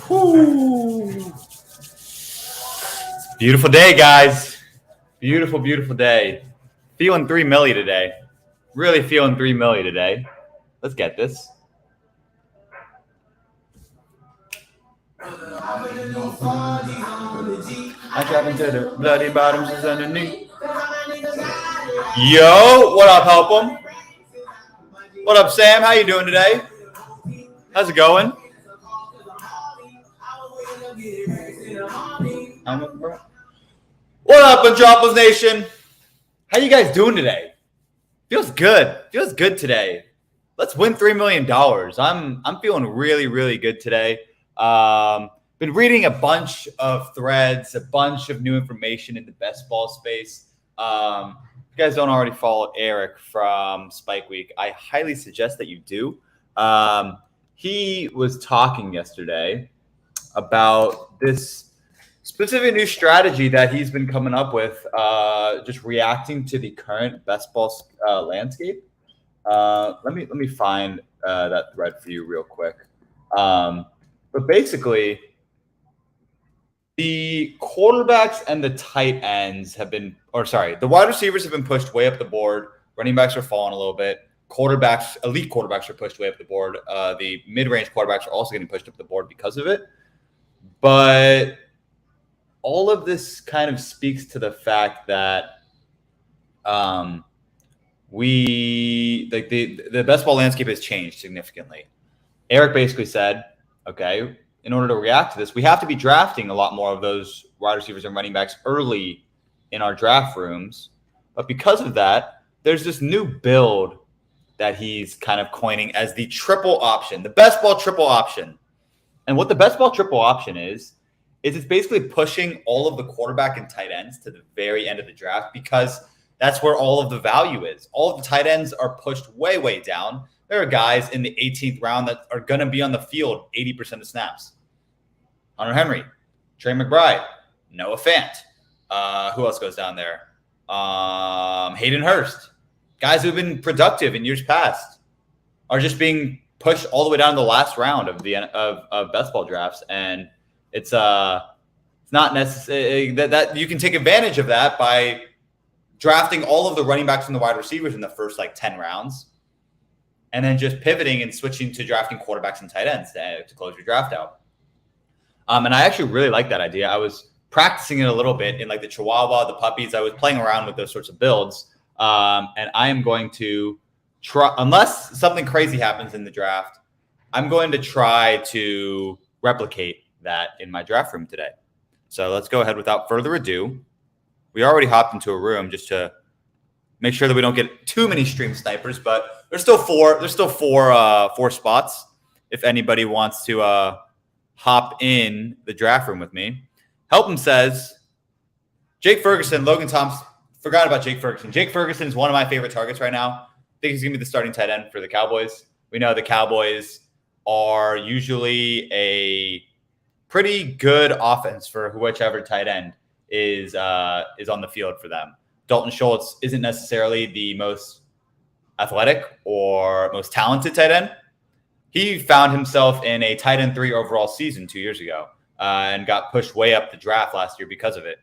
Woo. Beautiful day, guys. Beautiful, beautiful day. Feeling 3 milli today. Really feeling 3 milli today. Let's get this. I drop into the bloody bottoms is underneath. Yo, what up, help 'em? What up, Sam? How you doing today? How's it going? What up, Metropolis Nation? How you guys doing today? Feels good. Feels good today. Let's win $3 million. I'm feeling really, really good today. Been reading a bunch of threads, a bunch of new information in the best ball space. If you guys don't already follow Eric from Spike Week, I highly suggest that you do. He was talking yesterday about this specific new strategy that he's been coming up with, just reacting to the current best ball landscape. Let me find that thread for you real quick. But basically, the quarterbacks and the tight ends have been, the wide receivers have been pushed way up the board. Running backs are falling a little bit. Quarterbacks, elite quarterbacks are pushed way up the board. The mid-range quarterbacks are also getting pushed up the board because of it. But all of this kind of speaks to the fact that the best ball landscape has changed significantly. Eric basically said, okay, in order to react to this, we have to be drafting a lot more of those wide receivers and running backs early in our draft rooms. But because of that, there's this new build that he's kind of coining as the triple option, the best ball triple option. And what the best ball triple option is it's basically pushing all of the quarterback and tight ends to the very end of the draft because that's where all of the value is. All of the tight ends are pushed way, way down. There are guys in the 18th round that are going to be on the field 80% of snaps. Hunter Henry, Trey McBride, Noah Fant. Who else goes down there? Hayden Hurst. Guys who have been productive in years past are just being pushed all the way down to the last round of best ball drafts, and it's not necessary that you can take advantage of that by drafting all of the running backs and the wide receivers in the first 10 rounds, and then just pivoting and switching to drafting quarterbacks and tight ends to close your draft out. And I actually really like that idea. I was practicing it a little bit in the Chihuahua, the puppies. I was playing around with those sorts of builds, and I am going to try, unless something crazy happens in the draft, I'm going to try to replicate that in my draft room today. So let's go ahead without further ado. We already hopped into a room just to make sure that we don't get too many stream snipers, but there's still four spots if anybody wants to hop in the draft room with me. Help'em says, Jake Ferguson, Logan Thompson. Forgot about Jake Ferguson. Jake Ferguson is one of my favorite targets right now. I think he's going to be the starting tight end for the Cowboys. We know the Cowboys are usually a pretty good offense for whichever tight end is on the field for them. Dalton Schultz isn't necessarily the most athletic or most talented tight end. He found himself in a tight end 3 overall season 2 years ago and got pushed way up the draft last year because of it.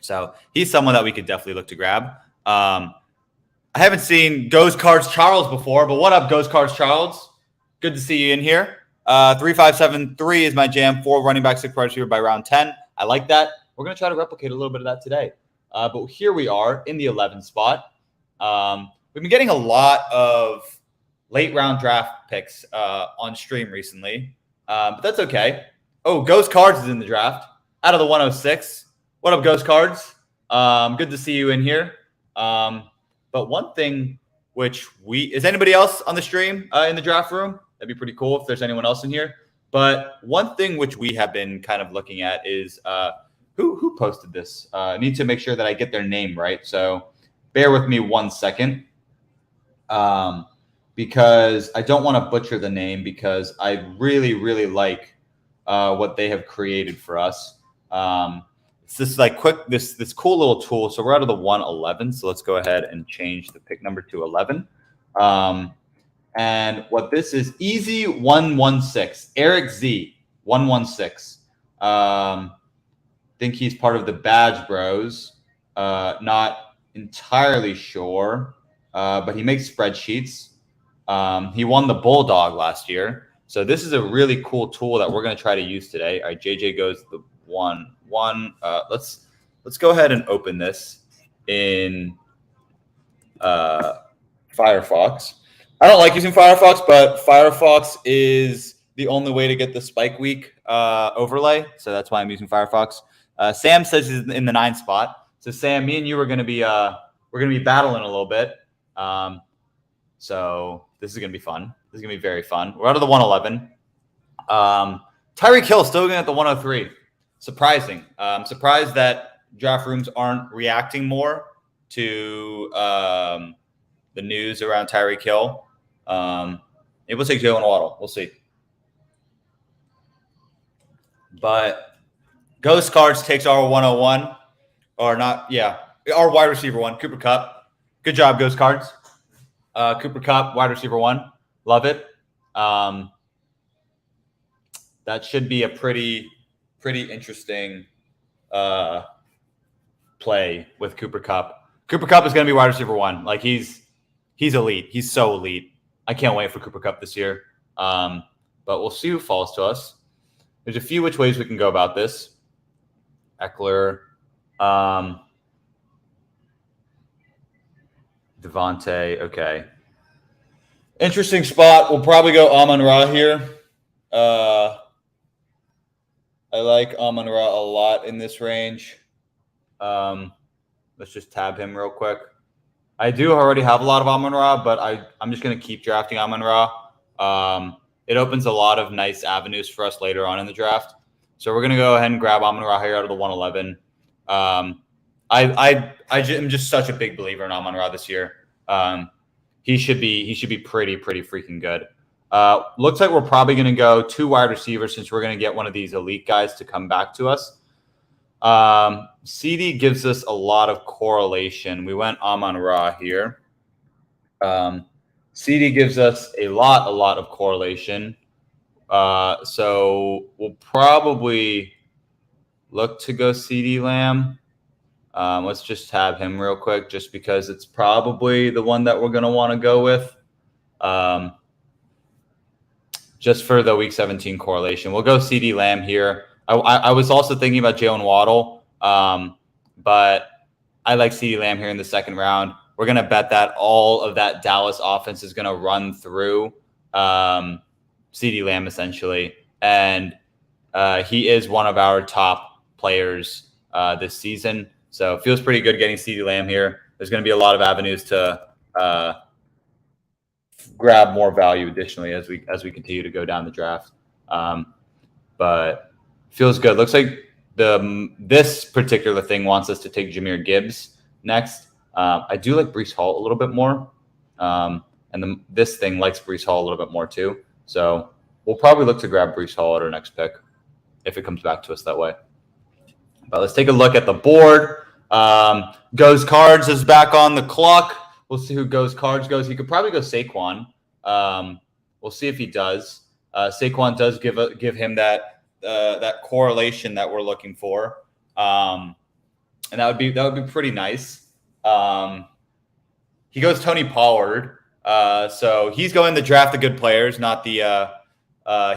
So he's someone that we could definitely look to grab. I haven't seen Ghost Cards Charles before, but what up, Ghost Cards Charles? Good to see you in here. 3573 is my jam. 4 running back, 6 wide receiver by round 10. I like that. We're going to try to replicate a little bit of that today. But here we are in the 11th spot. We've been getting a lot of late round draft picks on stream recently, but that's okay. Oh, Ghost Cards is in the draft out of the 106. What up, Ghost Cards? Good to see you in here. But one thing which is anybody else on the stream in the draft room? That'd be pretty cool if there's anyone else in here. But one thing which we have been kind of looking at is who posted this? I need to make sure that I get their name right. So bear with me 1 second. Because I don't want to butcher the name because I really, really like what they have created for us. It's this like this cool little tool. So we're out of the 111. So let's go ahead and change the pick number to 11. And what this is, Easy 116, Eric Z 116. Think he's part of the Badge Bros. Not entirely sure, but he makes spreadsheets. He won the Bulldog last year. So this is a really cool tool that we're going to try to use today. All right, JJ goes the 1-1. Let's go ahead and open this in Firefox. I don't like using Firefox, but Firefox is the only way to get the Spike Week overlay. So that's why I'm using Firefox. Sam says he's in the 9 spot. So Sam, me and you are going to be battling a little bit. So this is going to be fun. This is going to be very fun. We're out of the 111. Tyreek Hill still going at the 103. Surprising. I'm surprised that draft rooms aren't reacting more to the news around Tyreek Hill. Maybe we'll take Jalen Waddle. We'll see. But Ghost Cards takes our 101. Or not, yeah. Our wide receiver 1, Cooper Kupp. Good job, Ghost Cards. Cooper Kupp, wide receiver 1. Love it. That should be a pretty interesting play with Cooper Kupp. Cooper Kupp is going to be wide receiver 1. Like he's elite. He's so elite. I can't wait for Cooper Kupp this year. But we'll see who falls to us. There's a few which ways we can go about this. Eckler, Devontae. Okay. Interesting spot. We'll probably go Amon-Ra here. I like Amon-Ra a lot in this range. Let's just tab him real quick. I do already have a lot of Amon-Ra, but I'm just going to keep drafting Amon-Ra. It opens a lot of nice avenues for us later on in the draft. So we're going to go ahead and grab Amon-Ra here out of the 111. I'm just such a big believer in Amon-Ra this year. He should be pretty freaking good. Looks like we're probably going to go 2 wide receivers since we're going to get one of these elite guys to come back to us. CD gives us a lot of correlation. We went Amon-Ra here. CD gives us a lot of correlation. So we'll probably look to go CD Lamb. Let's just tab him real quick just because it's probably the one that we're going to want to go with. Just for the week 17 correlation. We'll go CD Lamb here. I was also thinking about Jalen Waddle, but I like CD Lamb here in the 2nd round. We're going to bet that all of that Dallas offense is going to run through CD Lamb essentially. And he is one of our top players this season. So it feels pretty good getting CD Lamb here. There's going to be a lot of avenues to grab more value additionally as we continue to go down the draft. But feels good. Looks like this particular thing wants us to take Jahmyr Gibbs next. I do like Breece Hall a little bit more. And this thing likes Breece Hall a little bit more too. So we'll probably look to grab Breece Hall at our next pick if it comes back to us that way. But let's take a look at the board. Goes Cards is back on the clock. We'll see who Goes Cards goes. He could probably go Saquon. We'll see if he does. Saquon does give him that correlation that we're looking for, and that would be pretty nice. He goes Tony Pollard. So he's going the draft the good players, not the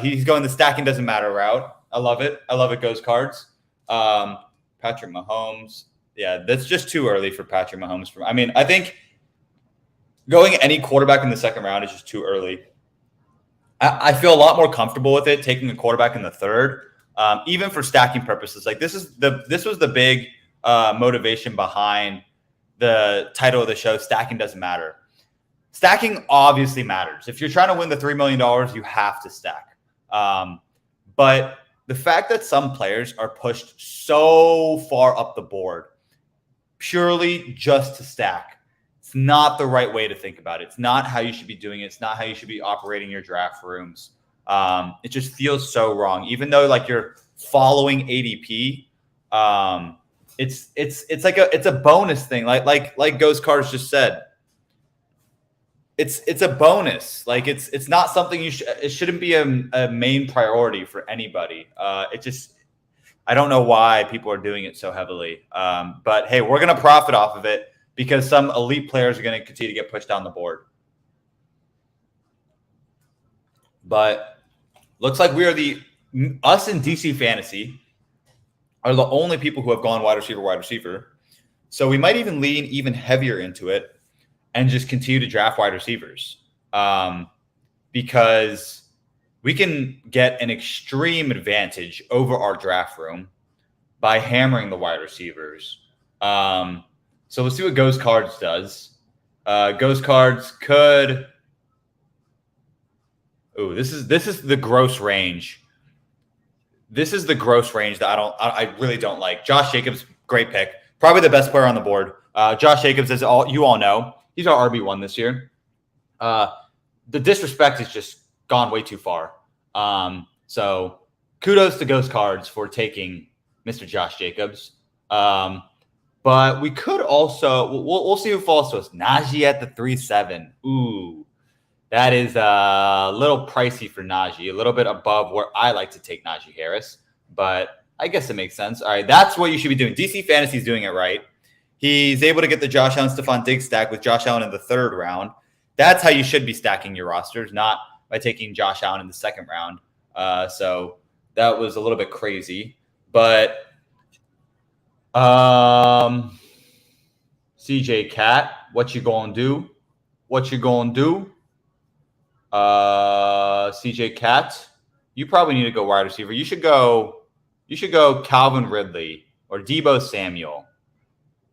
he's going the stacking doesn't matter route. I love it. Goes Cards. Patrick Mahomes. Yeah, that's just too early for Patrick Mahomes. I think going any quarterback in the 2nd round is just too early. I feel a lot more comfortable with it taking a quarterback in the 3rd, even for stacking purposes. Like this was the big motivation behind the title of the show. Stacking doesn't matter. Stacking obviously matters. If you're trying to win the $3 million, you have to stack. But the fact that some players are pushed so far up the board purely just to stack, it's not the right way to think about it. It's not how you should be doing it. It's not how you should be operating your draft rooms. It just feels so wrong. Even though like you're following ADP, It's like a bonus thing. Like Ghost Cards just said. It's a bonus. Like it's not something it shouldn't be a main priority for anybody. I don't know why people are doing it so heavily. But hey, we're gonna profit off of it because some elite players are gonna continue to get pushed down the board. But looks like us in DC Fantasy are the only people who have gone wide receiver. So we might even lean even heavier into it and just continue to draft wide receivers because we can get an extreme advantage over our draft room by hammering the wide receivers. So let's see what Ghost Cards does. Ghost Cards could. Ooh, this is the gross range. This is the gross range that I really don't like. Josh Jacobs, great pick. Probably the best player on the board. Josh Jacobs, as you all know, he's our RB1 this year. The disrespect has just gone way too far. So kudos to Ghost Cards for taking Mr. Josh Jacobs. But we could also we'll see who falls to us. Najee at the 3.7. Ooh, that is a little pricey for Najee. A little bit above where I like to take Najee Harris, but I guess it makes sense. All right, that's what you should be doing. DC Fantasy is doing it right. He's able to get the Josh Allen, Stephon Diggs stack with Josh Allen in the 3rd round. That's how you should be stacking your rosters, not by taking Josh Allen in the 2nd round. So that was a little bit crazy. But CJ Cat, what you gonna do? What you gonna do? CJ Cat, you probably need to go wide receiver. You should go Calvin Ridley or Deebo Samuel.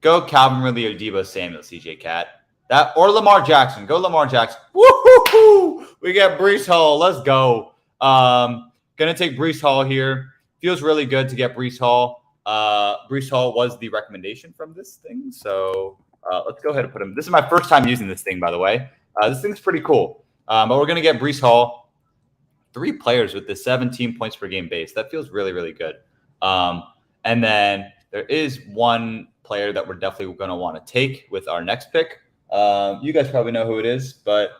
Go Calvin Ridley or Deebo Samuel, CJ Cat. That or Lamar Jackson. Go Lamar Jackson. Woo-hoo-hoo! We got Breece Hall. Let's go. Gonna take Breece Hall here. Feels really good to get Breece Hall. Breece Hall was the recommendation from this thing. So let's go ahead and put him. This is my first time using this thing, by the way. This thing's pretty cool. But we're gonna get Breece Hall. 3 players with the 17 points per game base. That feels really, really good. And then there is one player that we're definitely going to want to take with our next pick. You guys probably know who it is, but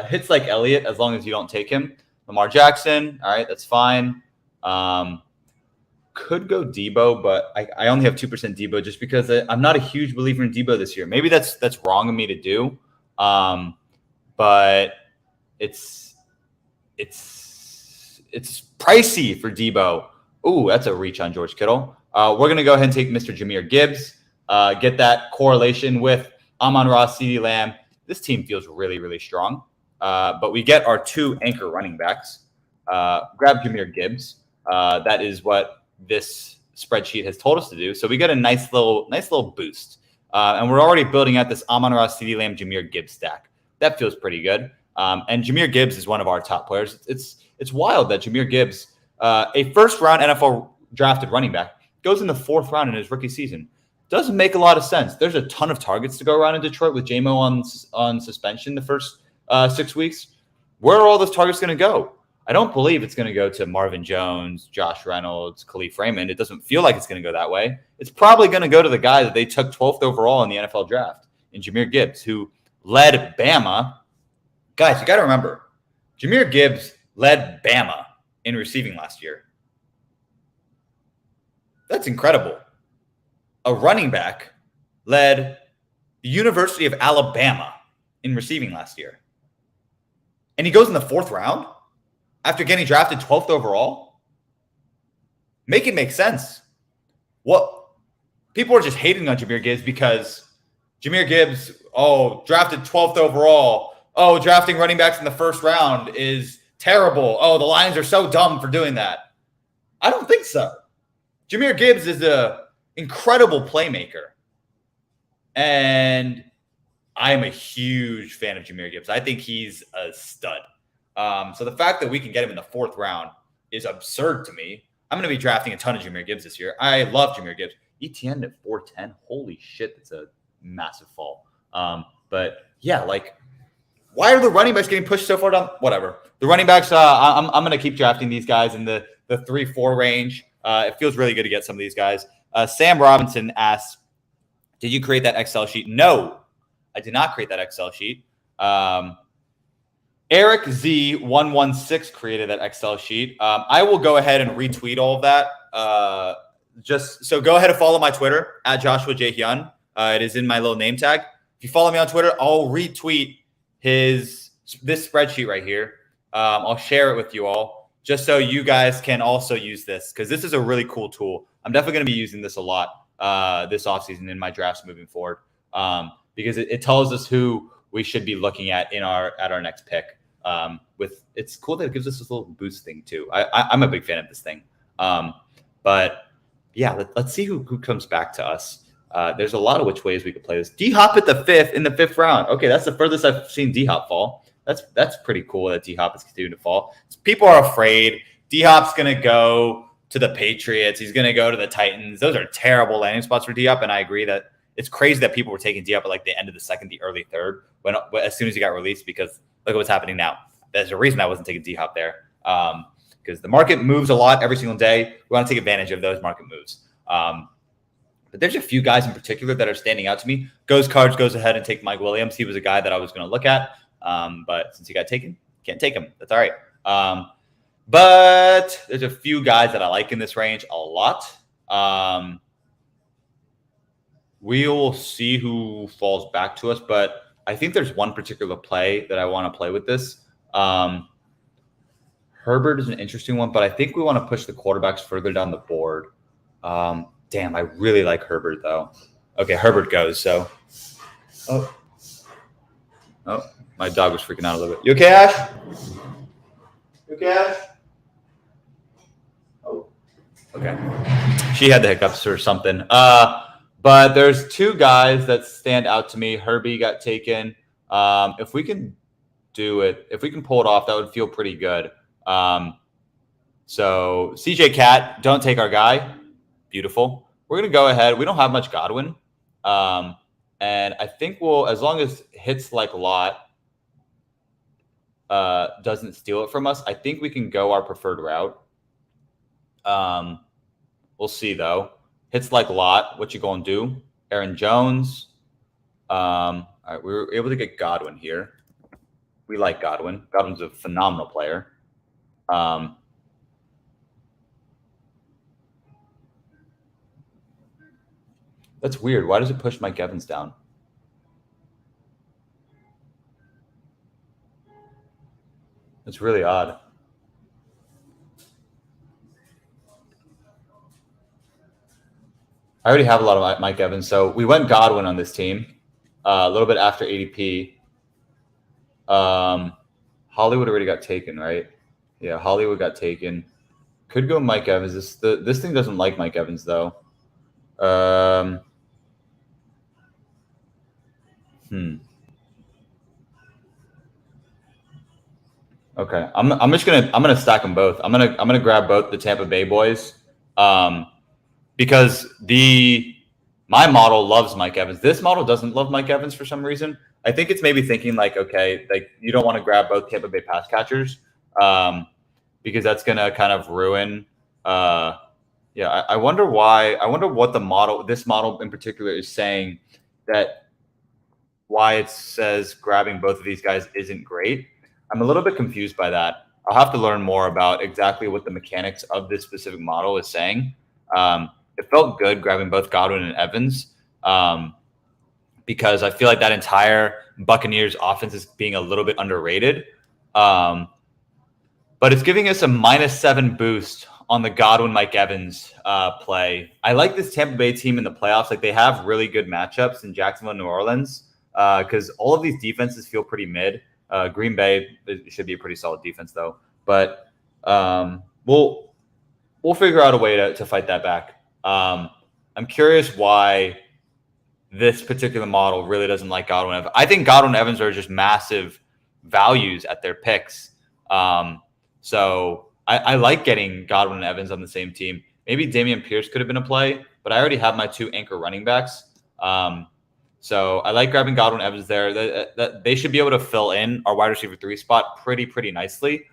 hits like Elliott as long as you don't take him. Lamar Jackson. All right, that's fine. Could go Deebo, but I only have 2% Deebo just because I'm not a huge believer in Deebo this year. Maybe that's wrong of me to do. But it's pricey for Deebo. Ooh, that's a reach on George Kittle. We're going to go ahead and take Mr. Jahmyr Gibbs, get that correlation with Amon-Ra, CeeDee Lamb. This team feels really, really strong. But we get our 2 anchor running backs. Grab Jahmyr Gibbs. That is what this spreadsheet has told us to do. So we get a nice little boost. And we're already building out this Amon-Ra, CeeDee Lamb, Jahmyr Gibbs stack. That feels pretty good. And Jahmyr Gibbs is one of our top players. It's wild that Jahmyr Gibbs, a first-round NFL drafted running back, goes in the 4th round in his rookie season. Doesn't make a lot of sense. There's a ton of targets to go around in Detroit with J-Mo on suspension the first 6 weeks. Where are all those targets going to go? I don't believe it's going to go to Marvin Jones, Josh Reynolds, Khalif Raymond. It doesn't feel like it's going to go that way. It's probably going to go to the guy that they took 12th overall in the NFL draft, in Jahmyr Gibbs, who led Bama. Guys, you got to remember, Jahmyr Gibbs led Bama in receiving last year. That's incredible. A running back led the University of Alabama in receiving last year. And he goes in the 4th round after getting drafted 12th overall? Make it make sense. What? People are just hating on Jahmyr Gibbs because Jahmyr Gibbs, drafted 12th overall. Drafting running backs in the 1st round is terrible. The Lions are so dumb for doing that. I don't think so. Jahmyr Gibbs is an incredible playmaker. And I am a huge fan of Jahmyr Gibbs. I think he's a stud. So the fact that we can get him in the 4th round is absurd to me. I'm going to be drafting a ton of Jahmyr Gibbs this year. I love Jahmyr Gibbs. ETN at 410. Holy shit, that's a massive fall. But yeah, why are the running backs getting pushed so far down? Whatever. The running backs, I'm going to keep drafting these guys in the 3-4 range. it feels really good to get some of these guys. Sam Robinson asks, did you create that Excel sheet? No, I did not create that Excel sheet. Eric Z116 created that Excel sheet. I will go ahead and retweet all of that. Just so go ahead and follow my Twitter at Joshua J. Hyun. It is in my little name tag. If you follow me on Twitter, I'll retweet this spreadsheet right here. I'll share it with you all just so you guys can also use this because this is a really cool tool. I'm definitely going to be using this a lot this offseason in my drafts moving forward because it tells us who we should be looking at our next pick. It's cool that it gives us this little boost thing too. I'm a big fan of this thing. But yeah, let's see who comes back to us. There's a lot of which ways we could play this. D-Hop in the fifth round. Okay, that's the furthest I've seen D-Hop fall. That's pretty cool that D-Hop is continuing to fall. People are afraid. D-Hop's going to go to the Patriots. He's going to go to the Titans. Those are terrible landing spots for D-Hop, and I agree that it's crazy that people were taking D-Hop at like the end of the second, the early third, when as soon as he got released, because look at what's happening now. There's a reason I wasn't taking D-Hop there because the market moves a lot every single day. We want to take advantage of those market moves. But there's a few guys in particular that are standing out to me. Ghost Cards goes ahead and take Mike Williams. He was a guy that I was going to look at. But since he got taken, can't take him. That's all right. But there's a few guys that I like in this range a lot. We will see who falls back to us, but I think there's one particular play that I want to play with this. Herbert is an interesting one, but I think we want to push the quarterbacks further down the board. Damn, I really like Herbert, though. Okay, Herbert goes, so. Oh, my dog was freaking out a little bit. You okay, Ash? You okay, Ash? Oh, okay. She had the hiccups or something. But there's two guys that stand out to me. Herbie got taken. If we can do it, if we can pull it off, that would feel pretty good. So CJ Cat, don't take our guy. Beautiful. We're going to go ahead. We don't have much Godwin. And I think as long as hits like Lot doesn't steal it from us, I think we can go our preferred route. We'll see, though. Hits like Lot, what you going to do? Aaron Jones. All right, we were able to get Godwin here. We like Godwin. Godwin's a phenomenal player. That's weird. Why does it push Mike Evans down? It's really odd. I already have a lot of Mike Evans. So we went Godwin on this team a little bit after ADP. Hollywood already got taken, right? Yeah, Hollywood got taken. Could go Mike Evans. This thing doesn't like Mike Evans, though. Okay, I'm just gonna stack them both. I'm gonna grab both the Tampa Bay boys, because my model loves Mike Evans. This model doesn't love Mike Evans for some reason. I think it's maybe thinking like, okay, like you don't want to grab both Tampa Bay pass catchers, because that's gonna kind of ruin. Yeah, I wonder why. I wonder what this model in particular is saying that why it says grabbing both of these guys isn't great. I'm a little bit confused by that. I'll have to learn more about exactly what the mechanics of this specific model is saying. It felt good grabbing both Godwin and Evans, because I feel like that entire Buccaneers offense is being a little bit underrated. But it's giving us a -7 boost on the Godwin Mike Evans play. I like this Tampa Bay team in the playoffs. Like they have really good matchups in Jacksonville and New Orleans, because all of these defenses feel pretty mid. Green Bay, it should be a pretty solid defense, though. But we'll figure out a way to fight that back. I'm curious why this particular model really doesn't like Godwin. I think Godwin and Evans are just massive values at their picks. So I like getting Godwin and Evans on the same team. Maybe Dameon Pierce could have been a play, but I already have my two anchor running backs. So I like grabbing Godwin Evans there. That they should be able to fill in our wide receiver 3 spot pretty nicely.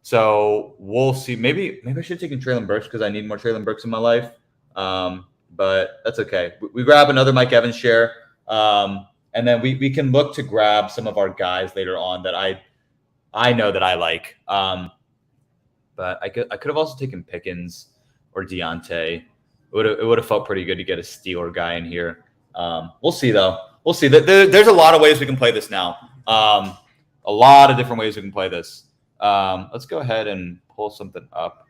So we'll see. Maybe I should have taken Traylon Burks because I need more Traylon Burks in my life. But that's okay. We grab another Mike Evans share. And then we can look to grab some of our guys later on that I know that I like. But I could have also taken Pickens or Deontay. It would have felt pretty good to get a Steeler guy in here. We'll see though. We'll see. There's a lot of ways we can play this now. A lot of different ways we can play this. Let's go ahead and pull something up.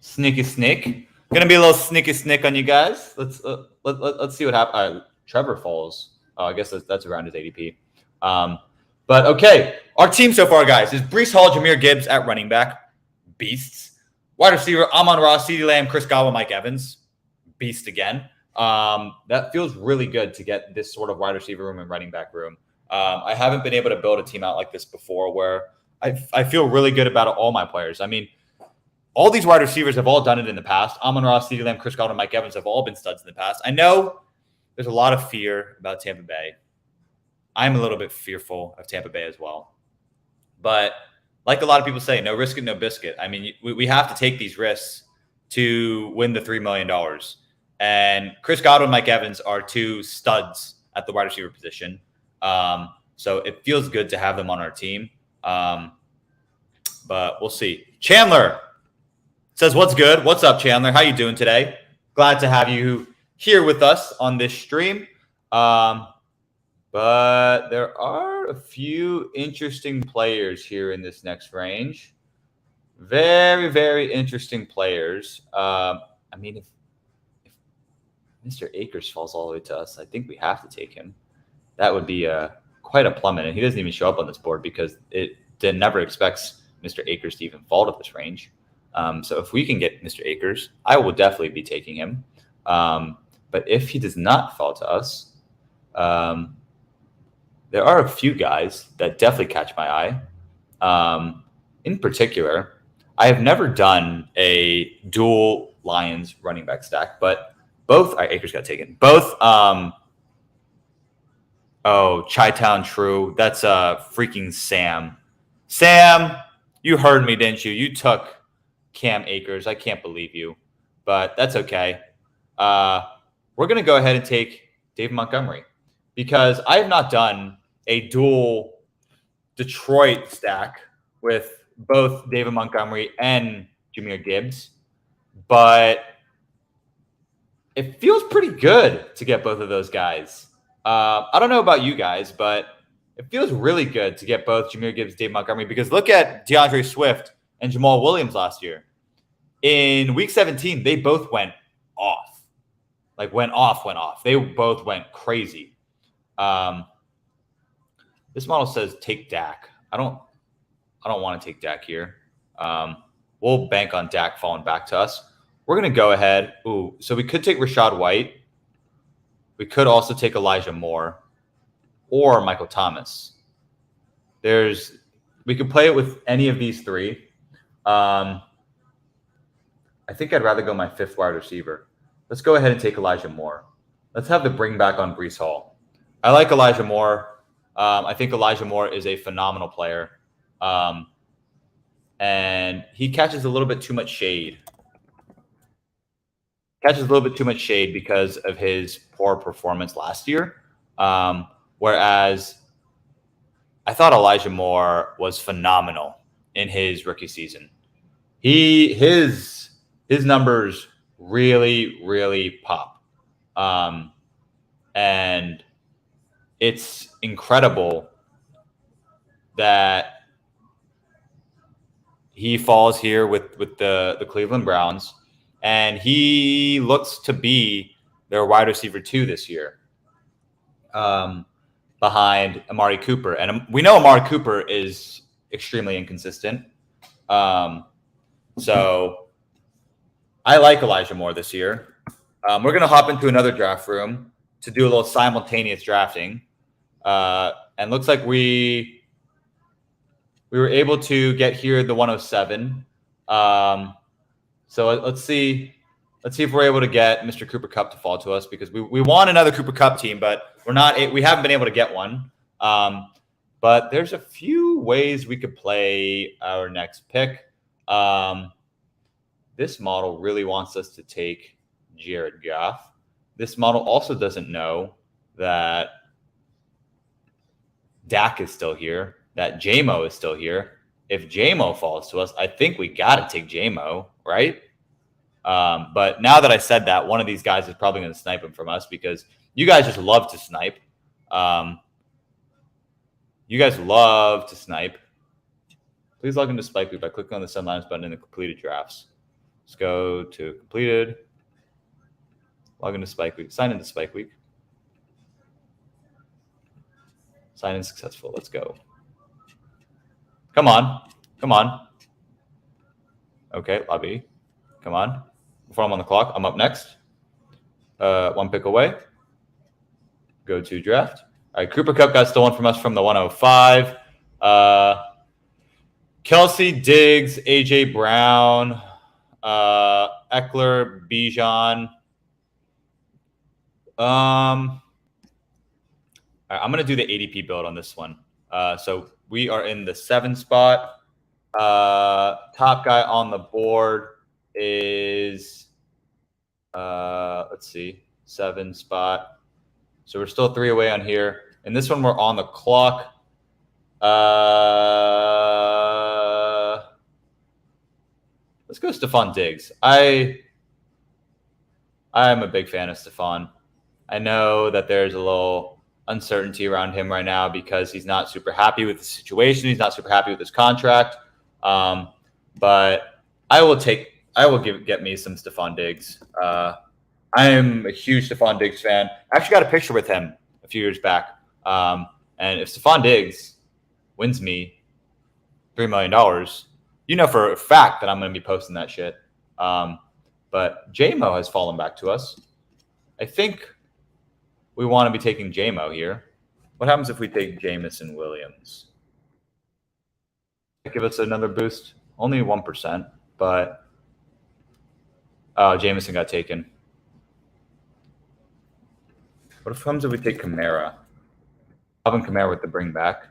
Sneaky sneak. Gonna be a little sneaky sneak on you guys. Let's see what happens. Trevor falls. Oh, I guess that's around his ADP. But okay, our team so far, guys, is Breece Hall, Jahmyr Gibbs at running back, beasts. Wide receiver, Amon-Ra, CeeDee Lamb, Chris Godwin, Mike Evans, beast again. That feels really good to get this sort of wide receiver room and running back room. I haven't been able to build a team out like this before where I feel really good about all my players. I mean, all these wide receivers have all done it in the past. Amon-Ra, CeeDee Lamb, Chris Godwin, Mike Evans have all been studs in the past. I know there's a lot of fear about Tampa Bay. I'm a little bit fearful of Tampa Bay as well. But like a lot of people say, no risk it, no biscuit. I mean, we have to take these risks to win the $3 million. And Chris Godwin, Mike Evans are two studs at the wide receiver position. So it feels good to have them on our team. But we'll see. Chandler says, what's good? What's up, Chandler? How you doing today? Glad to have you here with us on this stream. But there are a few interesting players here in this next range. Very, very interesting players. I mean, if Mr. Akers falls all the way to us, I think we have to take him. That would be quite a plummet. And he doesn't even show up on this board because it never expects Mr. Akers to even fall to this range. So if we can get Mr. Akers, I will definitely be taking him. But if he does not fall to us, there are a few guys that definitely catch my eye. In particular, I have never done a dual Lions running back stack, but both Akers got taken. Both Chi-Town True. That's freaking Sam. Sam, you heard me, didn't you? You took Cam Akers. I can't believe you. But that's okay. We're going to go ahead and take David Montgomery because I have not done a dual Detroit stack with both David Montgomery and Jahmyr Gibbs. But it feels pretty good to get both of those guys. I don't know about you guys, but it feels really good to get both Jahmyr Gibbs and David Montgomery because look at DeAndre Swift and Jamal Williams last year. In week 17, they both went off. Like went off. They both went crazy. This model says take Dak. I don't want to take Dak here. We'll bank on Dak falling back to us. We're going to go ahead. So we could take Rashad White. We could also take Elijah Moore or Michael Thomas. We could play it with any of these three. I think I'd rather go my fifth wide receiver. Let's go ahead and take Elijah Moore. Let's have the bring back on Breece Hall. I like Elijah Moore. I think Elijah Moore is a phenomenal player. And he catches a little bit too much shade. Because of his poor performance last year. Whereas I thought Elijah Moore was phenomenal in his rookie season. His numbers really, really pop. And it's incredible that he falls here with the Cleveland Browns, and he looks to be their wide receiver 2 this year, behind Amari Cooper. And we know Amari Cooper is extremely inconsistent. So I like Elijah Moore this year. We're going to hop into another draft room to do a little simultaneous drafting. And looks like we were able to get here the 107. So let's see if we're able to get Mr. Cooper Kupp to fall to us because we want another Cooper Kupp team, but we haven't been able to get one. But But there's a few ways we could play our next pick. This model really wants us to take Jared Goff. This model also doesn't know that Dak is still here, that JMO is still here. If JMO falls to us, I think we got to take JMO, right? But now that I said that, one of these guys is probably going to snipe him from us because you guys just love to snipe. You guys love to snipe. Please log into Spike Week by clicking on the Send Lines button in the completed drafts. Let's go to completed. Log into Spike Week. Sign into Spike Week. Sign in successful. Let's go. Come on. Come on. Okay, lobby. Come on. Before I'm on the clock, I'm up next. One pick away. Go to draft. All right, Cooper Kupp got stolen from us from the 105. Kelsey, Diggs, AJ Brown, Eckler, Bijan. All right, I'm going to do the ADP build on this one. So we are in the 7 spot. Top guy on the board is, let's see, 7 spot. So we're still 3 away on here. And this one, we're on the clock. Let's go Stephon Diggs. I am a big fan of Stephon. I know that there's a little uncertainty around him right now because he's not super happy with the situation. He's not super happy with his contract. But I will get me some Stephon Diggs. I am a huge Stephon Diggs fan. I actually got a picture with him a few years back. And if Stephon Diggs wins me $3 million, you know for a fact that I'm going to be posting that shit. But JMO has fallen back to us. I think we want to be taking JMO here. What happens if we take Jamison Williams? Give us another boost. Only 1%, but Jamison got taken. What happens if we take Kamara? Alvin Kamara with the bring back.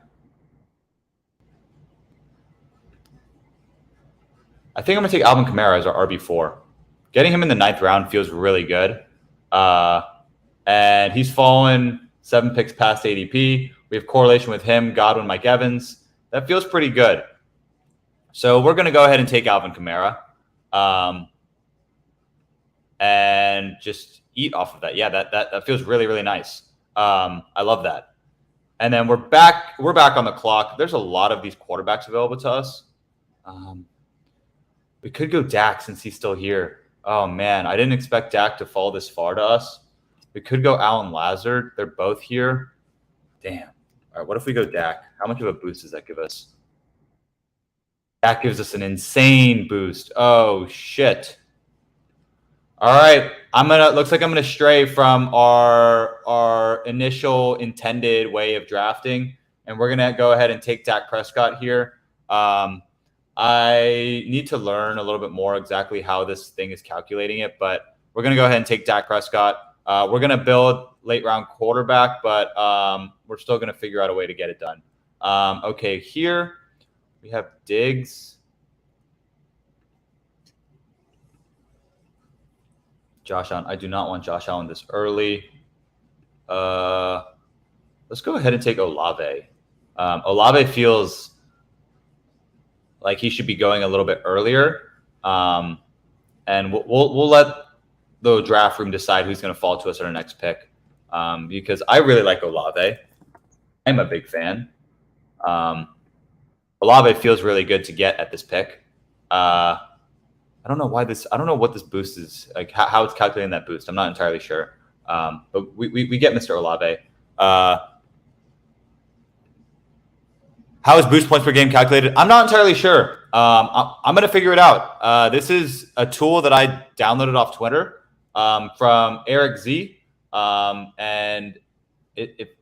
I think I'm going to take Alvin Kamara as our RB4. Getting him in the 9th round feels really good. And he's fallen 7 picks past ADP. We have correlation with him, Godwin, Mike Evans. That feels pretty good. So we're going to go ahead and take Alvin Kamara and just eat off of that. Yeah, that feels really, really nice. I love that. And then we're back on the clock. There's a lot of these quarterbacks available to us. We could go Dak since he's still here. Oh, man, I didn't expect Dak to fall this far to us. We could go Allen Lazard. They're both here. Damn. All right, what if we go Dak? How much of a boost does that give us? Dak gives us an insane boost. Oh, shit. All right. Looks like I'm gonna stray from our initial intended way of drafting, and we're gonna go ahead and take Dak Prescott here. I need to learn a little bit more exactly how this thing is calculating it, but we're gonna go ahead and take Dak Prescott. We're gonna build late round quarterback, but we're still gonna figure out a way to get it done. Okay, here we have Diggs. Josh Allen. I do not want Josh Allen this early. Let's go ahead and take Olave. Olave feels like he should be going a little bit earlier. And we'll let the draft room decide who's going to fall to us at our next pick. Because I really like Olave. I'm a big fan. Olave feels really good to get at this pick. I don't know what this boost is, like how it's calculating that boost. I'm not entirely sure. But we get Mr. Olave. How is boost points per game calculated? I'm not entirely sure. I'm going to figure it out. This is a tool that I downloaded off Twitter from Eric Z. And it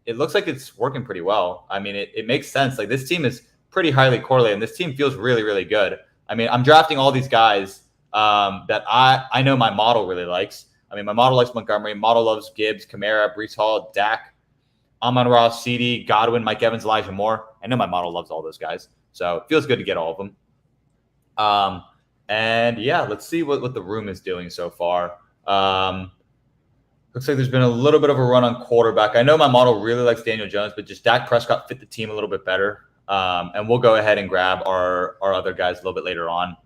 looks like it's working pretty well. I mean, it makes sense. Like this team is pretty highly correlated, and this team feels really, really good. I mean, I'm drafting all these guys that I know my model really likes. I mean, my model likes Montgomery. Model loves Gibbs, Kamara, Breece Hall, Dak. Amon-Ra, CD, Godwin, Mike Evans, Elijah Moore. I know my model loves all those guys, so it feels good to get all of them. And yeah, let's see what the room is doing so far. Looks like there's been a little bit of a run on quarterback. I know my model really likes Daniel Jones, but just Dak Prescott fit the team a little bit better. And we'll go ahead and grab our other guys a little bit later on.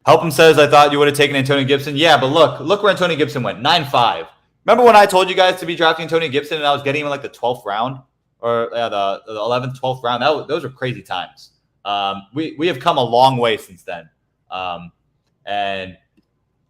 Help'em says, I thought you would have taken Antonio Gibson. Yeah, but look where Antonio Gibson went, 9-5. Remember when I told you guys to be drafting Antonio Gibson and I was getting him in like the 12th round or the 11th, 12th round? Those were crazy times. We have come a long way since then. And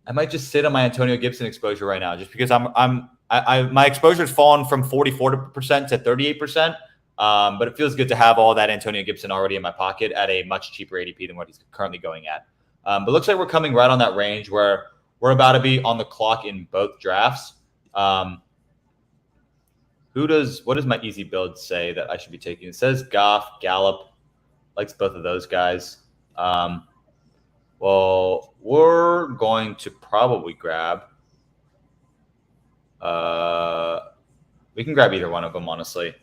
I might just sit on my Antonio Gibson exposure right now, just because my exposure has fallen from 44% to 38%. But it feels good to have all that Antonio Gibson already in my pocket at a much cheaper ADP than what he's currently going at. But looks like we're coming right on that range where we're about to be on the clock in both drafts. What does my easy build say that I should be taking? It says Goff, Gallup, likes both of those guys. Well, we're going to probably grab. We can grab either one of them, honestly.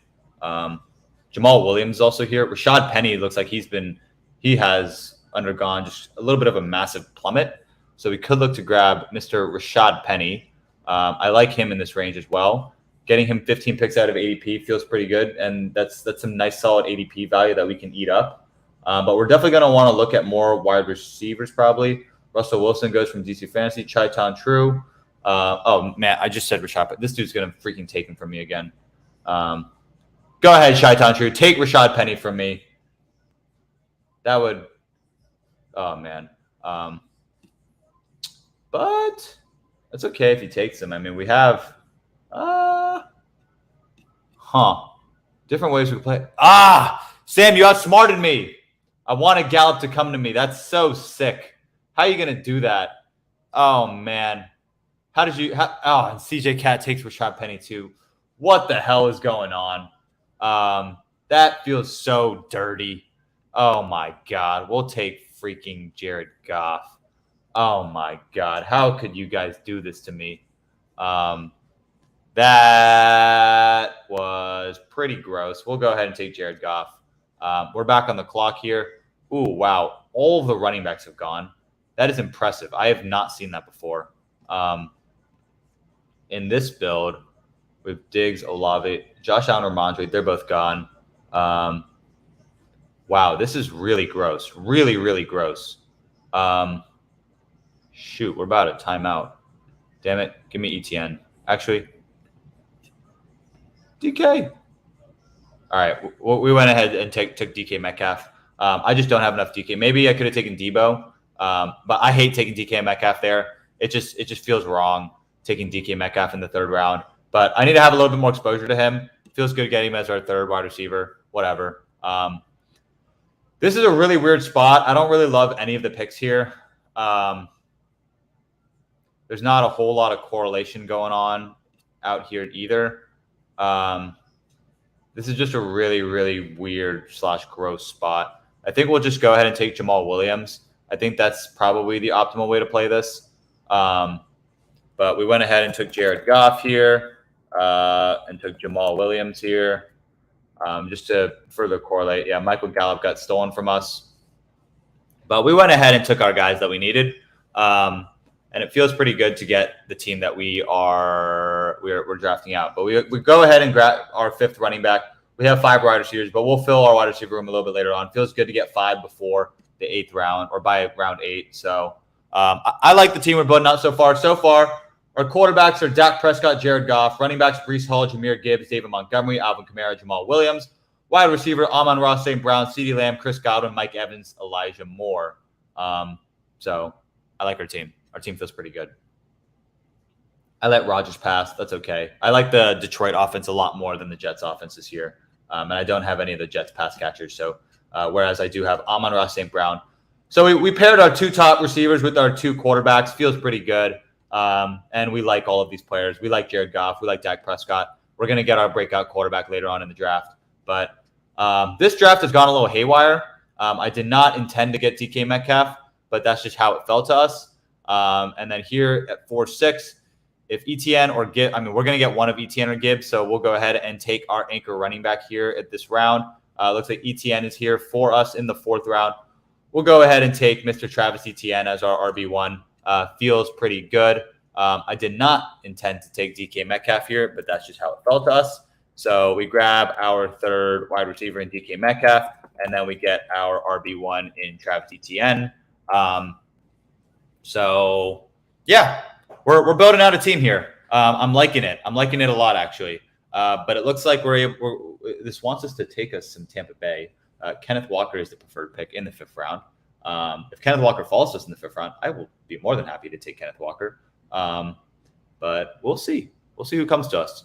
Jamal Williams is also here. Rashad Penny looks like he has undergone just a little bit of a massive plummet. So we could look to grab Mr. Rashad Penny. I like him in this range as well. Getting him 15 picks out of ADP feels pretty good, and that's some nice solid ADP value that we can eat up. But we're definitely going to want to look at more wide receivers probably. Russell Wilson goes from DC Fantasy. Chaiton True. Oh, man, I just said Rashad, but this dude's going to freaking take him from me again. Go ahead, Chaiton True. Take Rashad Penny from me. That would – oh, man. But it's okay if he takes him. I mean, we have different ways we can play. Sam, you outsmarted me. I wanted Gallup to come to me. That's so sick. How are you going to do that? Oh, man. And CJ Cat takes Rashad Penny too. What the hell is going on? That feels so dirty. Oh, my God. We'll take freaking Jared Goff. Oh, my God. How could you guys do this to me? That was pretty gross. We'll go ahead and take Jared Goff. We're back on the clock here. Ooh, wow. All of the running backs have gone. That is impressive. I have not seen that before. In this build, with Diggs, Olave, Josh Allen, Ramondre, they're both gone. Wow, this is really gross. Really, really gross. Shoot, we're about at timeout. Damn it. Give me ETN. Actually, DK. All right, we went ahead and took DK Metcalf. I just don't have enough DK. Maybe I could have taken Debo, but I hate taking DK Metcalf there. It just feels wrong taking DK Metcalf in the third round. But I need to have a little bit more exposure to him. Feels good getting him as our third wide receiver. Whatever. This is a really weird spot. I don't really love any of the picks here. There's not a whole lot of correlation going on out here either. This is just a really, really weird / gross spot. I think we'll just go ahead and take Jamal Williams. I think that's probably the optimal way to play this. But we went ahead and took Jared Goff here and took Jamal Williams here just to further correlate. Yeah, Michael Gallup got stolen from us. But we went ahead and took our guys that we needed. And it feels pretty good to get the team that we're drafting out. But we go ahead and grab our fifth running back. We have 5 wide receivers, but we'll fill our wide receiver room a little bit later on. Feels good to get 5 before the 8th round or by round 8. So I like the team we're building out so far. So far, our quarterbacks are Dak Prescott, Jared Goff. Running backs, Breece Hall, Jahmyr Gibbs, David Montgomery, Alvin Kamara, Jamal Williams. Wide receiver, Amon-Ra St. Brown, CeeDee Lamb, Chris Godwin, Mike Evans, Elijah Moore. So I like our team. Our team feels pretty good. I let Rodgers pass. That's okay. I like the Detroit offense a lot more than the Jets offense this year. And I don't have any of the Jets pass catchers. So whereas I do have Amon-Ra St. Brown. So we paired our 2 top receivers with our 2 quarterbacks. Feels pretty good. And we like all of these players. We like Jared Goff. We like Dak Prescott. We're going to get our breakout quarterback later on in the draft. But this draft has gone a little haywire. I did not intend to get DK Metcalf, but that's just how it fell to us. And then here at 4-6, if ETN or Gibbs, I mean, we're going to get one of ETN or Gibbs, so we'll go ahead and take our anchor running back here at this round. Looks like ETN is here for us in the 4th round. We'll go ahead and take Mr. Travis Etienne as our RB1. Feels pretty good. I did not intend to take DK Metcalf here, but that's just how it felt to us. So we grab our 3rd wide receiver in DK Metcalf, and then we get our RB1 in Travis Etienne. So, yeah, we're building out a team here. I'm liking it. I'm liking it a lot, actually. But it looks like this wants us to take us some Tampa Bay. Kenneth Walker is the preferred pick in the 5th round. If Kenneth Walker falls to us in the 5th round, I will be more than happy to take Kenneth Walker. But we'll see. We'll see who comes to us.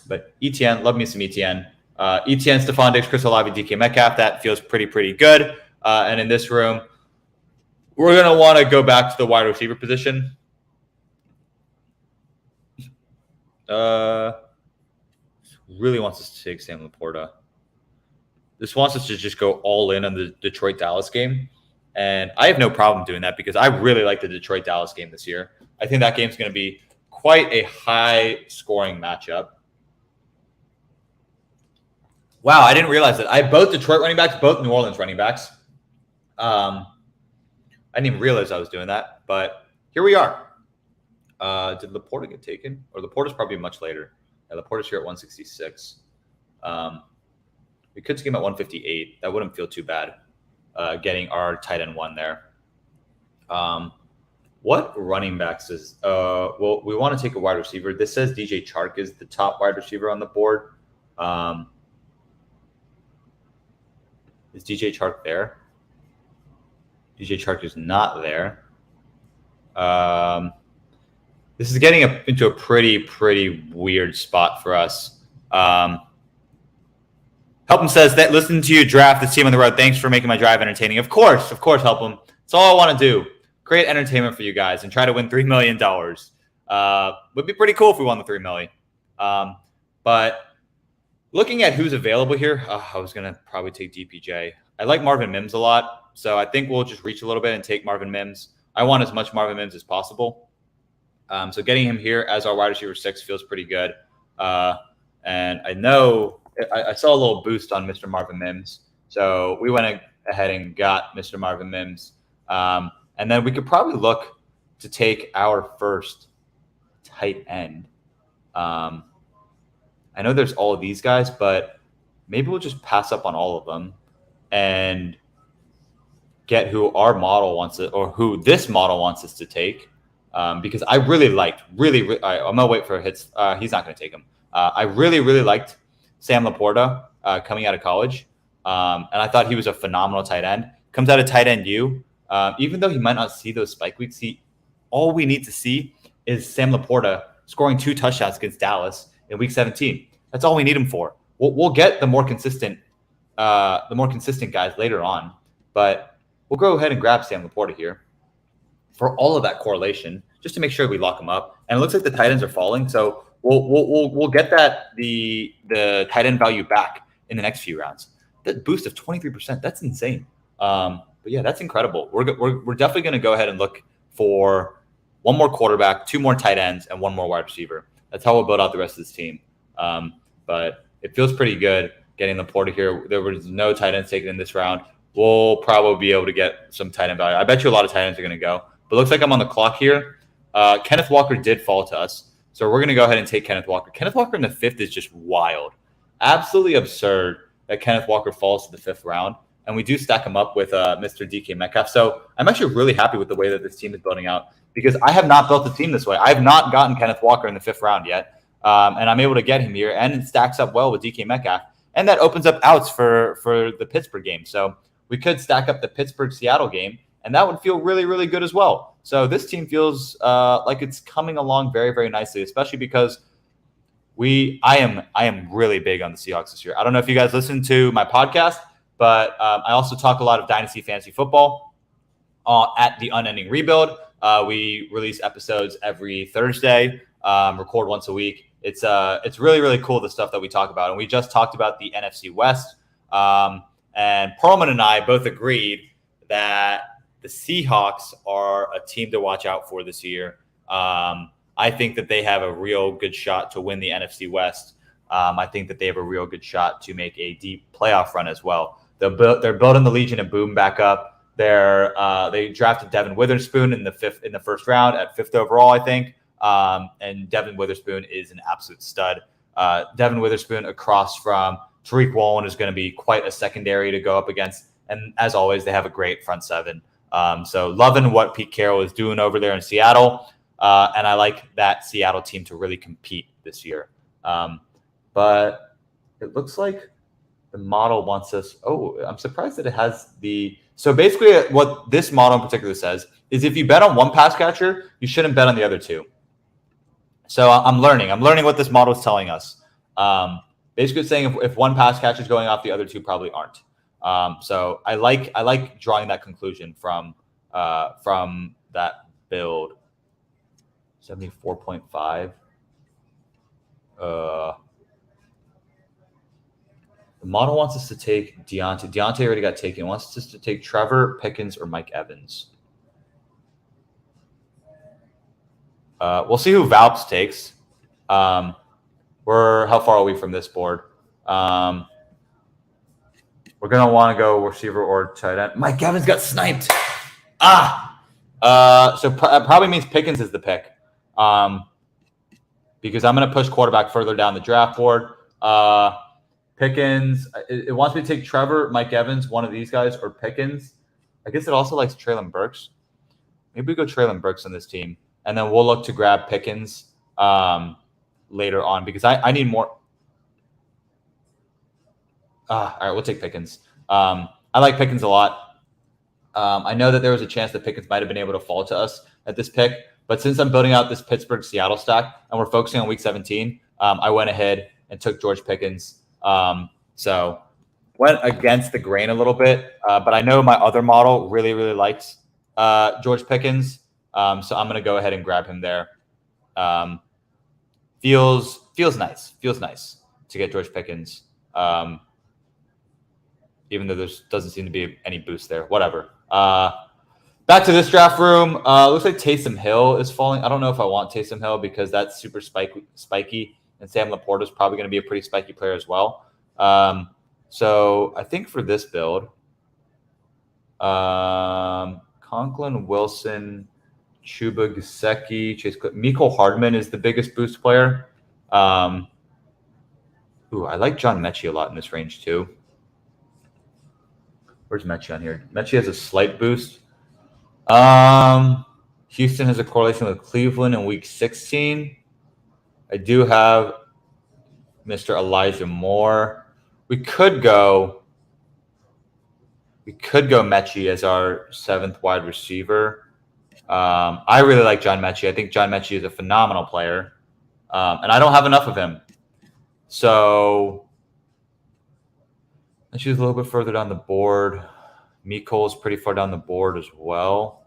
But ETN, love me some ETN. ETN, Stephon Diggs, Chris Olave, DK Metcalf. That feels pretty good. And in this room, we're going to want to go back to the wide receiver position. Really wants us to take Sam Laporta. This wants us to just go all in on the Detroit-Dallas game. And I have no problem doing that because I really like the Detroit-Dallas game this year. I think that game's going to be quite a high-scoring matchup. Wow, I didn't realize that. I have both Detroit running backs, both New Orleans running backs. I didn't even realize I was doing that, but here we are. Did Laporta get taken? Or Laporta's probably much later. Yeah, Laporta's here at 166. We could take him at 158. That wouldn't feel too bad, getting our tight end 1 there. What running backs is well, we want to take a wide receiver. This says DJ Chark is the top wide receiver on the board. Is DJ Chark there? DJ Chark is not there. This is getting into a pretty weird spot for us. Helpum says that listen to you draft this team on the road. Thanks for making my drive entertaining. Of course, Helpum. That's all I want to do. Create entertainment for you guys and try to win $3 million. Would be pretty cool if we won the $3 million. But looking at who's available here, I was going to probably take DPJ. I like Marvin Mims a lot, so I think we'll just reach a little bit and take Marvin Mims. I want as much Marvin Mims as possible. So getting him here as our wide receiver 6 feels pretty good. And I know I saw a little boost on Mr. Marvin Mims. So we went ahead and got Mr. Marvin Mims. And then we could probably look to take our first tight end. I know there's all of these guys, but maybe we'll just pass up on all of them and get who our model wants it, or who this model wants us to take. Because I really liked, I'm going to wait for hits. He's not going to take him. I really liked Sam Laporta coming out of college. And I thought he was a phenomenal tight end. Comes out of tight end U. Even though he might not see those spike weeks, all we need to see is Sam Laporta scoring 2 touchdowns against Dallas in week 17. That's all we need him for. We'll get the more consistent guys later on, but we'll go ahead and grab Sam Laporta here for all of that correlation, just to make sure we lock him up. And it looks like the tight ends are falling, so we'll get the tight end value back in the next few rounds. That boost of 23%, that's insane. But yeah, that's incredible. We're definitely going to go ahead and look for one more quarterback, 2 more tight ends, and 1 more wide receiver. That's how we'll build out the rest of this team. But it feels pretty good getting Laporta here. There was no tight ends taken in this round. We'll probably be able to get some tight end value. I bet you a lot of tight ends are going to go. But it looks like I'm on the clock here. Kenneth Walker did fall to us. So we're going to go ahead and take Kenneth Walker. Kenneth Walker in the 5th is just wild. Absolutely absurd that Kenneth Walker falls to the 5th round. And we do stack him up with Mr. DK Metcalf. So I'm actually really happy with the way that this team is building out, because I have not built a team this way. I have not gotten Kenneth Walker in the 5th round yet. And I'm able to get him here, and it stacks up well with DK Metcalf. And that opens up outs for the Pittsburgh game. So we could stack up the Pittsburgh-Seattle game, and that would feel really good as well. So this team feels like it's coming along very nicely, especially because I am really big on the Seahawks this year. I don't know if you guys listen to my podcast, but I also talk a lot of Dynasty Fantasy Football at the Unending Rebuild. We release episodes every Thursday, record once a week. It's really cool, the stuff that we talk about. And we just talked about the NFC West. And Perlman and I both agreed that the Seahawks are a team to watch out for this year. I think that they have a real good shot to win the NFC West. I think that they have a real good shot to make a deep playoff run as well. They're building the Legion of Boom back up. They drafted Devin Witherspoon in the first round at 5th overall, I think. And Devin Witherspoon is an absolute stud. Devin Witherspoon across from Tariq Woolen is going to be quite a secondary to go up against. And as always, they have a great front seven. So loving what Pete Carroll is doing over there in Seattle. And I like that Seattle team to really compete this year. But it looks like the model wants us. Oh, I'm surprised that it has the. So basically, what this model in particular says is if you bet on one pass catcher, you shouldn't bet on the other two. So I'm learning. I'm learning what this model is telling us. Basically, it's saying if one pass catcher is going off, the other two probably aren't. So I like drawing that conclusion from that build. 74.5. The model wants us to take Deontay. Deontay already got taken. It wants us to take Trevor, Pickens, or Mike Evans. We'll see who Valps takes. How far are we from this board? We're going to want to go receiver or tight end. Mike Evans got sniped. So it probably means Pickens is the pick. Because I'm going to push quarterback further down the draft board. Pickens, it wants me to take Trevor, Mike Evans, one of these guys, or Pickens. I guess it also likes Treylon Burks. Maybe we go Treylon Burks on this team. And then we'll look to grab Pickens later on because I need more. All right, we'll take Pickens. I like Pickens a lot. I know that there was a chance that Pickens might have been able to fall to us at this pick. But since I'm building out this Pittsburgh-Seattle stack and we're focusing on Week 17, I went ahead and took George Pickens. So went against the grain a little bit. But I know my other model really, really likes George Pickens. So I'm going to go ahead and grab him there. Feels nice. Feels nice to get George Pickens. Even though there doesn't seem to be any boost there. Whatever. Back to this draft room. Looks like Taysom Hill is falling. I don't know if I want Taysom Hill because that's super spiky. And Sam Laporta is probably going to be a pretty spiky player as well. So I think for this build, Conklin, Wilson, Chuba, Gesicki, Chase, Mecole Hardman is the biggest boost player. I like John Mechie a lot in this range too. Where's Mechie on here? Mechie has a slight boost. Houston has a correlation with Cleveland in Week 16. I do have Mr. Elijah Moore. We could go Mechie as our 7th wide receiver. I really like John Mechie. I think John Mechie is a phenomenal player. And I don't have enough of him. So Mechie's a little bit further down the board. Mecole is pretty far down the board as well.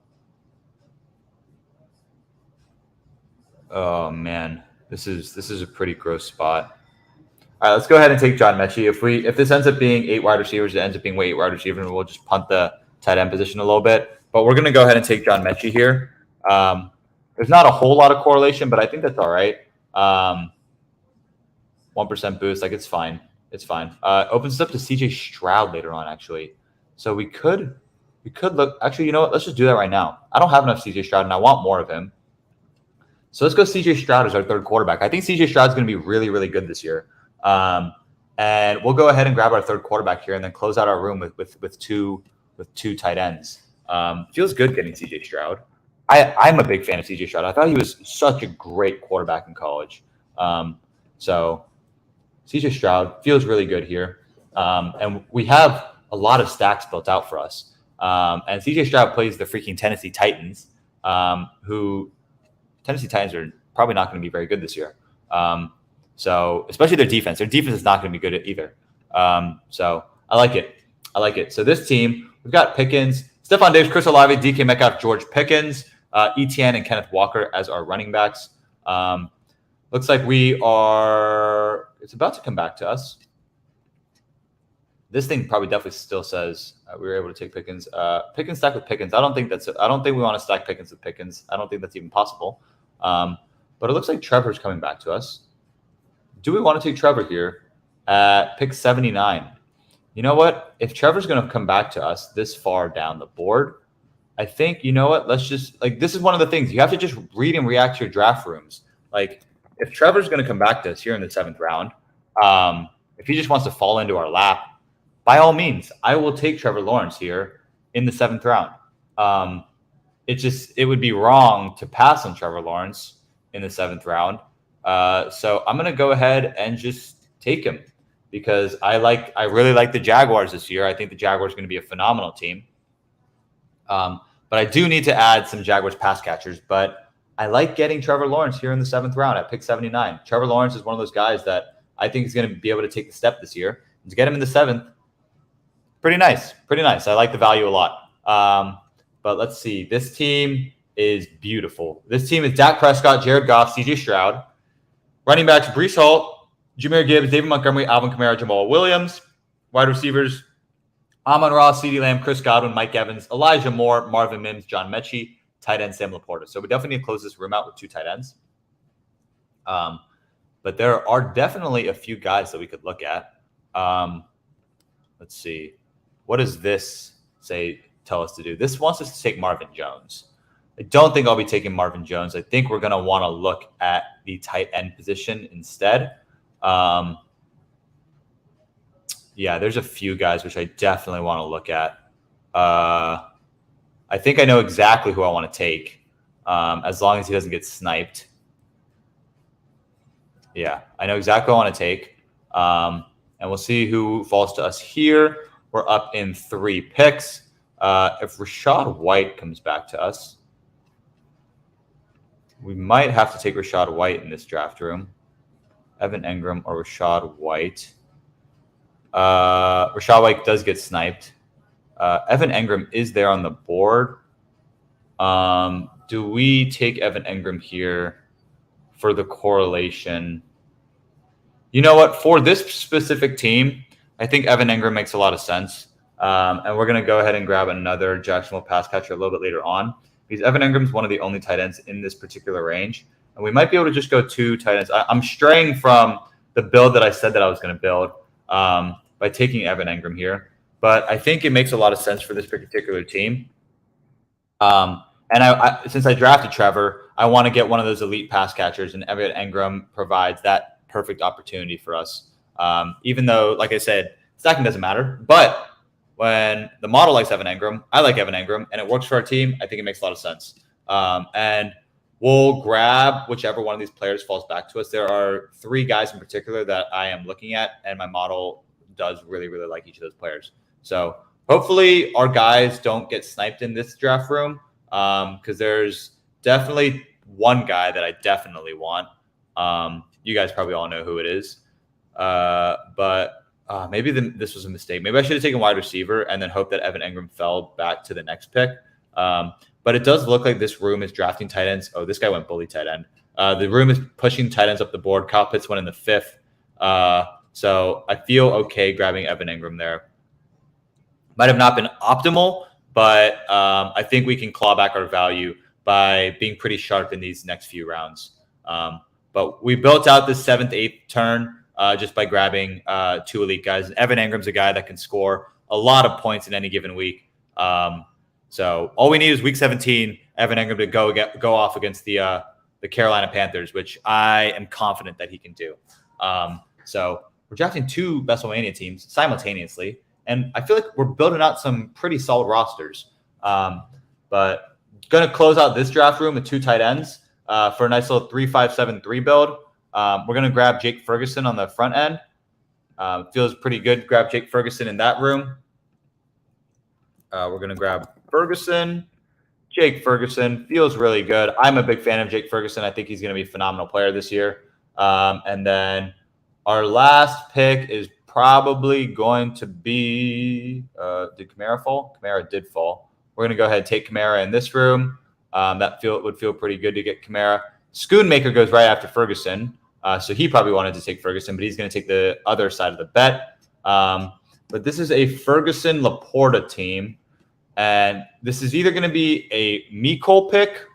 Oh man, this is a pretty gross spot. All right, let's go ahead and take John Mechie. If this ends up being 8 wide receivers, it ends up being 8 wide receivers, and we'll just punt the tight end position a little bit. But we're going to go ahead and take John Mechie here. There's not a whole lot of correlation, but I think that's all right. 1% boost, like it's fine. It's fine. Opens us up to CJ Stroud later on, actually. So we could look. Actually, you know what? Let's just do that right now. I don't have enough CJ Stroud, and I want more of him. So let's go CJ Stroud as our 3rd quarterback. I think CJ Stroud is going to be really, really good this year. And we'll go ahead and grab our 3rd quarterback here and then close out our room with two tight ends. Feels good getting CJ Stroud. I'm a big fan of CJ Stroud. I thought he was such a great quarterback in college. So CJ Stroud feels really good here. And we have a lot of stacks built out for us. And CJ Stroud plays the freaking Tennessee Titans, who Tennessee Titans are probably not going to be very good this year. So especially their defense. Their defense is not going to be good either. So I like it. So this team, we've got Pickens, Stephon Diggs, Chris Olave, DK Metcalf, George Pickens, ETN, and Kenneth Walker as our running backs. Looks like it's about to come back to us. This thing probably definitely still says we were able to take Pickens. Pickens stack with Pickens. I don't think we want to stack Pickens with Pickens. I don't think that's even possible. But it looks like Trevor's coming back to us. Do we want to take Trevor here at pick 79? You know what? If Trevor's going to come back to us this far down the board, I think, you know what? Let's just, like, this is one of the things. You have to just read and react to your draft rooms. Like, if Trevor's going to come back to us here in the 7th round, if he just wants to fall into our lap, by all means, I will take Trevor Lawrence here in the 7th round. It would be wrong to pass on Trevor Lawrence in the 7th round. So I'm going to go ahead and just take him because I really like the Jaguars this year. I think the Jaguars are going to be a phenomenal team. But I do need to add some Jaguars pass catchers. But I like getting Trevor Lawrence here in the 7th round at pick 79. Trevor Lawrence is one of those guys that I think is going to be able to take the step this year. And to get him in the 7th, pretty nice. Pretty nice. I like the value a lot. But let's see. This team is beautiful. This team is Dak Prescott, Jared Goff, CJ Stroud. Running backs, Breece Hall, Jahmyr Gibbs, David Montgomery, Alvin Kamara, Jamal Williams. Wide receivers, Amon-Ra, CeeDee Lamb, Chris Godwin, Mike Evans, Elijah Moore, Marvin Mims, John Mechie, tight end Sam Laporta. So we definitely need to close this room out with 2 tight ends. But there are definitely a few guys that we could look at. Let's see. What does this tell us to do? This wants us to take Marvin Jones. I don't think I'll be taking Marvin Jones. I think we're going to want to look at the tight end position instead. Yeah, there's a few guys which I definitely want to look at. I think I know exactly who I want to take, as long as he doesn't get sniped. Yeah, I know exactly who I want to take. And we'll see who falls to us here. We're up in 3 picks. If Rachaad White comes back to us, we might have to take Rachaad White in this draft room. Evan Engram or Rachaad White. Rachaad White does get sniped. Evan Engram is there on the board. Do we take Evan Engram here for the correlation? You know what? For this specific team, I think Evan Engram makes a lot of sense. And we're going to go ahead and grab another Jacksonville pass catcher a little bit later on because Evan Engram is one of the only tight ends in this particular range. And we might be able to just go 2 tight ends. I'm straying from the build that I said that I was going to build by taking Evan Engram here. But I think it makes a lot of sense for this particular team. And since I drafted Trevor, I want to get one of those elite pass catchers, and Evan Engram provides that perfect opportunity for us. Even though, like I said, stacking doesn't matter. But when the model likes Evan Engram, I like Evan Engram, and it works for our team, I think it makes a lot of sense. And we'll grab whichever one of these players falls back to us. There are 3 guys in particular that I am looking at, and my model does really, really like each of those players. So hopefully our guys don't get sniped in this draft room because there's definitely one guy that I definitely want. You guys probably all know who it is. But maybe this was a mistake. Maybe I should have taken wide receiver and then hope that Evan Engram fell back to the next pick. But it does look like this room is drafting tight ends. Oh, this guy went bully tight end. The room is pushing tight ends up the board. Kyle Pitts went in the 5th. So I feel okay grabbing Evan Engram there. Might have not been optimal, but I think we can claw back our value by being pretty sharp in these next few rounds. But we built out the 7th, 8th turn just by grabbing 2 elite guys. Evan Engram's a guy that can score a lot of points in any given week. So all we need is week 17, Evan Engram to go off against the Carolina Panthers, which I am confident that he can do. So we're drafting 2 WrestleMania teams simultaneously, and I feel like we're building out some pretty solid rosters. But going to close out this draft room with 2 tight ends for a nice little 3-5-7-3 build. We're going to grab Jake Ferguson on the front end. Feels pretty good to grab Jake Ferguson in that room. We're going to grab Ferguson. Jake Ferguson feels really good. I'm a big fan of Jake Ferguson. I think he's going to be a phenomenal player this year. And then our last pick is probably going to be did Kamara fall? Kamara did fall. We're going to go ahead and take Kamara in this room. Would feel pretty good to get Kamara. Schoonmaker goes right after Ferguson. So he probably wanted to take Ferguson, but he's going to take the other side of the bet. But this is a Ferguson Laporta team. And this is either going to be a Mecole pick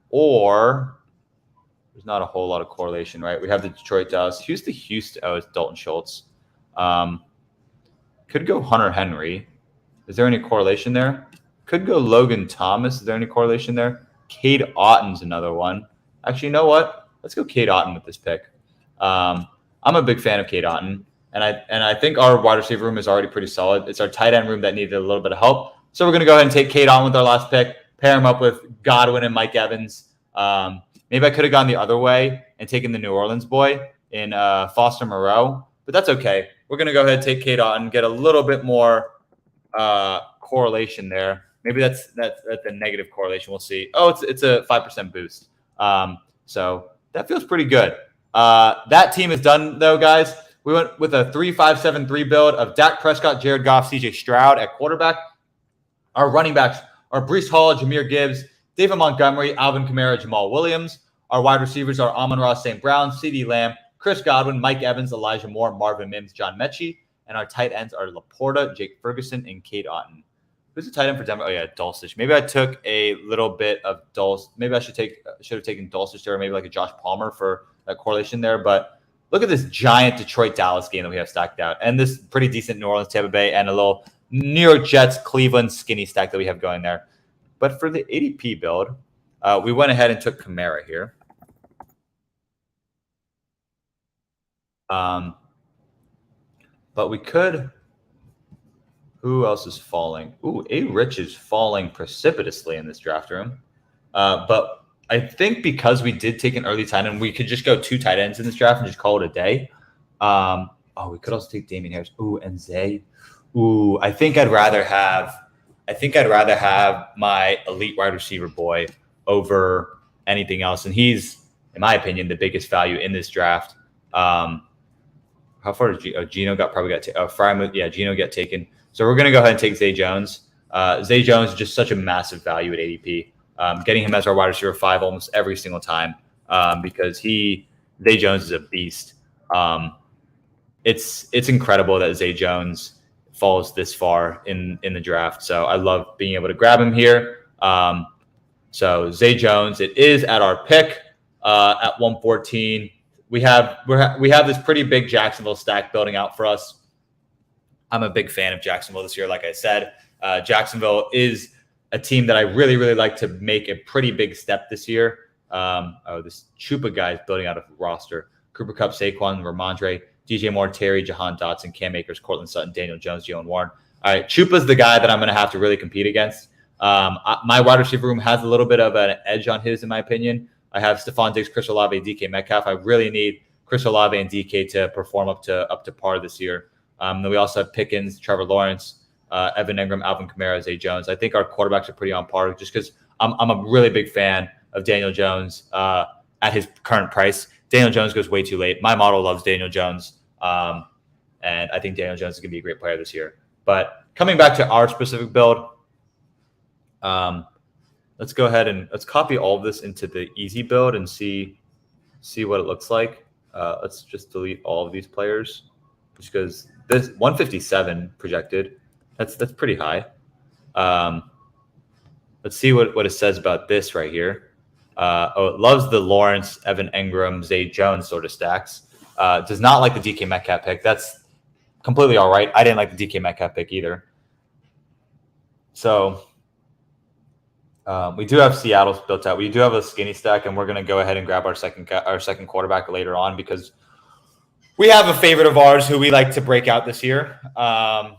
or there's not a whole lot of correlation, right? We have the Detroit Dallas. Houston. Oh, it's Dalton Schultz. Could go Hunter Henry. Is there any correlation there? Could go Logan Thomas. Is there any correlation there? Cade Otton's another one. Actually, you know what? Let's go Cade Otton with this pick. I'm a big fan of Cade Otton, and I think our wide receiver room is already pretty solid. It's our tight end room that needed a little bit of help. So we're going to go ahead and take Cade Otton with our last pick, pair him up with Godwin and Mike Evans. Maybe I could have gone the other way and taken the New Orleans boy in Foster Moreau, but that's okay. We're going to go ahead and take Cade Otton, get a little bit more correlation there. Maybe that's a negative correlation. We'll see. Oh, it's a 5% boost. So that feels pretty good. That team is done though, guys. We went with a 3-5-7-3 build of Dak Prescott, Jared Goff, CJ Stroud at quarterback. Our running backs are Breece Hall, Jahmyr Gibbs, David Montgomery, Alvin Kamara, Jamal Williams. Our wide receivers are Amon-Ra St. Brown, CeeDee Lamb, Chris Godwin, Mike Evans, Elijah Moore, Marvin Mims, John Mechie. And our tight ends are Laporta, Jake Ferguson, and Cade Otton. Who's the tight end for Denver? Oh, yeah, Dulcich. Maybe I took a little bit of Dulcich. Maybe I should have taken Dulcich there, or maybe like a Josh Palmer for that correlation there. But look at this giant Detroit-Dallas game that we have stacked out, and this pretty decent New Orleans-Tampa Bay, and a little New York Jets-Cleveland skinny stack that we have going there. But for the ADP build, we went ahead and took Kamara here. But we could. Who else is falling? Ooh, A. Rich is falling precipitously in this draft room. But I think because we did take an early tight end, we could just go 2 tight ends in this draft and just call it a day. We could also take Damian Harris. Ooh, and Zay. Ooh, I think I'd rather have my elite wide receiver boy over anything else. And he's, in my opinion, the biggest value in this draft. How far did Gino got taken? Gino got taken. So we're going to go ahead and take Zay Jones. Zay Jones is just such a massive value at ADP. Getting him as our wide receiver 5 almost every single time because Zay Jones is a beast. It's incredible that Zay Jones falls this far in the draft. So I love being able to grab him here. So Zay Jones, it is at our pick at 114. We have this pretty big Jacksonville stack building out for us. I'm a big fan of Jacksonville this year. Like I said, Jacksonville is a team that I really, really like to make a pretty big step this year. This Chupa guy is building out a roster. Cooper Kupp, Saquon, Ramondre, DJ Moore, Terry, Jahan Dotson, Cam Akers, Cortland Sutton, Daniel Jones, Jalen Warren. All right, Chupa's the guy that I'm going to have to really compete against. My wide receiver room has a little bit of an edge on his, in my opinion. I have Stephon Diggs, Chris Olave, and DK Metcalf. I really need Chris Olave and DK to perform up to par this year. Then we also have Pickens, Trevor Lawrence, Evan Engram, Alvin Kamara, Zay Jones. I think our quarterbacks are pretty on par just because I'm a really big fan of Daniel Jones at his current price. Daniel Jones goes way too late. My model loves Daniel Jones, and I think Daniel Jones is going to be a great player this year. But coming back to our specific build, let's go ahead and let's copy all of this into the easy build and see what it looks like. Let's just delete all of these players just because this 157 projected. That's pretty high. Let's see what it says about this right here. It loves the Lawrence, Evan Engram, Zay Jones sort of stacks. Does not like the DK Metcalf pick. That's completely all right. I didn't like the DK Metcalf pick either. So we do have Seattle built out. We do have a skinny stack, and we're going to go ahead and grab our second quarterback later on because we have a favorite of ours who we like to break out this year. The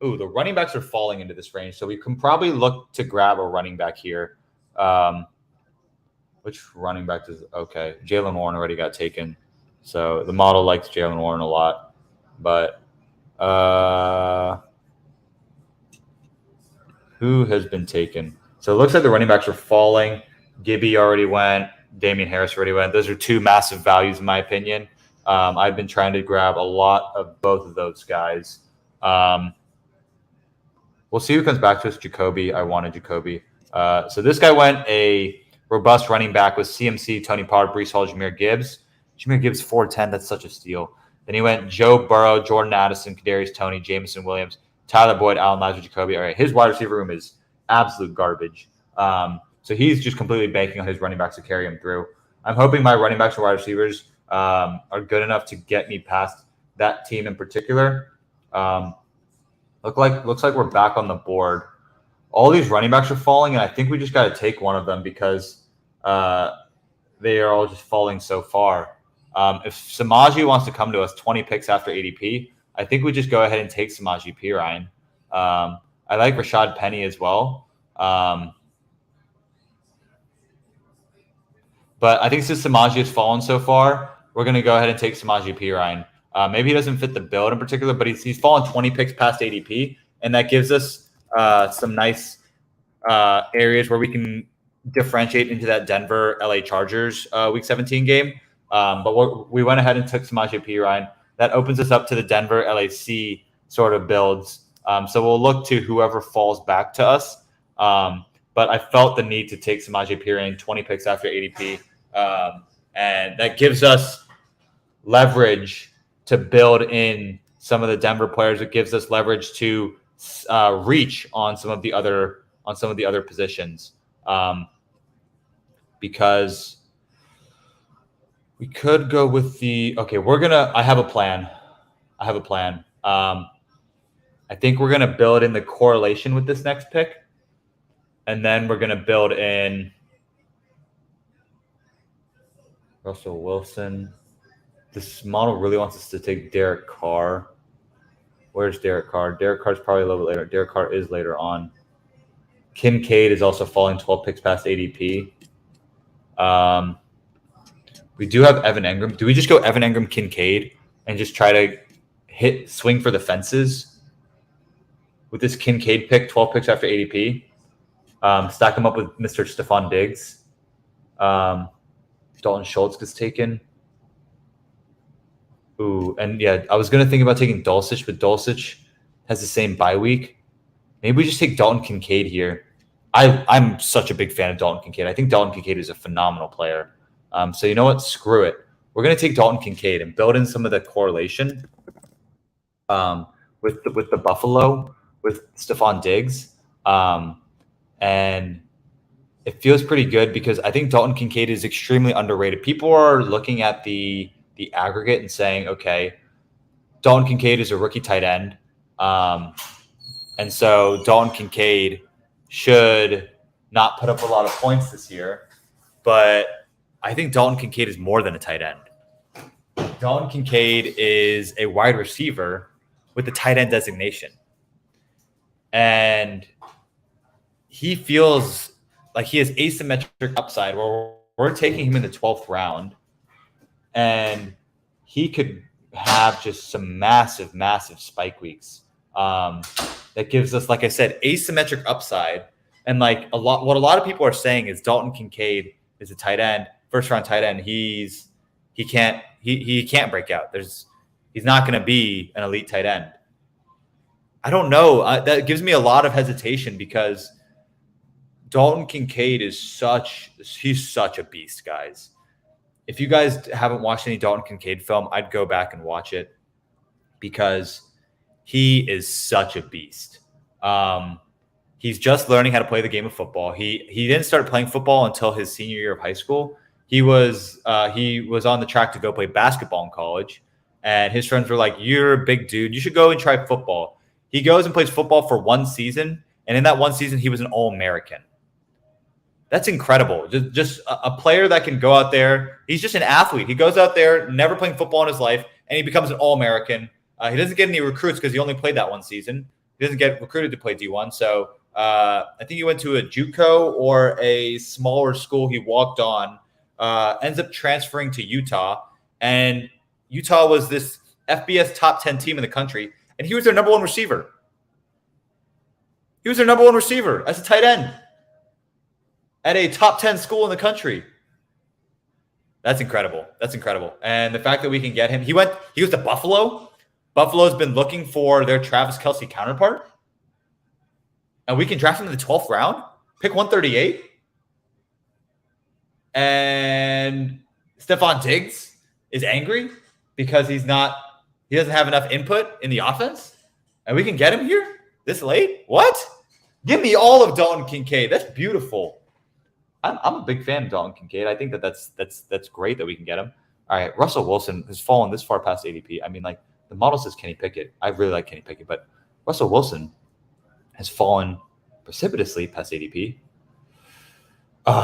running backs are falling into this range, so we can probably look to grab a running back here. Which running back does – okay, Jalen Warren already got taken. So the model likes Jalen Warren a lot. But who has been taken? So it looks like the running backs are falling. Gibby already went. Damian Harris already went. Those are 2 massive values in my opinion. I've been trying to grab a lot of both of those guys. We'll see who comes back to us. Jacoby. I wanted Jacoby. So this guy went a robust running back with CMC, Tony Pollard, Breece Hall, Jahmyr Gibbs. Jahmyr Gibbs 410. That's such a steal. Then he went Joe Burrow, Jordan Addison, Kadarius Toney, Jameson Williams, Tyler Boyd, Allen Lazard, Jacoby. All right, his wide receiver room is absolute garbage. So he's just completely banking on his running backs to carry him through. I'm hoping my running backs and wide receivers are good enough to get me past that team in particular. Looks like we're back on the board. All these running backs are falling, and I think we just got to take one of them because they are all just falling so far. If Samaji wants to come to us 20 picks after ADP, I think we just go ahead and take Samaji Perine. I like Rashad Penny as well. But I think since Samaji has fallen so far, we're going to go ahead and take Samaji Perine. Maybe he doesn't fit the build in particular, but he's fallen 20 picks past ADP, and that gives us some nice areas where we can differentiate into that Denver LA Chargers Week 17 game. But we went ahead and took Samaje Perine. That opens us up to the Denver LAC sort of builds. So we'll look to whoever falls back to us. But I felt the need to take Samaje Perine 20 picks after ADP. And that gives us leverage to build in some of the Denver players. It gives us leverage to reach on some of the other positions. Because we could go with I have a plan. I think we're going to build in the correlation with this next pick. And then we're going to build in Russell Wilson. This model really wants us to take Derek Carr. Where's Derek Carr? Derek Carr's probably a little bit later. Derek Carr is later on. Kincaid is also falling 12 picks past ADP. We do have Evan Engram. Do we just go Evan Engram, Kincaid, and just try to swing for the fences with this Kincaid pick, 12 picks after ADP? Stack him up with Mr. Stephon Diggs. Dalton Schultz gets taken. Ooh, and yeah, I was going to think about taking Dulcich, but Dulcich has the same bye week. Maybe we just take Dalton Kincaid here. I'm such a big fan of Dalton Kincaid. I think Dalton Kincaid is a phenomenal player. So you know what? Screw it. We're going to take Dalton Kincaid and build in some of the correlation with the Buffalo, with Stephon Diggs. And it feels pretty good because I think Dalton Kincaid is extremely underrated. People are looking at the aggregate and saying, okay, Dalton Kincaid is a rookie tight end. And so Dalton Kincaid should not put up a lot of points this year. But I think Dalton Kincaid is more than a tight end. Dalton Kincaid is a wide receiver with the tight end designation. And he feels like he has asymmetric upside where we're taking him in the 12th round. And he could have just some massive, massive spike weeks. That gives us, like I said, asymmetric upside. And like what a lot of people are saying is Dalton Kincaid is a tight end, first round tight end. He can't break out. He's not going to be an elite tight end. I don't know. That gives me a lot of hesitation because Dalton Kincaid he's such a beast, guys. If you guys haven't watched any Dalton Kincaid film, I'd go back and watch it because he is such a beast. He's just learning how to play the game of football. He didn't start playing football until his senior year of high school. He was on the track to go play basketball in college, and his friends were like, "You're a big dude. You should go and try football." He goes and plays football for one season, and in that one season, he was an All-American. That's incredible. Just a player that can go out there. He's just an athlete. He goes out there, never playing football in his life, and he becomes an All-American. He doesn't get any recruits because he only played that one season. He doesn't get recruited to play D1. So I think he went to a JUCO or a smaller school he walked on, ends up transferring to Utah. And Utah was this FBS top 10 team in the country, and he was their number one receiver. He was their number one receiver as a tight end at a top 10 school in the country. That's incredible. And the fact that we can get him, he was to Buffalo. Buffalo's been looking for their Travis Kelce counterpart. And we can draft him in the 12th round, pick 138. And Stephon Diggs is angry because he doesn't have enough input in the offense. And we can get him here this late? What? Give me all of Dalton Kincaid. That's beautiful. I'm a big fan of Dalton Kincaid. I think that's great that we can get him. All right, Russell Wilson has fallen this far past ADP. I mean, like the model says Kenny Pickett. I really like Kenny Pickett, but Russell Wilson has fallen precipitously past ADP.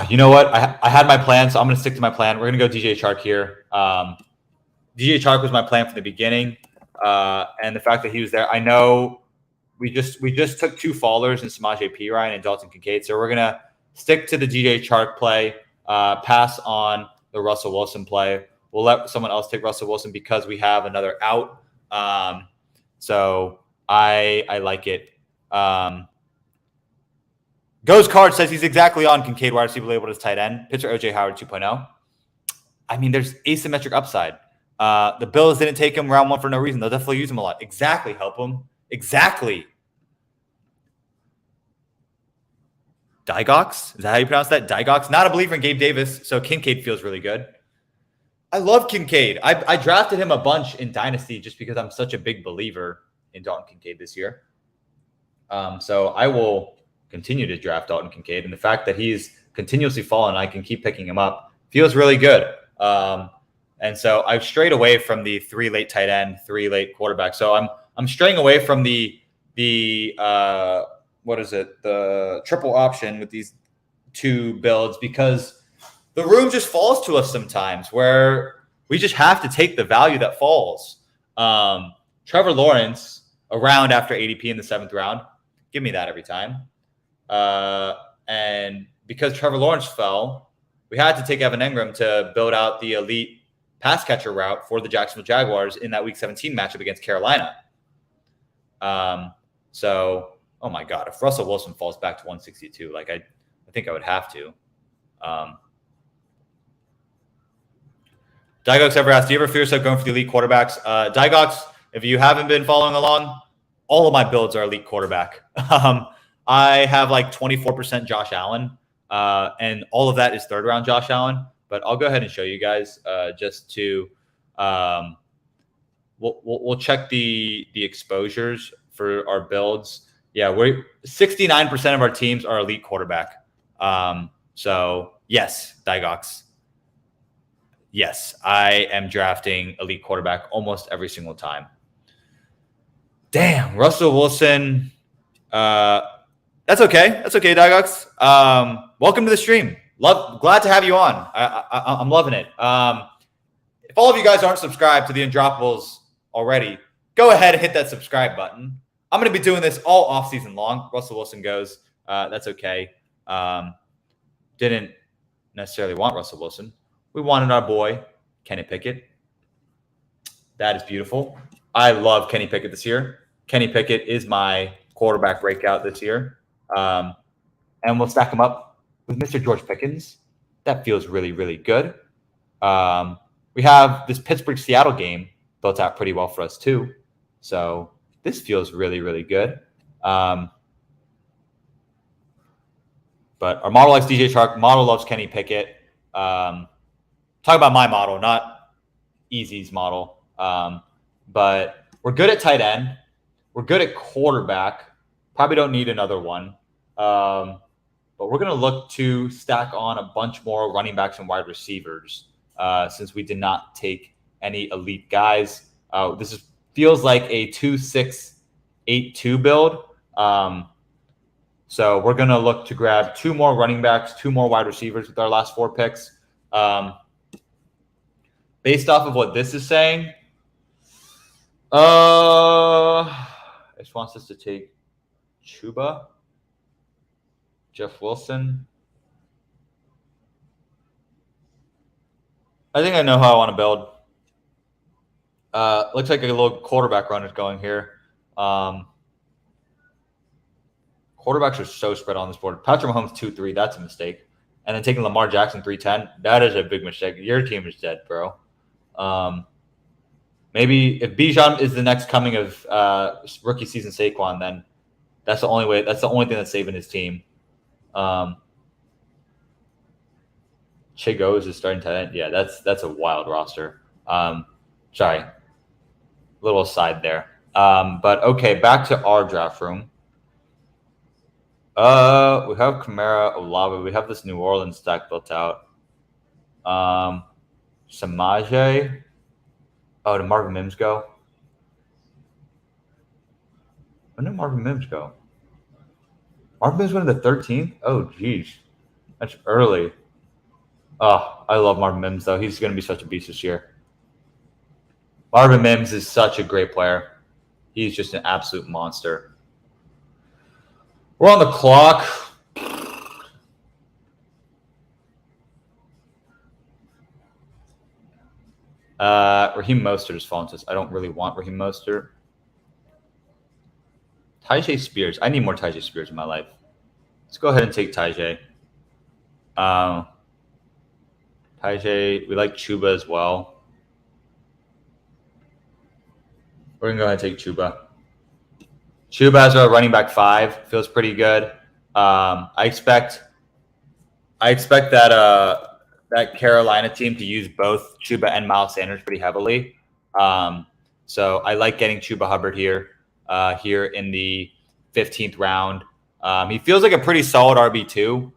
You know what? I had my plan, so I'm going to stick to my plan. We're going to go DJ Chark here. DJ Chark was my plan from the beginning, and the fact that he was there, I know we just took 2 fallers in Samaje Perine and Dalton Kincaid, so we're going to stick to the DJ Chark play, pass on the Russell Wilson play. We'll let someone else take Russell Wilson because we have another out. So I like it. Goes Card says he's exactly on Kincaid wide receiver labeled as tight end. Pitcher OJ Howard 2.0. I mean, there's asymmetric upside. The Bills didn't take him round 1 for no reason. They'll definitely use him a lot. Exactly. Help him. Exactly. Dygox? Is that how you pronounce that? Dygox? Not a believer in Gabe Davis, so Kincaid feels really good. I love Kincaid. I drafted him a bunch in Dynasty just because I'm such a big believer in Dalton Kincaid this year. So I will continue to draft Dalton Kincaid. And the fact that he's continuously fallen, I can keep picking him up, feels really good. And so I've strayed away from the 3 late tight end, 3 late quarterback. So I'm straying away from the what is it? The triple option with these 2 builds because the room just falls to us sometimes where we just have to take the value that falls. Trevor Lawrence around after ADP in the 7th round. Give me that every time. And because Trevor Lawrence fell, we had to take Evan Engram to build out the elite pass catcher route for the Jacksonville Jaguars in that Week 17 matchup against Carolina. So, oh my God, if Russell Wilson falls back to 162, like I think I would have to. Dygox ever asked, do you ever fear yourself going for the elite quarterbacks? Dygox, if you haven't been following along, all of my builds are elite quarterback. I have like 24% Josh Allen, and all of that is 3rd round Josh Allen. But I'll go ahead and show you guys just to we'll check the exposures for our builds. Yeah, we're 69% of our teams are elite quarterback. So yes, Dygox. Yes, I am drafting elite quarterback almost every single time. Damn, Russell Wilson. That's okay. That's okay, Dygox. Welcome to the stream. Glad to have you on. I'm loving it. If all of you guys aren't subscribed to the Undroppables already, go ahead and hit that subscribe button. I'm going to be doing this all offseason long. Russell Wilson goes. That's okay. Didn't necessarily want Russell Wilson. We wanted our boy, Kenny Pickett. That is beautiful. I love Kenny Pickett this year. Kenny Pickett is my quarterback breakout this year. And we'll stack him up with Mr. George Pickens. That feels really, really good. We have this Pittsburgh-Seattle game built out pretty well for us too. So this feels really, really good. But our model likes DJ Chark. Model loves Kenny Pickett. Talk about my model, not Easy's model. But we're good at tight end. We're good at quarterback. Probably don't need another one. But we're going to look to stack on a bunch more running backs and wide receivers since we did not take any elite guys. This feels like a 2-6-8-2 build. So we're going to look to grab 2 more running backs, 2 more wide receivers with our last 4 picks. Based off of what this is saying, it wants us to take Chuba, Jeff Wilson. I think I know how I want to build. Looks like a little quarterback run is going here. Quarterbacks are so spread on this board. Patrick Mahomes 2-3, that's a mistake. And then taking Lamar Jackson 3-10, that is a big mistake. Your team is dead, bro. Maybe if Bijan is the next coming of rookie season Saquon, then that's the only way. That's the only thing that's saving his team. Chigo is his starting tight end. Yeah, that's a wild roster. Sorry, little aside there. But okay, back to our draft room. We have Kamara, Olave. We have this New Orleans stack built out. Samaje. Oh, did Marvin Mims go? When did Marvin Mims go? Marvin Mims went in the 13th? Oh, geez. That's early. Oh, I love Marvin Mims, though. He's going to be such a beast this year. Marvin Mims is such a great player. He's just an absolute monster. We're on the clock. Raheem Mostert is falling to us. I don't really want Raheem Mostert. Tyjae Spears. I need more Tyjae Spears in my life. Let's go ahead and take Tyjae. Tyjae, we like Chuba as well. We're going to go ahead and take Chuba. Chuba as our running back 5 feels pretty good. I expect that that Carolina team to use both Chuba and Miles Sanders pretty heavily. So I like getting Chuba Hubbard here in the 15th round. He feels like a pretty solid RB2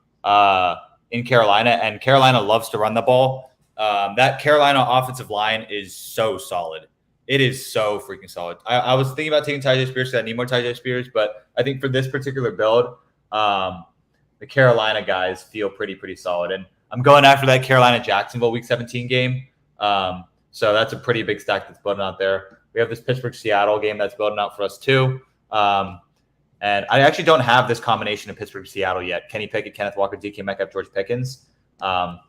in Carolina, and Carolina loves to run the ball. That Carolina offensive line is so solid. It is so freaking solid. I was thinking about taking Tyjae Spears because I need more Tyjae Spears, but I think for this particular build, the Carolina guys feel pretty solid. And I'm going after that Carolina-Jacksonville Week 17 game. So that's a pretty big stack that's building out there. We have this Pittsburgh-Seattle game that's building out for us too. And I actually don't have this combination of Pittsburgh-Seattle yet. Kenny Pickett, Kenneth Walker, DK Metcalf, George Pickens. The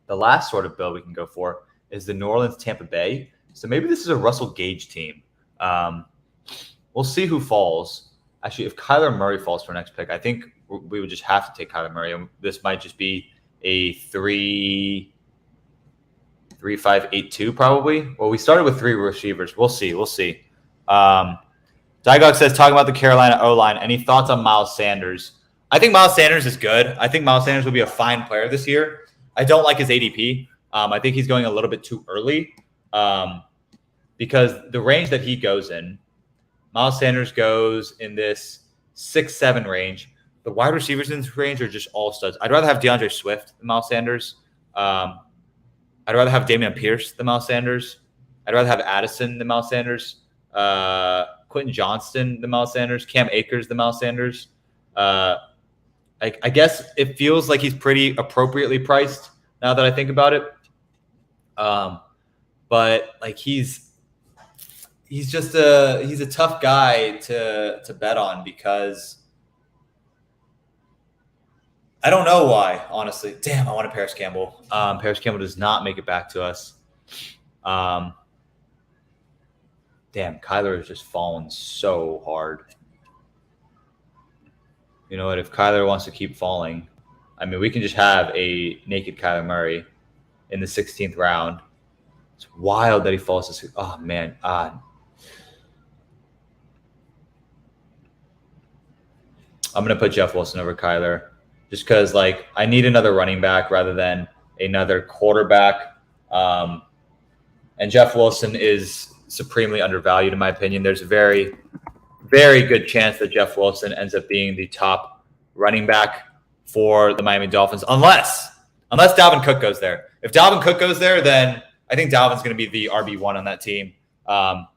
last sort of build we can go for is the New Orleans-Tampa Bay. So maybe this is a Russell Gage team. We'll see who falls. Actually, if Kyler Murray falls for next pick, I think we would just have to take Kyler Murray. This might just be a 3-5-8-2 probably. Well, we started with 3 receivers. We'll see. Dygog says, talking about the Carolina O-line, any thoughts on Miles Sanders? I think Miles Sanders is good. I think Miles Sanders will be a fine player this year. I don't like his ADP. I think he's going a little bit too early because the range that he goes in, Miles Sanders goes in this 6-7 range. The wide receivers in this range are just all studs. I'd rather have DeAndre Swift than Miles Sanders. I'd rather have Dameon Pierce than Miles Sanders. I'd rather have Addison than Miles Sanders. Quentin Johnston than Miles Sanders. Cam Akers than Miles Sanders. I guess it feels like he's pretty appropriately priced now that I think about it. But like he's a tough guy to bet on because I don't know why, honestly. Damn, I wanted Paris Campbell. Paris Campbell does not make it back to us. Damn, Kyler has just fallen so hard. You know what? If Kyler wants to keep falling, I mean, we can just have a naked Kyler Murray in the 16th round. It's wild that he falls to. Oh man, I'm gonna put Jeff Wilson over Kyler just because, like, I need another running back rather than another quarterback. And Jeff Wilson is supremely undervalued in my opinion. There's a very, very good chance that Jeff Wilson ends up being the top running back for the Miami Dolphins, unless Dalvin Cook goes there. If Dalvin Cook goes there, then I think Dalvin's going to be the RB1 on that team. But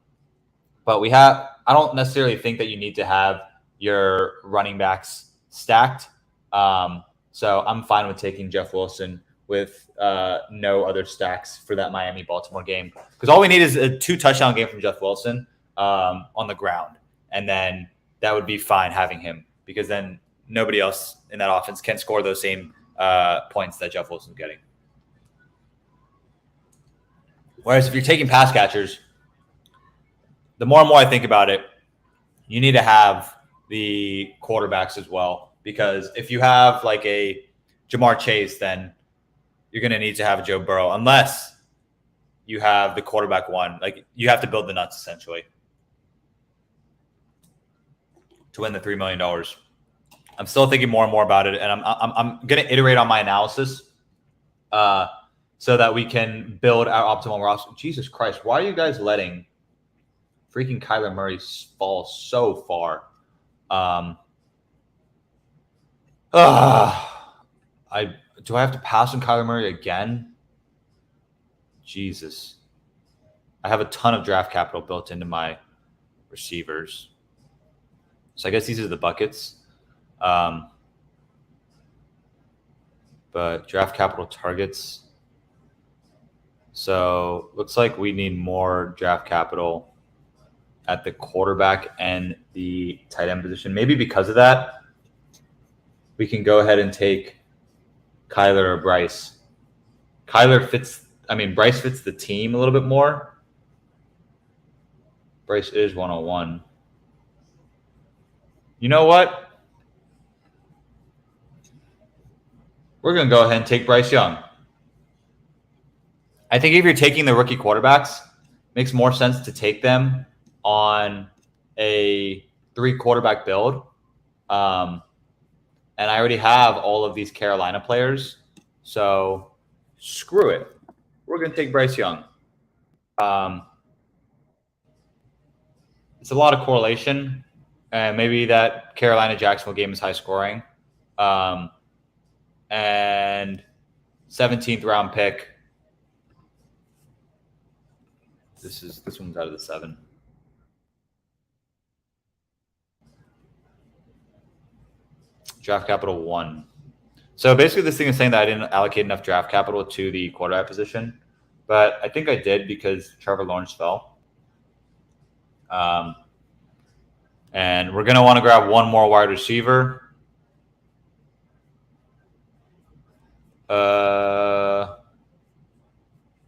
I don't necessarily think that you need to have your running backs stacked. So I'm fine with taking Jeff Wilson with no other stacks for that Miami-Baltimore game. Because all we need is a 2-touchdown game from Jeff Wilson on the ground. And then that would be fine having him because then nobody else in that offense can score those same points that Jeff Wilson's getting. Whereas if you're taking pass catchers, the more and more I think about it, you need to have the quarterbacks as well. Because if you have like a Jamar Chase, then you're going to need to have a Joe Burrow unless you have the quarterback one. Like you have to build the nuts essentially to win the $3 million. I'm still thinking more and more about it, and I'm going to iterate on my analysis so that we can build our optimal roster. Jesus Christ, why are you guys letting freaking Kyler Murray fall so far? I do I have to pass on Kyler Murray again? Jesus. I have a ton of draft capital built into my receivers. So I guess these are the buckets. But draft capital targets. So looks like we need more draft capital at the quarterback and the tight end position. Maybe because of that, we can go ahead and take Kyler or Bryce. Bryce fits the team a little bit more. Bryce is 101. You know what? We're going to go ahead and take Bryce Young. I think if you're taking the rookie quarterbacks, it makes more sense to take them on a 3-quarterback build. And I already have all of these Carolina players. So screw it. We're going to take Bryce Young. It's a lot of correlation. And maybe that Carolina-Jacksonville game is high scoring. And 17th round pick. This one's out of the 7. Draft capital 1. So basically this thing is saying that I didn't allocate enough draft capital to the quarterback position. But I think I did because Trevor Lawrence fell. And we're going to want to grab one more wide receiver.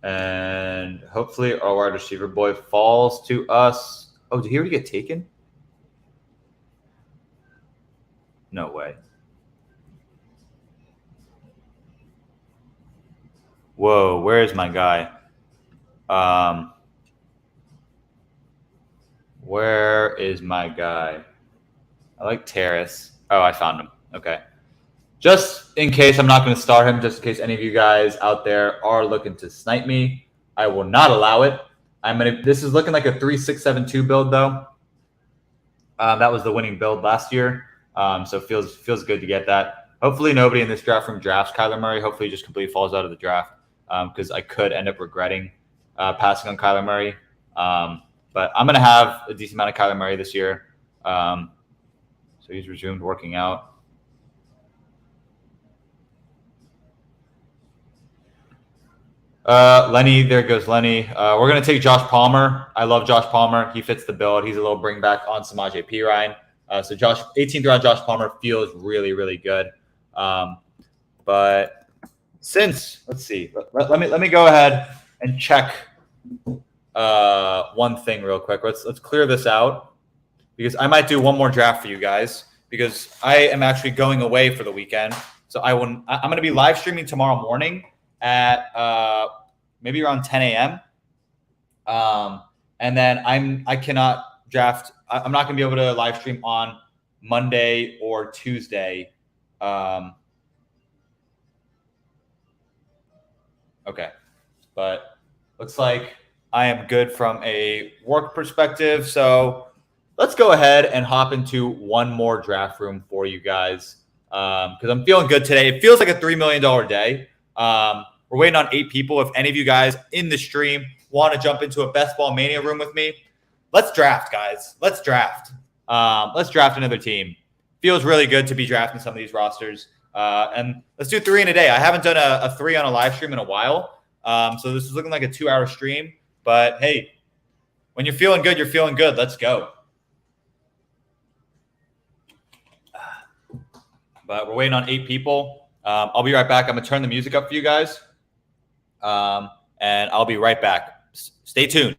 And hopefully our wide receiver boy falls to us. Oh, did he already get taken? No way. Whoa, where is my guy? Where is my guy? I like Terrace. Oh, I found him. Okay. Just in case I'm not going to start him, just in case any of you guys out there are looking to snipe me, I will not allow it. This is looking like a 3-6-7-2 build though. That was the winning build last year. So it feels good to get that. Hopefully nobody in this draft room drafts Kyler Murray. Hopefully he just completely falls out of the draft because I could end up regretting passing on Kyler Murray. But I'm going to have a decent amount of Kyler Murray this year. So he's resumed working out. Lenny, there goes Lenny. We're going to take Josh Palmer. I love Josh Palmer. He fits the build. He's a little bring back on Samaje Perine. So 18th round Josh Palmer feels really, really good. But let's see, let me go ahead and check one thing real quick. Let's clear this out because I might do one more draft for you guys because I am actually going away for the weekend. So I'm going to be live streaming tomorrow morning at maybe around 10 a.m. And then I cannot draft. I'm not going to be able to live stream on Monday or Tuesday. Okay. But looks like I am good from a work perspective. So let's go ahead and hop into one more draft room for you guys because I'm feeling good today. It feels like a $3 million day. We're waiting on 8 people. If any of you guys in the stream want to jump into a Best Ball Mania room with me, let's draft, guys. Let's draft. Let's draft another team. Feels really good to be drafting some of these rosters. And let's do 3 in a day. I haven't done a 3 on a live stream in a while. So this is looking like a 2-hour stream. But, hey, when you're feeling good, you're feeling good. Let's go. But we're waiting on 8 people. I'll be right back. I'm going to turn the music up for you guys. And I'll be right back. Stay tuned.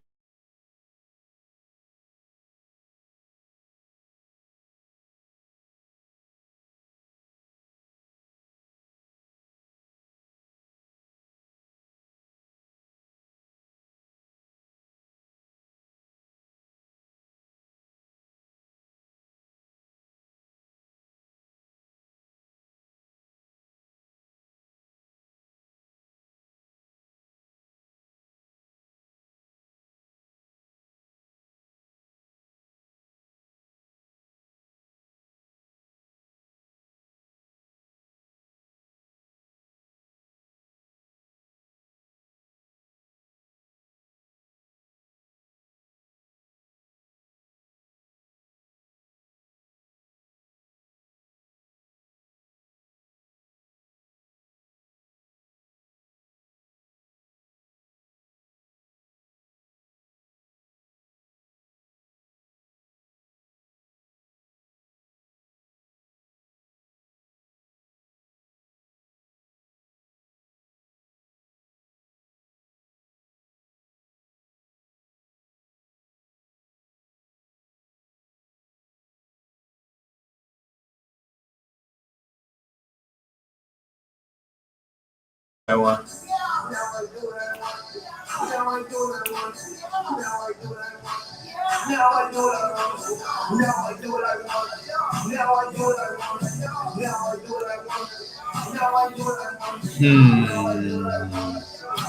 I want.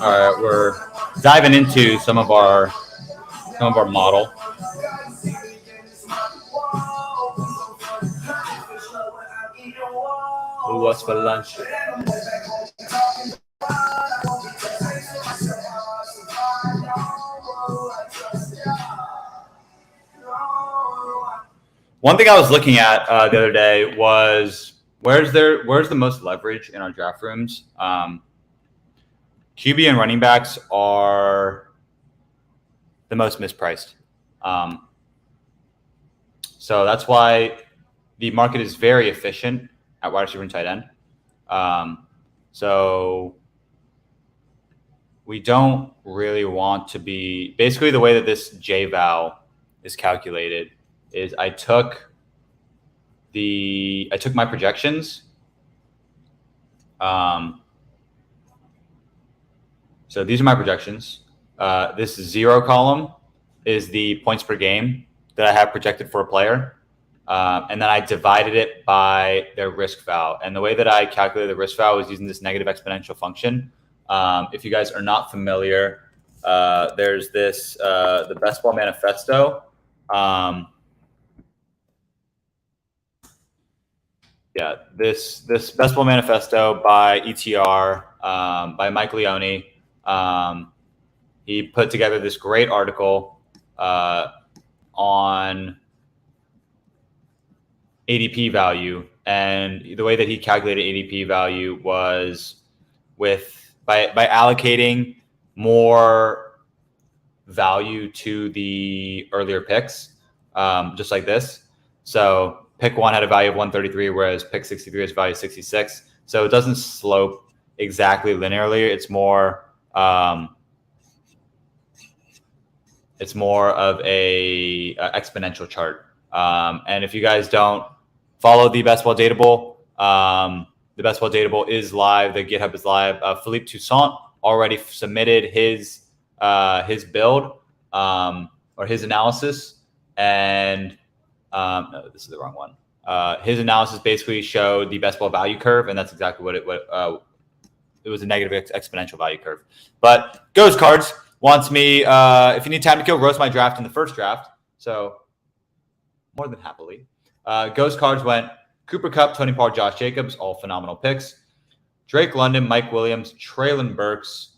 All right, we're diving into some of our model. Ooh, what's for lunch? One thing I was looking at the other day was where's the most leverage in our draft rooms. QB and running backs are the most mispriced. So that's why the market is very efficient at wide receiver and tight end. So we don't really want to be, basically the way that this J-val is calculated is I took my projections. So these are my projections. This 0 column is the points per game that I have projected for a player. And then I divided it by their risk val. And the way that I calculated the risk val was using this negative exponential function. If you guys are not familiar, there's this, the Best Ball Manifesto. This Best Ball Manifesto by ETR, by Mike Leone. He put together this great article on ADP value, and the way that he calculated ADP value was by allocating more value to the earlier picks, just like this. So pick 1 had a value of 133, whereas pick 63 has a value of 66. So it doesn't slope exactly linearly. It's more of a exponential chart. And if you guys don't follow the Best Ball Dateable, the Best Ball Dateable is live. The GitHub is live. Philippe Toussaint already submitted his build or his analysis, and no, this is the wrong one. His analysis basically showed the best ball value curve, and that's exactly what it was, a negative exponential value curve. But Ghost Cards wants me, if you need time to kill, roast my draft in the first draft. So more than happily. Ghost Cards went Cooper Kupp, Tony Pollard, Josh Jacobs, all phenomenal picks. Drake London, Mike Williams, Traylon Burks,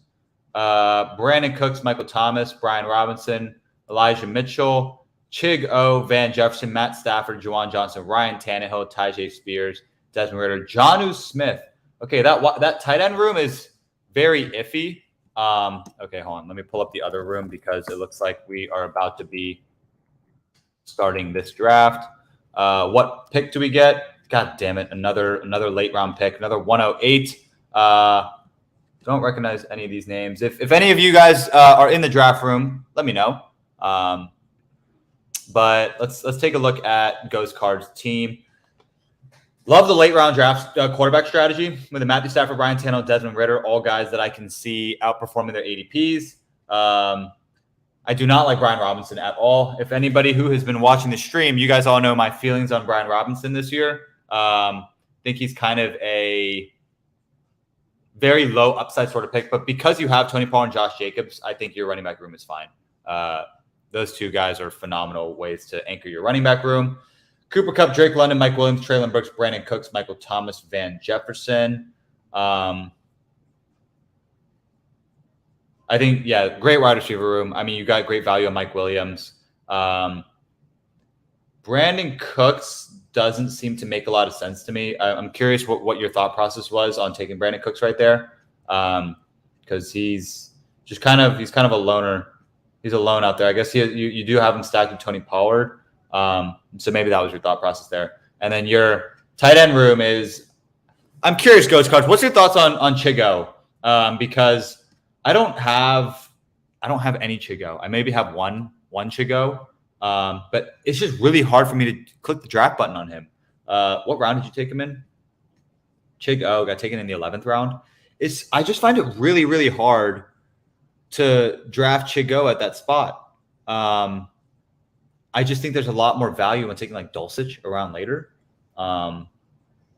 Brandon Cooks, Michael Thomas, Brian Robinson, Elijah Mitchell, Chig O, Van Jefferson, Matt Stafford, Juwan Johnson, Ryan Tannehill, Tyjae Spears, Desmond Ridder, Jonnu Smith. Okay, that tight end room is very iffy. Okay, hold on. Let me pull up the other room because it looks like we are about to be starting this draft. What pick do we get? God damn it. Another late round pick, another 108. Don't recognize any of these names. If any of you guys are in the draft room, let me know. But let's take a look at Ghost Cards' team. Love the late round draft quarterback strategy with the Matthew Stafford, Ryan Tannehill, Desmond Ridder, all guys that I can see outperforming their ADPs. I do not like Brian Robinson at all. If anybody who has been watching the stream, you guys all know my feelings on Brian Robinson this year. I think he's kind of a very low upside sort of pick, but because you have Tony Pollard and Josh Jacobs, I think your running back room is fine. Those two guys are phenomenal ways to anchor your running back room. Cooper Kupp, Drake London, Mike Williams, Traylon Burks, Brandon Cooks, Michael Thomas, Van Jefferson. I think, yeah, great wide receiver room. I mean, you got great value on Mike Williams. Brandon Cooks doesn't seem to make a lot of sense to me. I'm curious what your thought process was on taking Brandon Cooks right there, because he's kind of a loner. He's alone out there. I guess you do have him stacked with Tony Pollard. So maybe that was your thought process there. And then your tight end room is, I'm curious, Ghost Cards, what's your thoughts on Chigo? Because I don't have any Chigo. I maybe have one Chigo. But it's just really hard for me to click the draft button on him. What round did you take him in? Chigo got taken in the 11th round. I just find it really, really hard to draft Chigo at that spot. I just think there's a lot more value in taking like Dulcich around later. I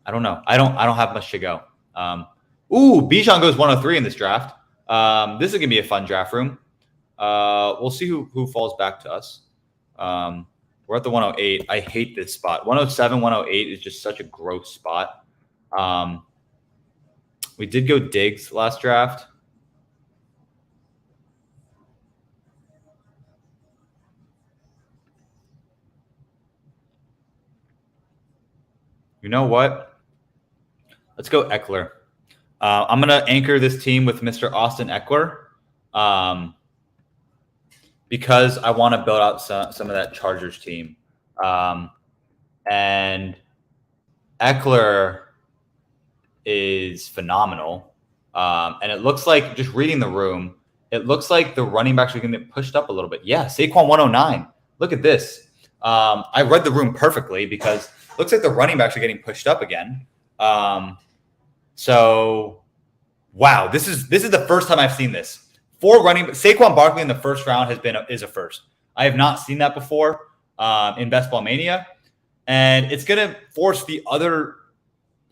don't know. I don't have much to go. Bijan goes 103 in this draft. This is gonna be a fun draft room. We'll see who falls back to us. We're at the 108. I hate this spot. 107, 108 is just such a gross spot. We did go Diggs last draft. You know what? Let's go Eckler. I'm going to anchor this team with Mr. Austin Eckler because I want to build out some of that Chargers team. And Eckler is phenomenal. And it looks like, just reading the room, it looks like the running backs are going to get pushed up a little bit. Yeah, Saquon 109. Look at this. I read the room perfectly because it looks like the running backs are getting pushed up again. So, wow, this is the first time I've seen this. Saquon Barkley in the first round is a first. I have not seen that before in Best Ball Mania, and it's going to force the other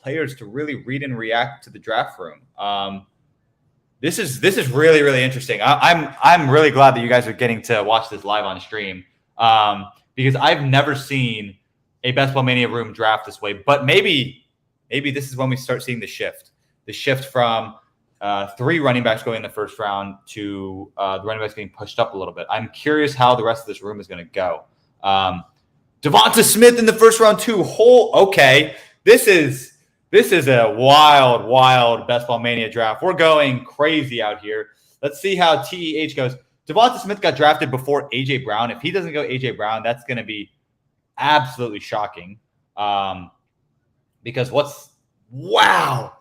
players to really read and react to the draft room. This is really, really interesting. I'm really glad that you guys are getting to watch this live on stream because I've never seen a Best Ball Mania room draft this way. But maybe this is when we start seeing the shift from 3 running backs going in the first round to the running backs getting pushed up a little bit. I'm curious how the rest of this room is going to go. Devonta Smith in the first round too. Okay, this is a wild Best Ball Mania draft. We're going crazy out here. Let's see how TEH goes. Devonta Smith got drafted before A.J. Brown. If he doesn't go A.J. Brown, that's going to be absolutely shocking. Because wow.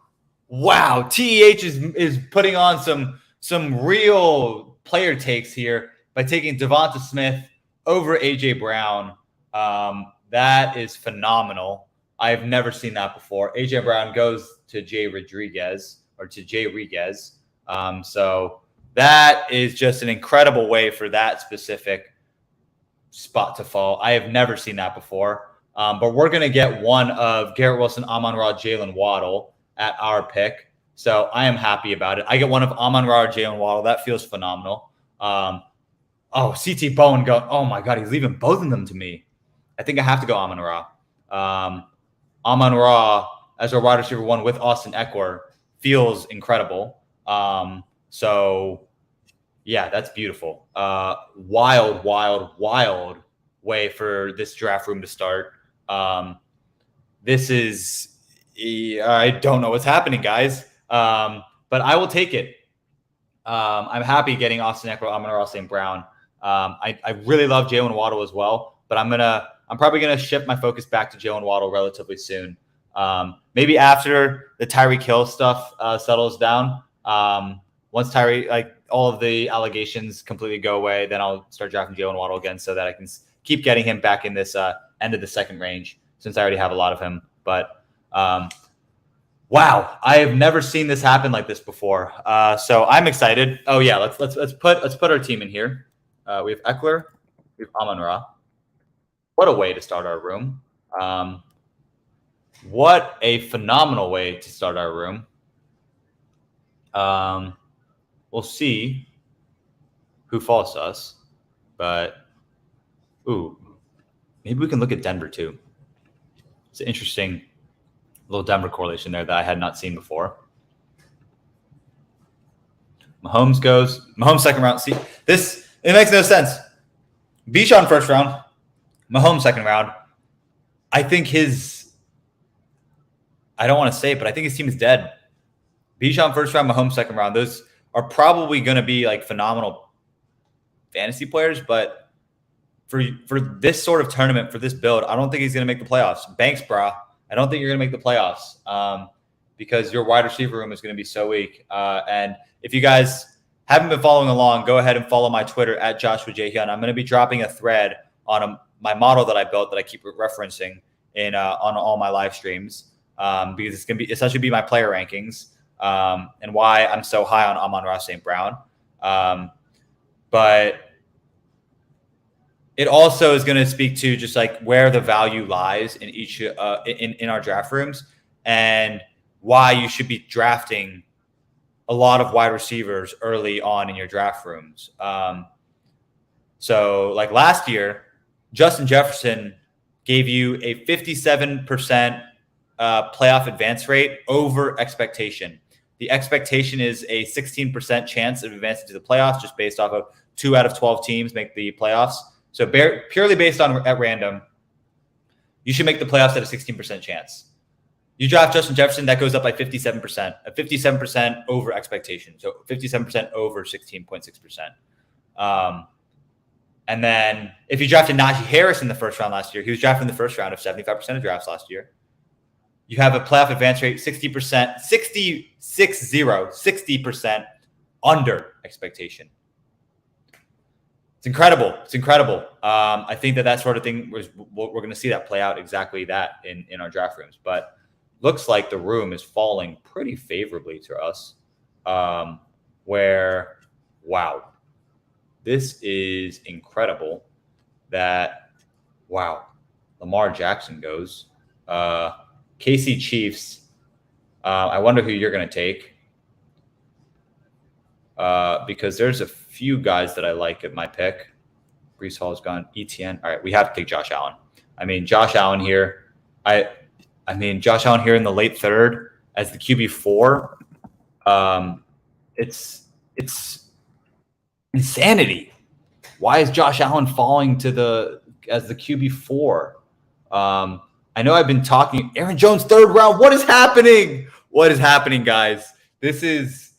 TEH is putting on some real player takes here by taking Devonta Smith over A.J. Brown. That is phenomenal. I've never seen that before. A.J. Brown goes to Jay Rodriguez. So that is just an incredible way for that specific spot to fall. I have never seen that before. But we're going to get one of Garrett Wilson, Amon-Ra, Jalen Waddle at our pick. So I am happy about it. I get one of Amon-Ra or Jalen Waddle. That feels phenomenal. CT Bowen go. Oh, my God. He's leaving both of them to me. I think I have to go Amon-Ra. Amon-Ra as our wide receiver 1 with Austin Eckler feels incredible. So, yeah, that's beautiful. Wild way for this draft room to start. This is I don't know what's happening, guys. But I will take it. I'm happy getting Austin Eckler, Amon-Ra, St. Brown. I really love Jalen Waddle as well, but I'm probably gonna shift my focus back to Jalen Waddle relatively soon. Maybe after the Tyreek Hill stuff settles down. Once all of the allegations completely go away, then I'll start drafting Jalen Waddle again so that I can keep getting him back in this end of the second range, since I already have a lot of him. But wow, I have never seen this happen like this before. So I'm excited. Oh yeah, let's put our team in here. We have Eckler, we have Amon-Ra. What a way to start our room. What a phenomenal way to start our room. We'll see who falls to us, but maybe we can look at Denver too. It's an interesting little Denver correlation there that I had not seen before. Mahomes second round. See, it makes no sense. Bijan first round, Mahomes second round. I think I don't want to say it, but I think his team is dead. Bijan first round, Mahomes second round. Those are probably going to be like phenomenal fantasy players, but for this sort of tournament, for this build, I don't think he's going to make the playoffs. Banks, bro. I don't think you're going to make the playoffs because your wide receiver room is going to be so weak. And if you guys haven't been following along, go ahead and follow my Twitter at Joshua J. Hyun. I'm going to be dropping a thread on my model that I built that I keep referencing on all my live streams because it's going to essentially be my player rankings. and why I'm so high on Amon-Ra St. Brown. But it also is going to speak to just like where the value lies in each in our draft rooms, and why you should be drafting a lot of wide receivers early on in your draft rooms. So like last year, Justin Jefferson gave you a 57% playoff advance rate over expectation. The expectation is a 16% chance of advancing to the playoffs, just based off of 2 out of 12 teams make the playoffs. So purely based on at random, you should make the playoffs at a 16% chance. You draft Justin Jefferson, that goes up by 57%, a 57% over expectation. So 57% over 16.6%. And then if you drafted Najee Harris in the first round last year, he was drafted in the first round of 75% of drafts last year. You have a playoff advance rate 60%, 60% under expectation. It's incredible. It's incredible. I think that sort of thing we're going to see that play out exactly that in our draft rooms. But looks like the room is falling pretty favorably to us. Where, wow, this is incredible. That, wow, Lamar Jackson goes. KC Chiefs. I wonder who you're going to take. Because there's a few guys that I like at my pick. Breece Hall's gone. ETN. All right, we have to take Josh Allen. I mean, Josh Allen here. Josh Allen here in the late third as the QB4. It's insanity. Why is Josh Allen falling as the QB4? I know I've been talking Aaron Jones third round. What is happening? What is happening, guys? This is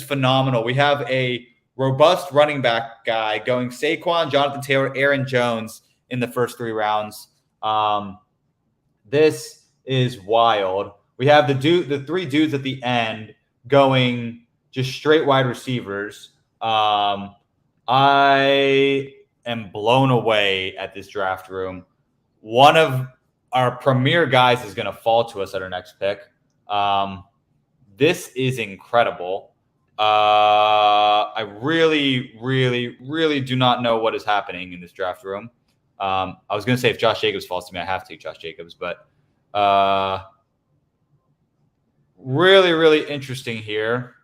phenomenal. We have a robust running back guy going Saquon, Jonathan Taylor, Aaron Jones in the first 3 rounds. This is wild. We have the 3 dudes at the end going just straight wide receivers. I am blown away at this draft room. One of our premier guys is going to fall to us at our next pick. This is incredible. I really, really, really do not know what is happening in this draft room. I was going to say if Josh Jacobs falls to me, I have to take Josh Jacobs, but really, really interesting here.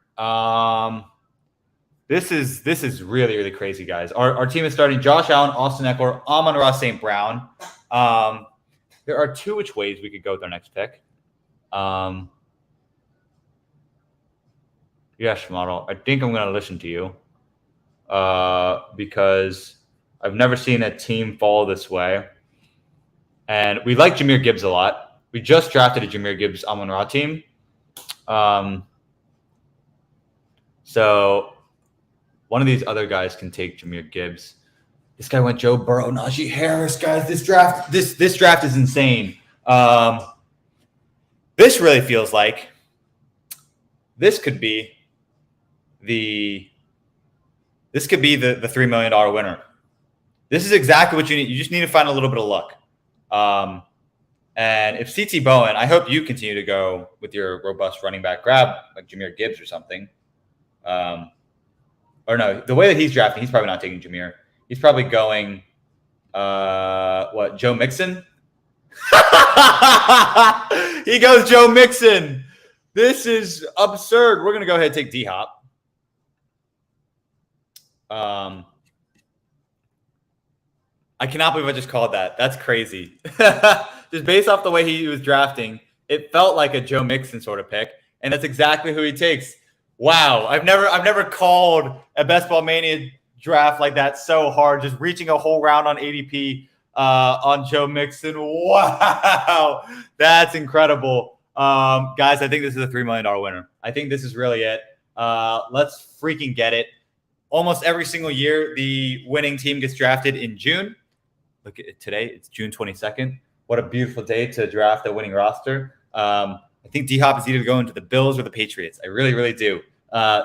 This is really, really crazy, guys. Our team is starting Josh Allen, Austin Eckler, Amon-Ra St. Brown. There are 2 which ways we could go with our next pick. Yes, model. I think I'm going to listen to you because I've never seen a team fall this way. And we like Jahmyr Gibbs a lot. We just drafted a Jahmyr Gibbs Amon-Ra team. So one of these other guys can take Jahmyr Gibbs. This guy went Joe Burrow, Najee Harris, guys. This draft is insane. This really feels like this could be the $3 million winner. This is exactly what you need. You just need to find a little bit of luck. And if CT Bowen, I hope you continue to go with your robust running back, grab like Jahmyr Gibbs or something. Or no, the way that he's drafting, he's probably not taking Jahmyr. He's probably going, Joe Mixon? He goes Joe Mixon. This is absurd. We're going to go ahead and take D-Hop. I cannot believe I just called that. That's crazy. Just based off the way he was drafting, it felt like a Joe Mixon sort of pick, and that's exactly who he takes. Wow, I've never called a Best Ball Mania draft like that so hard, just reaching a whole round on ADP on Joe Mixon. Wow, that's incredible. Guys, I think this is a $3 million winner. I think this is really it. Let's freaking get it. Almost every single year, the winning team gets drafted in June. Look at it today. It's June 22nd. What a beautiful day to draft a winning roster. I think D-Hop is either going to the Bills or the Patriots. I really, really do.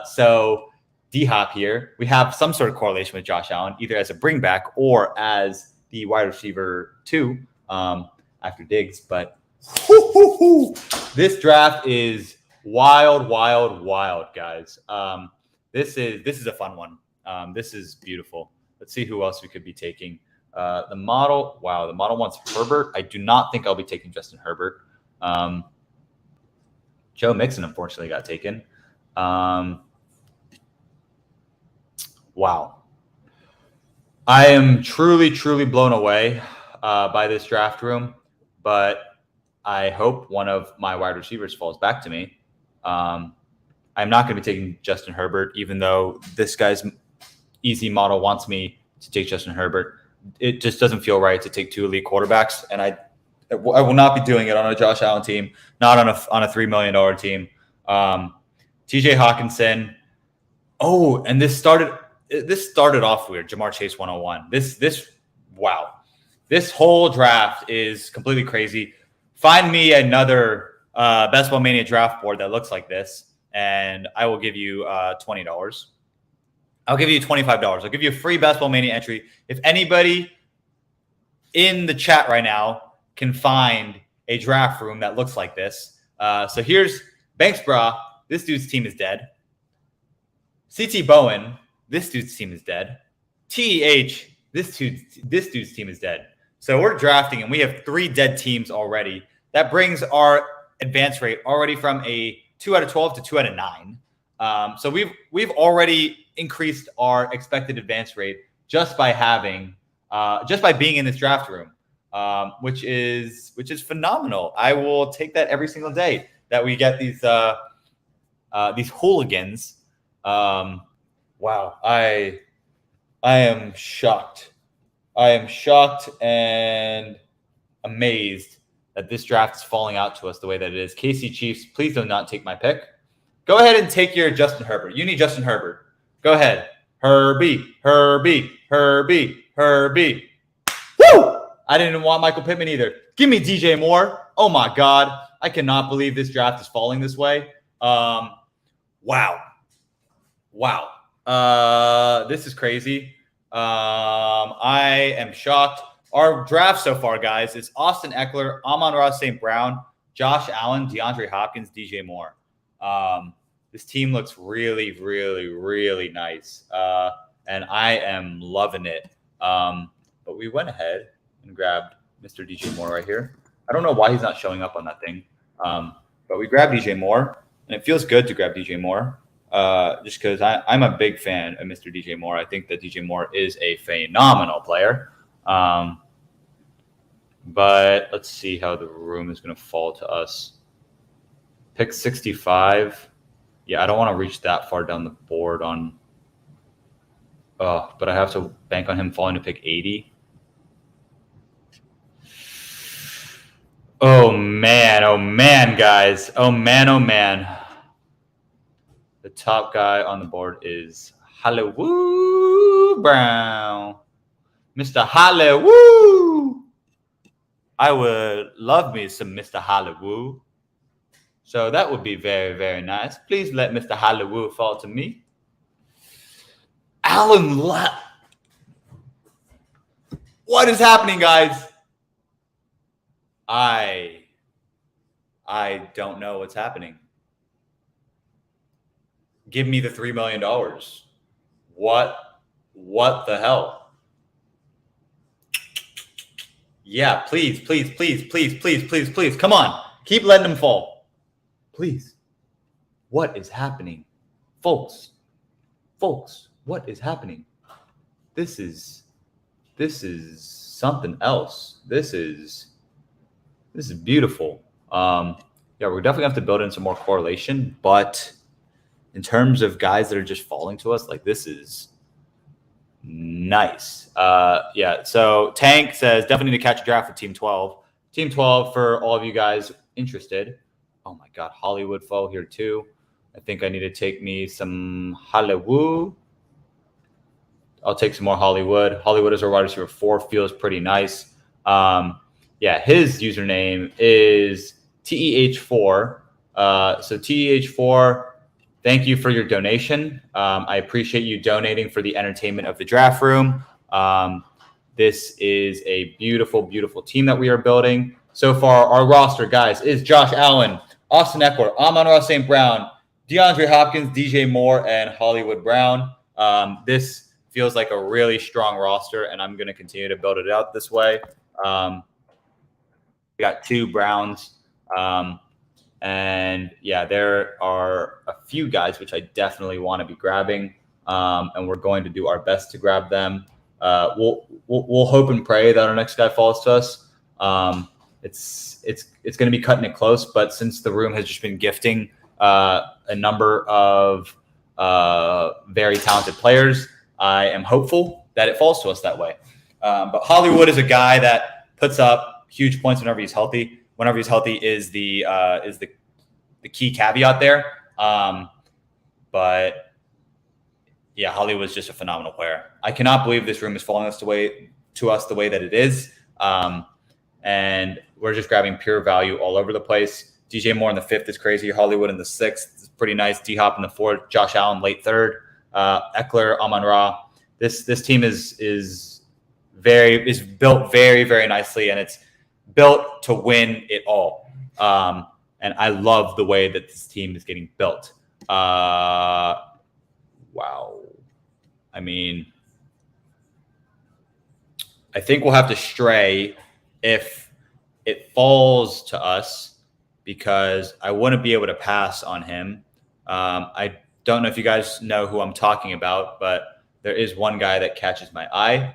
So D-Hop here, we have some sort of correlation with Josh Allen, either as a bring back or as the wide receiver 2 after Diggs. But this draft is Wild, guys. This is a fun one. This is beautiful. Let's see who else we could be taking. The model. Wow, the model wants Herbert. I do not think I'll be taking Justin Herbert. Joe Mixon, unfortunately, got taken. Wow. I am truly blown away by this draft room, but I hope one of my wide receivers falls back to me. I'm not going to be taking Justin Herbert, even though this guy's easy model wants me to take Justin Herbert. It just doesn't feel right to take 2 elite quarterbacks, and I will not be doing it on a Josh Allen team, not on a $3 million team. TJ Hawkinson. Oh, and this started off weird. Jamar Chase 101. Wow. This whole draft is completely crazy. Find me another Best Ball Mania draft board that looks like this, and I will give you $20. I'll give you $25. I'll give you a free Best Ball Mania entry. If anybody in the chat right now can find a draft room that looks like this. So here's Banks Bra. This dude's team is dead. CT Bowen. This dude's team is dead. TEH. This dude's team is dead. So we're drafting, and we have 3 dead teams already. That brings our advance rate already from a 2 out of 12 to 2 out of 9. So we've already increased our expected advance rate just by being in this draft room, which is phenomenal. I will take that every single day that we get these hooligans. Wow, I am shocked. I am shocked and amazed that this draft is falling out to us the way that it is. KC Chiefs, please do not take my pick. Go ahead and take your Justin Herbert. You need Justin Herbert. Go ahead. Herbie. Woo! I didn't want Michael Pittman either. Give me DJ Moore. Oh, my God. I cannot believe this draft is falling this way. Wow. This is crazy. I am shocked. Our draft so far, guys, is Austin Eckler, Amon-Ra St. Brown, Josh Allen, DeAndre Hopkins, DJ Moore. This team looks really nice. And I am loving it. But we went ahead and grabbed Mr. DJ Moore right here. I don't know why he's not showing up on that thing. But we grabbed DJ Moore, and it feels good to grab DJ Moore. Just because I'm a big fan of Mr. DJ Moore. I think that DJ Moore is a phenomenal player. But let's see how the room is going to fall to us. Pick 65. Yeah, I don't want to reach that far down the board on. But I have to bank on him falling to pick 80. Oh man, guys. Oh man. The top guy on the board is Hollywood Brown. Mr. Hollywood. I would love me some Mr. Hollywood. So that would be very nice. Please let Mr. Hollywood fall to me. Alan What is happening, guys? I don't know what's happening. Give me the $3 million. What the hell? Yeah, please. Come on. Keep letting them fall. Please. What is happening? Folks, what is happening? This is something else. This is beautiful. Yeah, we're definitely have to build in some more correlation, but in terms of guys that are just falling to us, like, this is nice. Yeah, so Tank says definitely need to catch a draft with Team 12. Team 12 for all of you guys interested. Oh my God, Hollywood fall here too. I think I need to take me some Hollywood. I'll take some more Hollywood. Hollywood is our wide receiver 4. Feels pretty nice. Yeah, his username is TEH4. So TEH4, thank you for your donation. I appreciate you donating for the entertainment of the draft room. This is a beautiful team that we are building. So far, our roster, guys, is Josh Allen, Austin Eckler, Amon-Ra St. Brown, DeAndre Hopkins, DJ Moore, and Hollywood Brown. This feels like a really strong roster, and I'm going to continue to build it out this way. We got 2 Browns. And yeah, there are a few guys which I definitely want to be grabbing, and we're going to do our best to grab them. We'll hope and pray that our next guy falls to us. It's going to be cutting it close, but since the room has just been gifting a number of very talented players, I am hopeful that it falls to us that way. But Hollywood is a guy that puts up huge points whenever he's healthy. Whenever he's healthy is the key caveat there. But yeah, Hollywood's just a phenomenal player. I cannot believe this room is falling to us the way that it is. And we're just grabbing pure value all over the place. DJ Moore in the 5th is crazy. Hollywood in the 6th is pretty nice. D-Hop in the 4th. Josh Allen late 3rd. Eckler, Amon-Ra. This team is built very, very nicely, and it's built to win it all. And I love the way that this team is getting built. Wow. I mean, I think we'll have to stray if it falls to us, because I wouldn't be able to pass on him. I don't know if you guys know who I'm talking about, but there is one guy that catches my eye.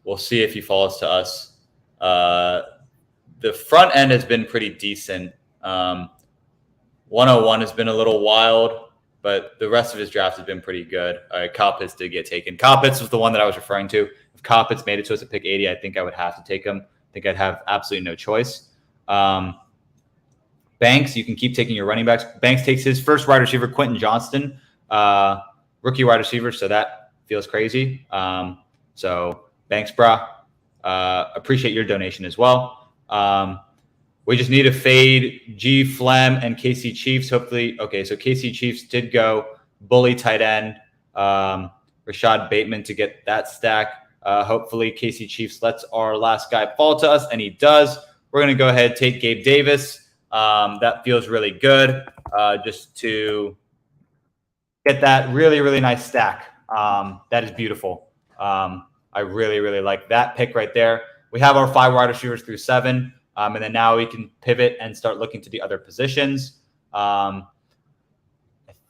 We'll see if he falls to us. The front end has been pretty decent. 101 has been a little wild, but the rest of his draft has been pretty good. All right, Kyle Pitts did get taken. Kyle Pitts was the one that I was referring to. If Kyle Pitts made it to us at pick 80, I think I would have to take him. I think I'd have absolutely no choice. Banks, you can keep taking your running backs. Banks takes his first wide receiver, Quentin Johnston, rookie wide receiver, so that feels crazy. So Banks, brah. Appreciate your donation as well. We just need to fade G, Flem, and KC Chiefs. Hopefully, okay, so KC Chiefs did go bully tight end, Rashad Bateman to get that stack. Hopefully, KC Chiefs lets our last guy fall to us, and he does. We're going to go ahead and take Gabe Davis. That feels really good, just to get that really, really nice stack. That is beautiful. I really, really like that pick right there. We have our 5 wide receivers through 7, and then now we can pivot and start looking to the other positions. I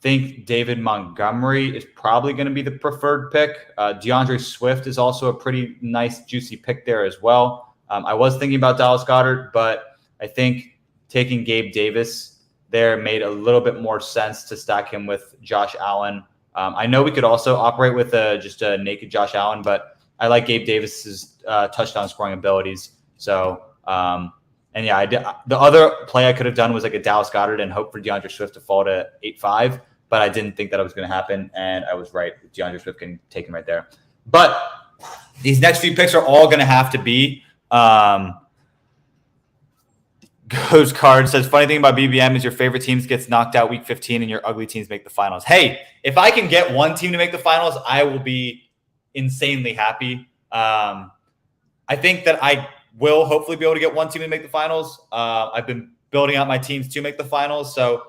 think David Montgomery is probably going to be the preferred pick. DeAndre Swift is also a pretty nice, juicy pick there as well. I was thinking about Dallas Goedert, but I think taking Gabe Davis there made a little bit more sense to stack him with Josh Allen. I know we could also operate with just a naked Josh Allen, but I like Gabe Davis's touchdown scoring abilities. So, and yeah, the other play I could have done was like a Dallas Goedert and hope for DeAndre Swift to fall to 8-5, but I didn't think that it was going to happen, and I was right. DeAndre Swift can take him right there. But these next few picks are all going to have to be Ghost Card says, funny thing about BBM is your favorite teams gets knocked out week 15 and your ugly teams make the finals. Hey, if I can get one team to make the finals, I will be insanely happy. I think that I will hopefully be able to get one team to make the finals. I've been building out my teams to make the finals, so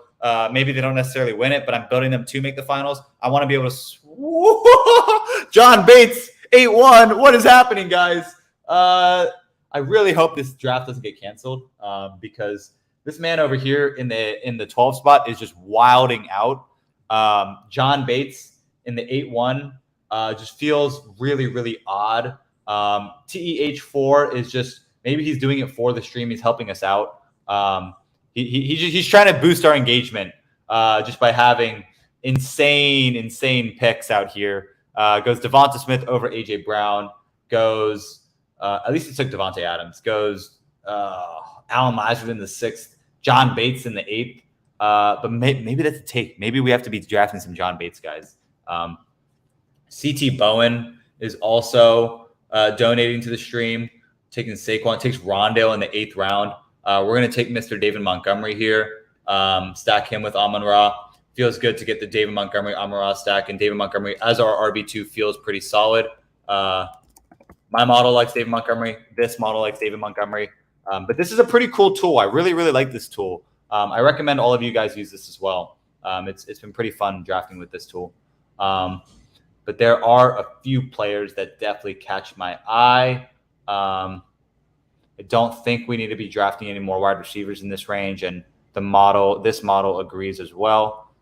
maybe they don't necessarily win it, but I'm building them to make the finals. I want to be able to John Bates 8-1. What is happening, guys? I really hope this draft doesn't get canceled, because this man over here in the 12 spot is just wilding out. John Bates in the 8-1 just feels really, really odd. TEH4 is just, maybe he's doing it for the stream. He's helping us out. He's trying to boost our engagement just by having insane picks out here. Goes Devonta Smith over AJ Brown. Goes at least it took Devontae Adams. Goes Alan Lazard in the 6th. John Bates in the 8th. But maybe that's a take. Maybe we have to be drafting some John Bates guys. CT Bowen is also donating to the stream, taking Saquon. Takes Rondale in the 8th round. We're going to take Mr. David Montgomery here. Stack him with Amon-Ra. Feels good to get the David Montgomery Amon-Ra stack. And David Montgomery as our RB2 feels pretty solid. My model likes David Montgomery. This model likes David Montgomery. But this is a pretty cool tool. I really, really like this tool. I recommend all of you guys use this as well. It's been pretty fun drafting with this tool. But there are a few players that definitely catch my eye. I don't think we need to be drafting any more wide receivers in this range, and this model agrees as well.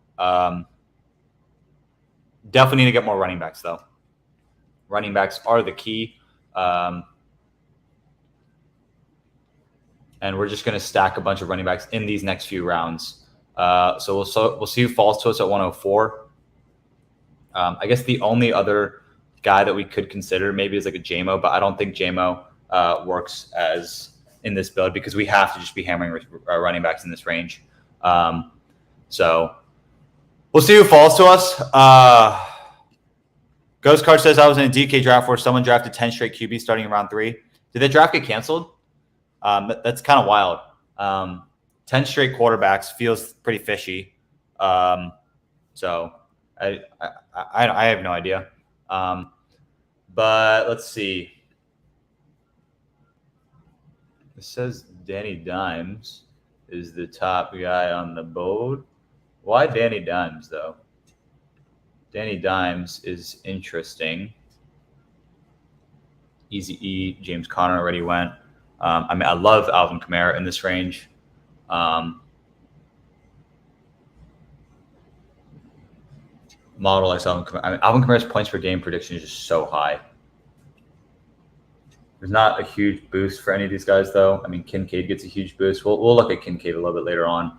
Definitely need to get more running backs, though. Running backs are the key. And we're just going to stack a bunch of running backs in these next few rounds. So we'll see who falls to us at 104. I guess the only other guy that we could consider maybe is like a JMO, but I don't think JMO works as in this build because we have to just be hammering running backs in this range. So we'll see who falls to us. Ghost Card says I was in a DK draft where someone drafted 10 straight QB starting in round 3. Did that draft get canceled? That's kind of wild. 10 straight quarterbacks feels pretty fishy. So I have no idea. But let's see. It says Danny Dimes is the top guy on the board. Why Danny Dimes, though? Danny Dimes is interesting. Easy E. James Conner already went. I mean, I love Alvin Kamara in this range. Model like Alvin Kamara. I mean, Alvin Kamara's points per game prediction is just so high. There's not a huge boost for any of these guys, though. I mean, Kincaid gets a huge boost. We'll look at Kincaid a little bit later on.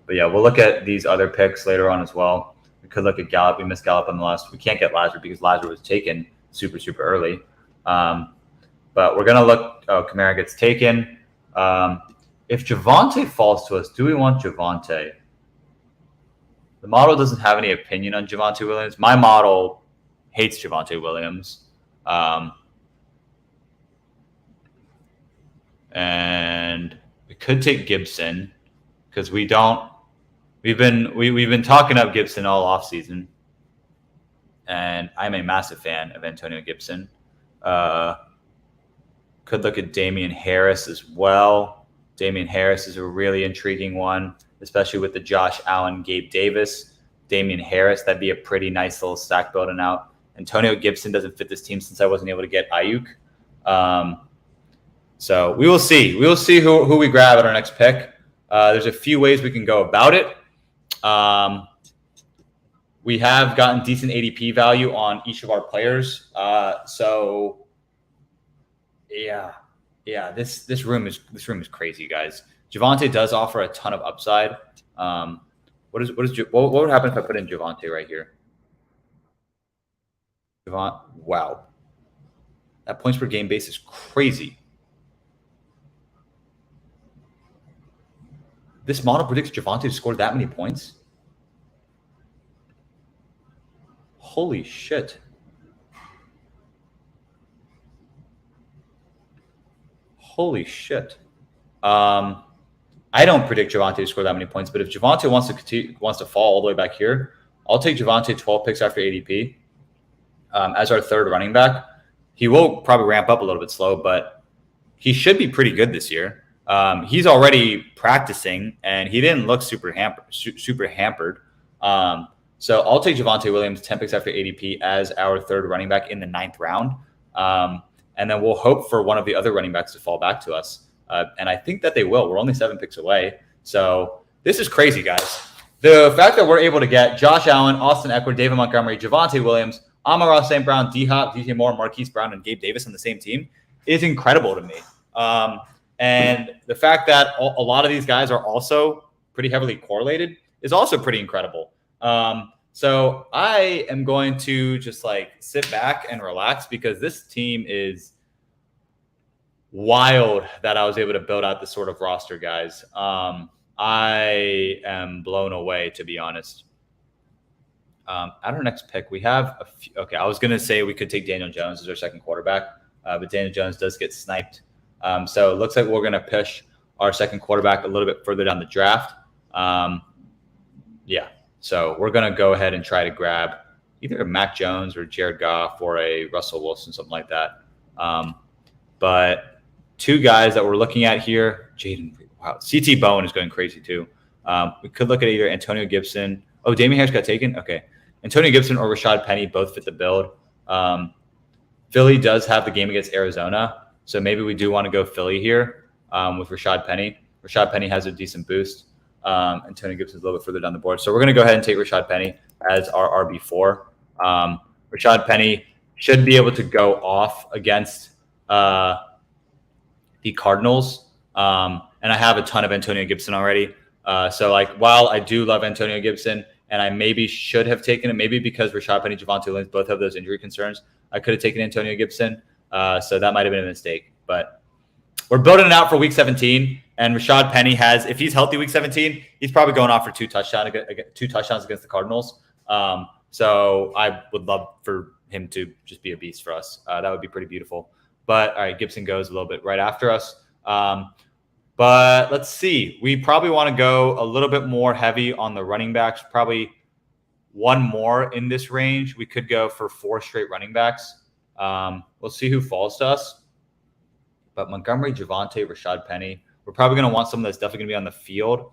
But yeah, we'll look at these other picks later on as well. We could look at Gallup. We missed Gallup on the last. We can't get Lazard because Lazard was taken super, super early. But we're going to look. Oh, Kamara gets taken. If Javonte falls to us, do we want Javonte? The model doesn't have any opinion on Javonte Williams. My model hates Javonte Williams. And we could take Gibson because we don't. We've been talking up Gibson all offseason, and I'm a massive fan of Antonio Gibson. Could look at Damian Harris as well. Damian Harris is a really intriguing one, especially with the Josh Allen, Gabe Davis. Damian Harris, that'd be a pretty nice little stack building out. Antonio Gibson doesn't fit this team since I wasn't able to get Ayuk. So we will see. We will see who we grab at our next pick. There's a few ways we can go about it. We have gotten decent ADP value on each of our players. So yeah, this room is crazy, guys. Javonte does offer a ton of upside. What would happen if I put in Javonte right here? Wow, that points per game base is crazy. This model predicts Javonte to score that many points? Holy shit. Holy shit. I don't predict Javonte to score that many points, but if Javonte wants to fall all the way back here, I'll take Javonte 12 picks after ADP as our third running back. He will probably ramp up a little bit slow, but he should be pretty good this year. He's already practicing, and he didn't look super hampered. So I'll take Javonte Williams 10 picks after ADP as our third running back in the 9th round. And then we'll hope for one of the other running backs to fall back to us. And I think that they will. We're only 7 picks away. So this is crazy, guys. The fact that we're able to get Josh Allen, Austin Eckler, David Montgomery, Javonte Williams, Amon-Ra St. Brown, D-Hop, DJ Moore, Marquise Brown, and Gabe Davis on the same team is incredible to me. And the fact that a lot of these guys are also pretty heavily correlated is also pretty incredible. So I am going to just sit back and relax because this team is wild that I was able to build out this sort of roster, guys. I am blown away, to be honest. At our next pick, we have a few. Okay, I was going to say we could take Daniel Jones as our second quarterback, but Daniel Jones does get sniped. So it looks like we're going to push our second quarterback a little bit further down the draft. Yeah, so we're going to go ahead and try to grab either a Mac Jones or Jared Goff or a Russell Wilson, something like that. But two guys that we're looking at here. Jaden, wow, CT Bowen is going crazy too. We could look at either Antonio Gibson. Oh, Damian Harris got taken. Okay, Antonio Gibson or Rashad Penny both fit the build. Philly does have the game against Arizona, so maybe we do want to go Philly here with Rashad Penny. Rashad Penny has a decent boost. Antonio Gibson's a little bit further down the board. So we're going to go ahead and take Rashad Penny as our RB4. Rashad Penny should be able to go off against the Cardinals. And I have a ton of Antonio Gibson already. So like, while I do love Antonio Gibson and I maybe should have taken it, maybe because Rashad Penny, Javonte Williams both have those injury concerns, I could have taken Antonio Gibson. So that might have been a mistake, but we're building it out for week 17. And Rashad Penny has, if he's healthy week 17, he's probably going off for two touchdowns against the Cardinals. So I would love for him to just be a beast for us. That would be pretty beautiful. But all right, Gibson goes a little bit right after us. But let's see. We probably want to go a little bit more heavy on the running backs, probably one more in this range. We could go for 4 straight running backs. We'll see who falls to us. But Montgomery, Javonte, Rashad Penny. We're probably going to want someone that's definitely going to be on the field.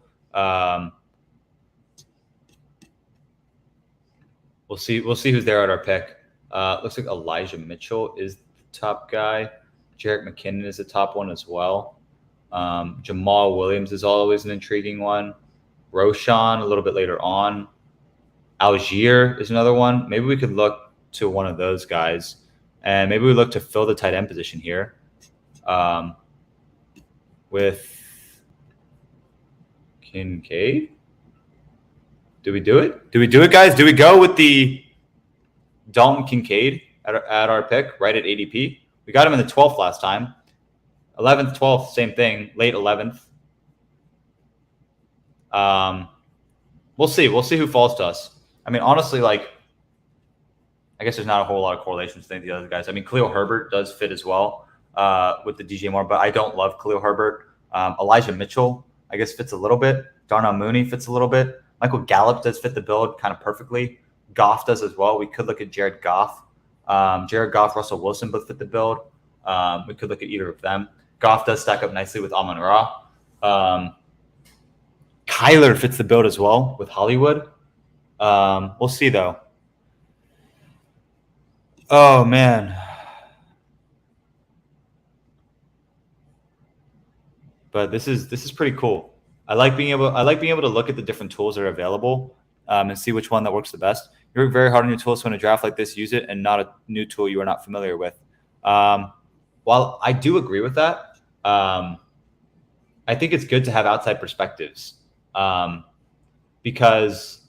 We'll see who's there at our pick. Looks like Elijah Mitchell is the top guy. Jerick McKinnon is the top one as well. Jamal Williams is always an intriguing one. Roshan a little bit later on. Algier is another one. Maybe we could look to one of those guys. And maybe we look to fill the tight end position here. With Kincaid. Do we do it? Do we do it, guys? Do we go with the Dalton Kincaid at our pick, right at ADP? We got him in the 12th last time. 11th, 12th, same thing. Late 11th. We'll see. We'll see who falls to us. I mean, honestly, like, I guess there's not a whole lot of correlations to the other guys. I mean, Khalil Herbert does fit as well with the DJ Moore, but I don't love Khalil Herbert. Elijah Mitchell, I guess, fits a little bit. Darnell Mooney fits a little bit. Michael Gallup does fit the build kind of perfectly. Goff does as well. We could look at Jared Goff. Jared Goff, Russell Wilson both fit the build. We could look at either of them. Goff does stack up nicely with Amon-Ra. Kyler fits the build as well with Hollywood. We'll see, though. Oh, man. But this is pretty cool. I like being able to look at the different tools that are available and see which one that works the best. You work very hard on your tools, so in a draft like this, use it and not a new tool you are not familiar with. While I do agree with that, I think it's good to have outside perspectives because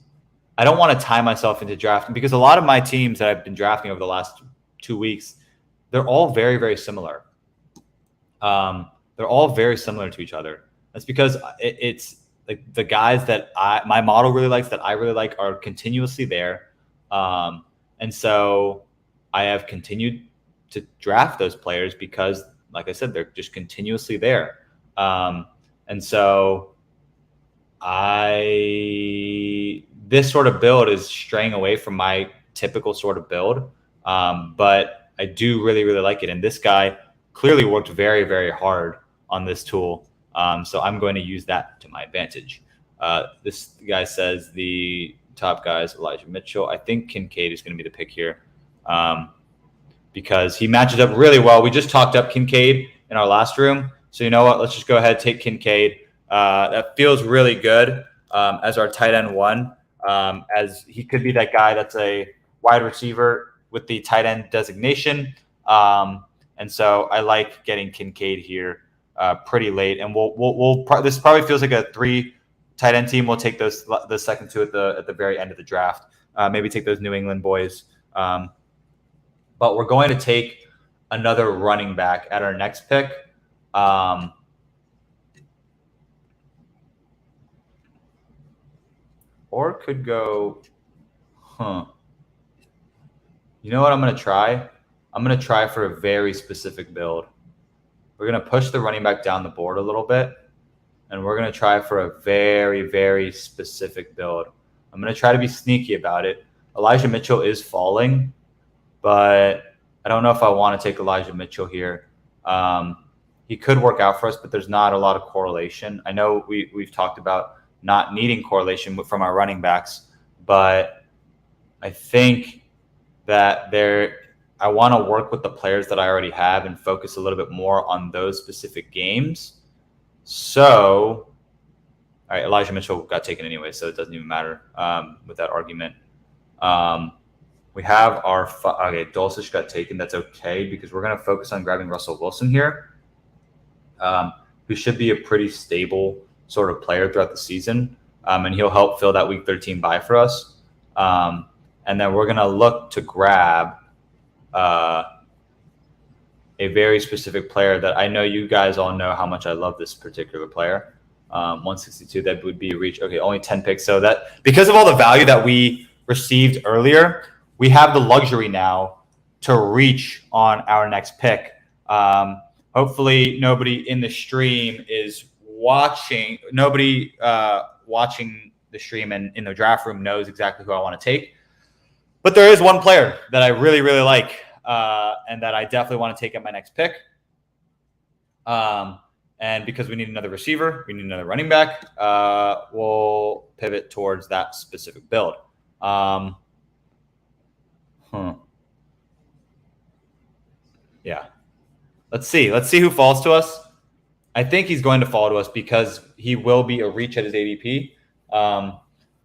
I don't want to tie myself into drafting, because a lot of my teams that I've been drafting over the last 2 weeks, they're all very, very similar. They're all very similar to each other. That's because it's like the guys that my model really likes, that I really like, are continuously there. And so I have continued to draft those players because, like I said, they're just continuously there. And so this sort of build is straying away from my typical sort of build. But I do really, really like it. And this guy clearly worked very, very hard on this tool. So I'm going to use that to my advantage. This guy says the top guy is Elijah Mitchell. I think Kincaid is going to be the pick here because he matches up really well. We just talked up Kincaid in our last room. So you know what? Let's just go ahead and take Kincaid. That feels really good as our tight end one, as he could be that guy that's a wide receiver with the tight end designation. And so I like getting Kincaid here pretty late. And this probably feels like a 3 tight end team. We'll take the second 2 at the very end of the draft. Maybe take those New England boys. But we're going to take another running back at our next pick. Or could go, You know what I'm going to try? I'm going to try for a very specific build. We're going to push the running back down the board a little bit, and we're going to try for a very, very specific build. I'm going to try to be sneaky about it. Elijah Mitchell is falling, but I don't know if I want to take Elijah Mitchell here. he could work out for us, but there's not a lot of correlation. I know we've talked about not needing correlation from our running backs, but I think that I want to work with the players that I already have and focus a little bit more on those specific games. So, all right, Elijah Mitchell got taken anyway, so it doesn't even matter with that argument. We have our okay, Dulcich got taken. That's okay because we're going to focus on grabbing Russell Wilson here, who should be a pretty stable sort of player throughout the season, and he'll help fill that Week 13 bye for us. And then we're going to look to grab a very specific player that I know you guys all know how much I love this particular player. 162, that would be a reach. Okay, only 10 picks. So that because of all the value that we received earlier, we have the luxury now to reach on our next pick. Hopefully nobody in the stream is watching. Nobody watching the stream and in the draft room knows exactly who I want to take. But there is one player that I really, really like and that I definitely want to take at my next pick. And because we need another receiver, we need another running back, we'll pivot towards that specific build. Yeah. Let's see who falls to us. I think he's going to fall to us because he will be a reach at his ADP.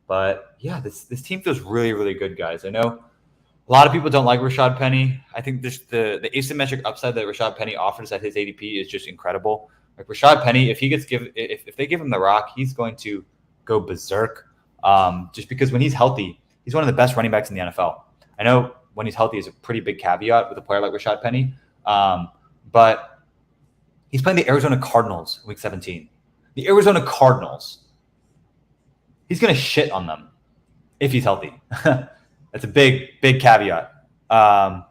But yeah, this team feels really, really good, guys. I know a lot of people don't like Rashad Penny. I think this the asymmetric upside that Rashad Penny offers at his ADP is just incredible. Like Rashad Penny, if they give him the rock, he's going to go berserk. Just because when he's healthy, he's one of the best running backs in the NFL. I know when he's healthy is a pretty big caveat with a player like Rashad Penny. But he's playing the Arizona Cardinals Week 17. The Arizona Cardinals. He's going to shit on them if he's healthy. That's a big, big caveat. But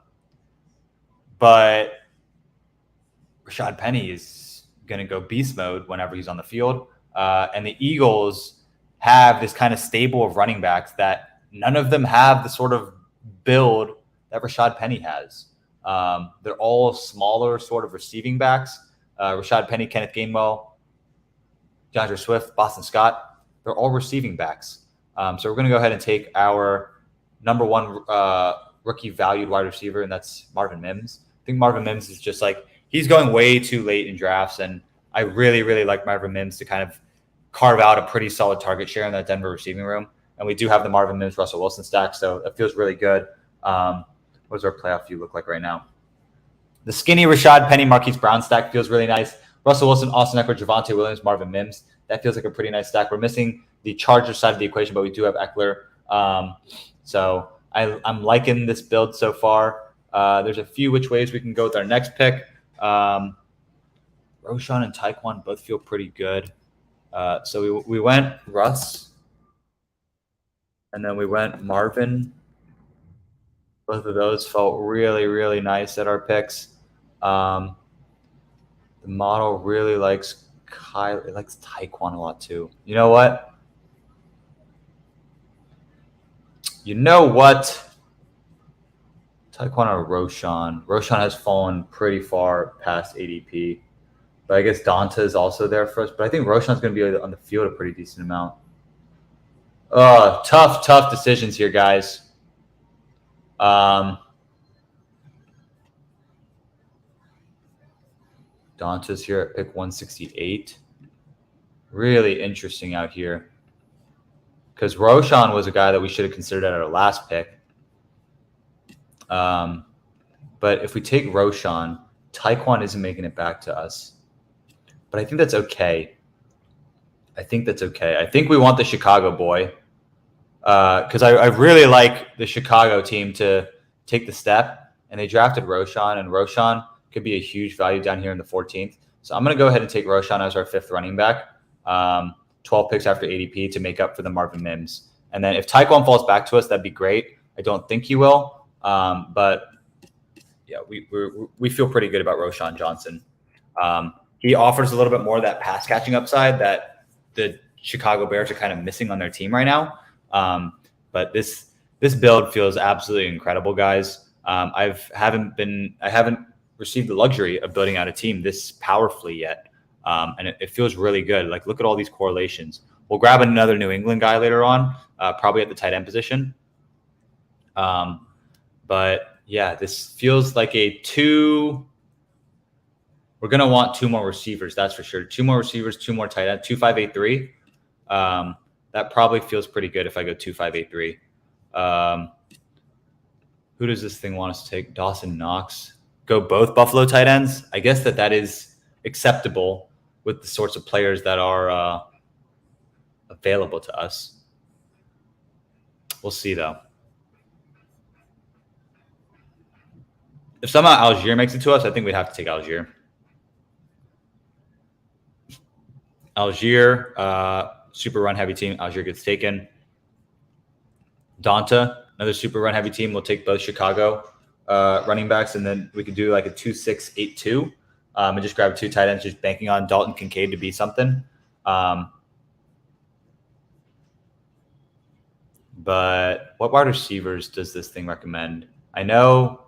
Rashad Penny is going to go beast mode whenever he's on the field. And the Eagles have this kind of stable of running backs that none of them have the sort of build that Rashad Penny has. They're all smaller sort of receiving backs. Rashad Penny, Kenneth Gainwell, DeAndre Swift, Boston Scott. They're all receiving backs. So we're going to go ahead and take our number one rookie valued wide receiver, and that's Marvin Mims. I think Marvin Mims is just like, he's going way too late in drafts, and I really, really like Marvin Mims to kind of carve out a pretty solid target share in that Denver receiving room. And we do have the Marvin Mims, Russell Wilson stack, so it feels really good. What does our playoff view look like right now? The skinny Rashad Penny, Marquise Brown stack feels really nice. Russell Wilson, Austin Eckler, Javonte Williams, Marvin Mims. That feels like a pretty nice stack. We're missing the Chargers side of the equation, but we do have Eckler. So I'm liking this build so far. There's a few which ways we can go with our next pick. Roshan and Taekwon both feel pretty good. So we went Russ, and then we went Marvin. Both of those felt really, really nice at our picks. The model really likes Kyle. It likes Taekwon a lot too. You know what? Taekwon or Roshan? Roshan has fallen pretty far past ADP. But I guess Doesnt is also there for us. But I think Roshan's going to be on the field a pretty decent amount. Tough decisions here, guys. Danta's here at pick 168. Really interesting out here. Because Roshan was a guy that we should have considered at our last pick. But if we take Roshan, Taekwon isn't making it back to us. But I think that's okay. I think we want the Chicago boy. Because I really like the Chicago team to take the step. And they drafted Roshan. And Roshan could be a huge value down here in the 14th. So I'm going to go ahead and take Roshan as our fifth running back. 12 picks after ADP to make up for the Marvin Mims. And then if Taekwon falls back to us, that'd be great. I don't think he will. But yeah, we feel pretty good about Roshan Johnson. He offers a little bit more of that pass catching upside that the Chicago Bears are kind of missing on their team right now. But this build feels absolutely incredible, guys. I haven't received the luxury of building out a team this powerfully yet. And it feels really good. Like, look at all these correlations. We'll grab another New England guy later on, probably at the tight end position. But yeah, this feels like a 2. We're going to want 2 more receivers, that's for sure. 2 more receivers, 2 more tight ends, 2-5-8-3. That probably feels pretty good if I go 2-5-8-3. Who does this thing want us to take? Dawson Knox. Go both Buffalo tight ends? I guess that is acceptable with the sorts of players that are available to us. We'll see, though. If somehow Algier makes it to us, I think we'd have to take Algier. Algier, super run-heavy team. Algier gets taken. Donta, another super run-heavy team. We'll take both Chicago running backs, and then we could do like a 2-6-8-2 and just grab 2 tight ends, just banking on Dalton Kincaid to be something. But what wide receivers does this thing recommend? I know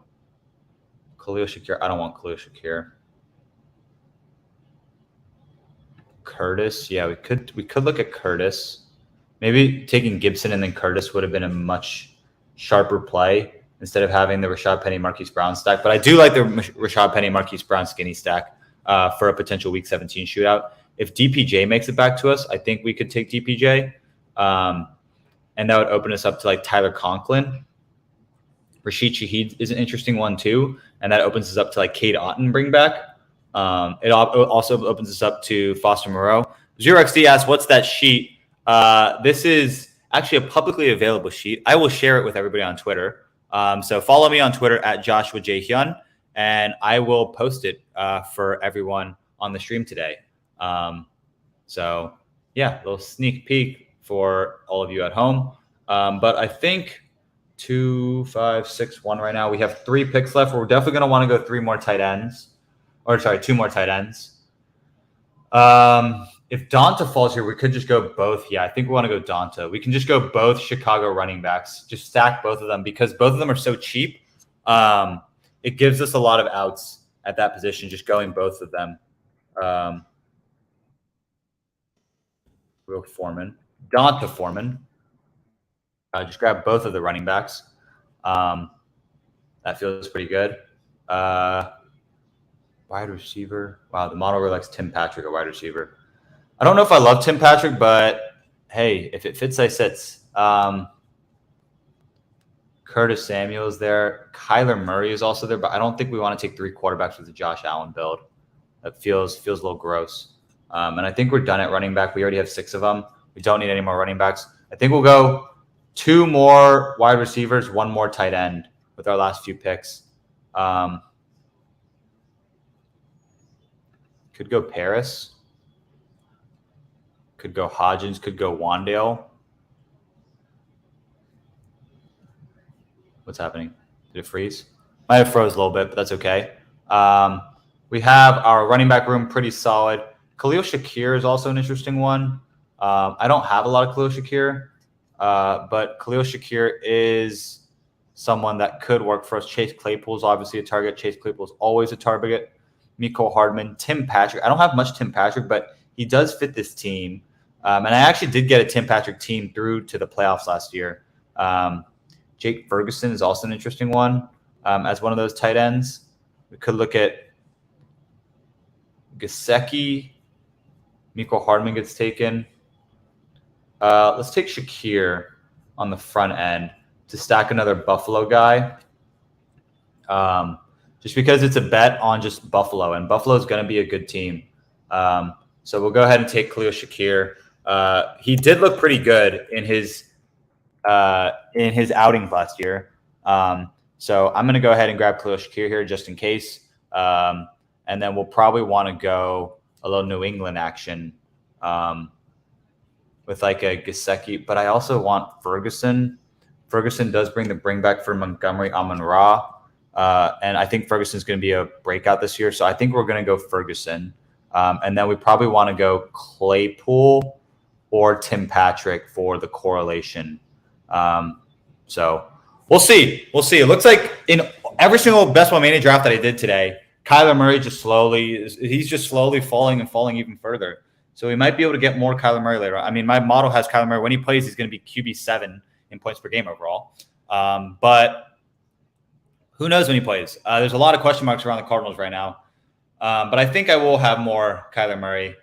Khalil Shakir. I don't want Khalil Shakir. Curtis. Yeah, we could look at Curtis. Maybe taking Gibson and then Curtis would have been a much sharper play instead of having the Rashad Penny, Marquise Brown stack. But I do like the Rashad Penny, Marquise Brown skinny stack for a potential Week 17 shootout. If DPJ makes it back to us, I think we could take DPJ. And that would open us up to like Tyler Conklin. Rashid Shaheed is an interesting one too. And that opens us up to like Cade Otton bring back. It also opens us up to Foster Moreau. ZeroXD asks, what's that sheet? This is actually a publicly available sheet. I will share it with everybody on Twitter. So follow me on Twitter at Joshua J. Hyun, and I will post it for everyone on the stream today. So yeah, a little sneak peek for all of you at home. But I think 2, 5, 6, 1 right now. We have 3 picks left. We're definitely going to want to go 2 more tight ends. If Donta falls here, we could just go both. Yeah, I think we want to go Donta. We can just go both Chicago running backs. Just stack both of them because both of them are so cheap. It gives us a lot of outs at that position, just going both of them. Real Foreman. Donta Foreman. Just grab both of the running backs. That feels pretty good. Wide receiver. Wow, the model really likes Tim Patrick, a wide receiver. I don't know if I love Tim Patrick, but hey, if it fits, I sits. Curtis Samuel is there. Kyler Murray is also there, but I don't think we want to take 3 quarterbacks with the Josh Allen build. That feels a little gross. And I think we're done at running back. We already have 6 of them. We don't need any more running backs. I think we'll go 2 more wide receivers, 1 more tight end with our last few picks. Could go Paris. Could go Hodgins. Could go Wandale. What's happening? Did it freeze? Might have froze a little bit, but that's okay. We have our running back room pretty solid. Khalil Shakir is also an interesting one. I don't have a lot of Khalil Shakir, but Khalil Shakir is someone that could work for us. Chase Claypool is obviously a target. Chase Claypool is always a target. Mecole Hardman, Tim Patrick. I don't have much Tim Patrick, but he does fit this team. And I actually did get a Tim Patrick team through to the playoffs last year. Jake Ferguson is also an interesting one as one of those tight ends. We could look at Gesicki. Mecole Hardman gets taken. Let's take Shakir on the front end to stack another Buffalo guy. Just because it's a bet on just Buffalo, and Buffalo is going to be a good team. So we'll go ahead and take Khalil Shakir. He did look pretty good in his outings last year. So I'm going to go ahead and grab Khalil Shakir here just in case. And then we'll probably want to go a little New England action with like a Gesicki. But I also want Ferguson. Ferguson does bring the bring back for Montgomery Amon-Ra. And I think Ferguson's going to be a breakout this year. So I think we're going to go Ferguson. And then we probably want to go Claypool or Tim Patrick for the correlation. So we'll see. We'll see. It looks like in every single Best Ball Mania draft that I did today, Kyler Murray he's just slowly falling and falling even further. So we might be able to get more Kyler Murray later on. I mean, my model has Kyler Murray. When he plays, he's going to be QB7 in points per game overall. But who knows when he plays? There's a lot of question marks around the Cardinals right now. But I think I will have more Kyler Murray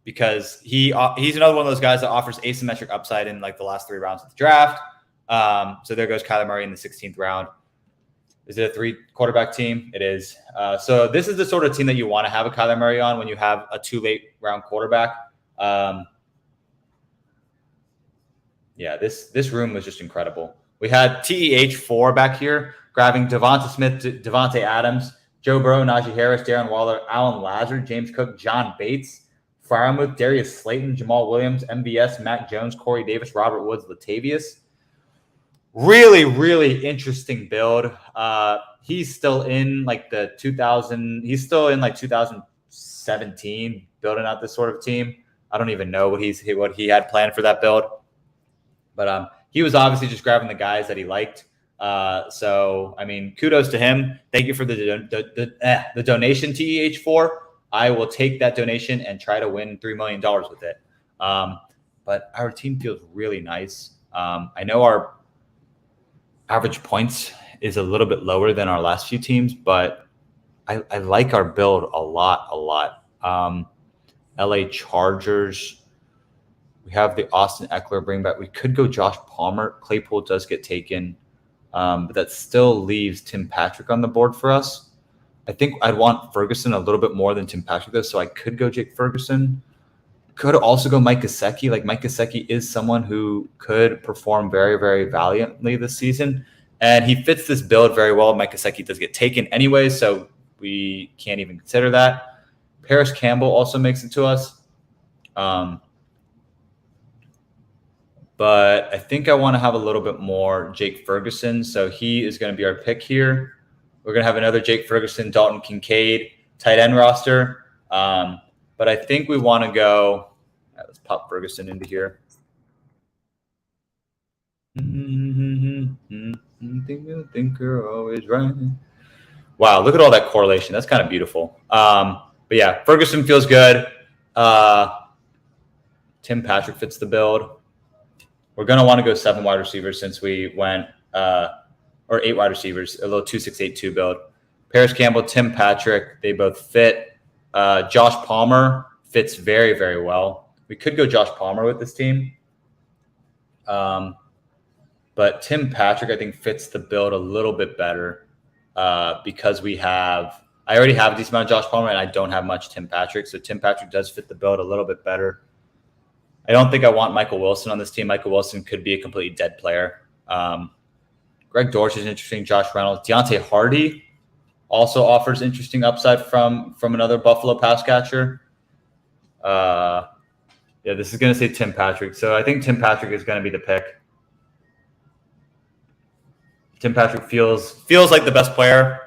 because he's another one of those guys that offers asymmetric upside in like the last 3 rounds of the draft. So there goes Kyler Murray in the 16th round. Is it a 3-quarterback team? It is. So this is the sort of team that you want to have a Kyler Murray on when you have a 2 late-round quarterback. Yeah, this room was just incredible. We had TEH4 back here, grabbing Devonta Smith, Devontae Adams, Joe Burrow, Najee Harris, Darren Waller, Alan Lazard, James Cook, John Bates, Freiermuth, Darius Slayton, Jamal Williams, MVS, Mac Jones, Corey Davis, Robert Woods, Latavius. Really, really interesting build. He's still in like the 2017 building out this sort of team. I don't even know what he had planned for that build, but he was obviously just grabbing the guys that he liked. So I mean, kudos to him. Thank you for the donation, TEH4. I will take that donation and try to win $3 million with it. But our team feels really nice. I know our average points is a little bit lower than our last few teams, but I like our build a lot. LA Chargers. We have the Austin Eckler bring back. We could go Josh Palmer. Claypool does get taken, but that still leaves Tim Patrick on the board for us. I think I'd want Ferguson a little bit more than Tim Patrick does, so I could go Jake Ferguson. Could also go Mike Gesicki. Like Mike Gesicki is someone who could perform very, very valiantly this season, and he fits this build very well. Mike Gesicki does get taken anyway, so we can't even consider that. Paris Campbell also makes it to us. But I think I want to have a little bit more Jake Ferguson, so he is going to be our pick here. We're going to have another Jake Ferguson, Dalton Kincaid, tight end roster. But I think we want to go – let's pop Ferguson into here. Think you're always right. Wow, look at all that correlation. That's kind of beautiful. But, yeah, Ferguson feels good. Tim Patrick fits the build. We're going to want to go 7 wide receivers since we went or 8 wide receivers, a little 2-6-8-2 build. Paris Campbell, Tim Patrick, they both fit. Josh Palmer fits very, very well. We could go Josh Palmer with this team. But Tim Patrick, I think, fits the build a little bit better because I already have a decent amount of Josh Palmer and I don't have much Tim Patrick. So Tim Patrick does fit the build a little bit better. I don't think I want Michael Wilson on this team. Michael Wilson could be a completely dead player. Greg Dortch is interesting. Josh Reynolds. Deontay Hardy also offers interesting upside from another Buffalo pass catcher. Yeah, this is going to say Tim Patrick. So I think Tim Patrick is going to be the pick. Tim Patrick feels like the best player.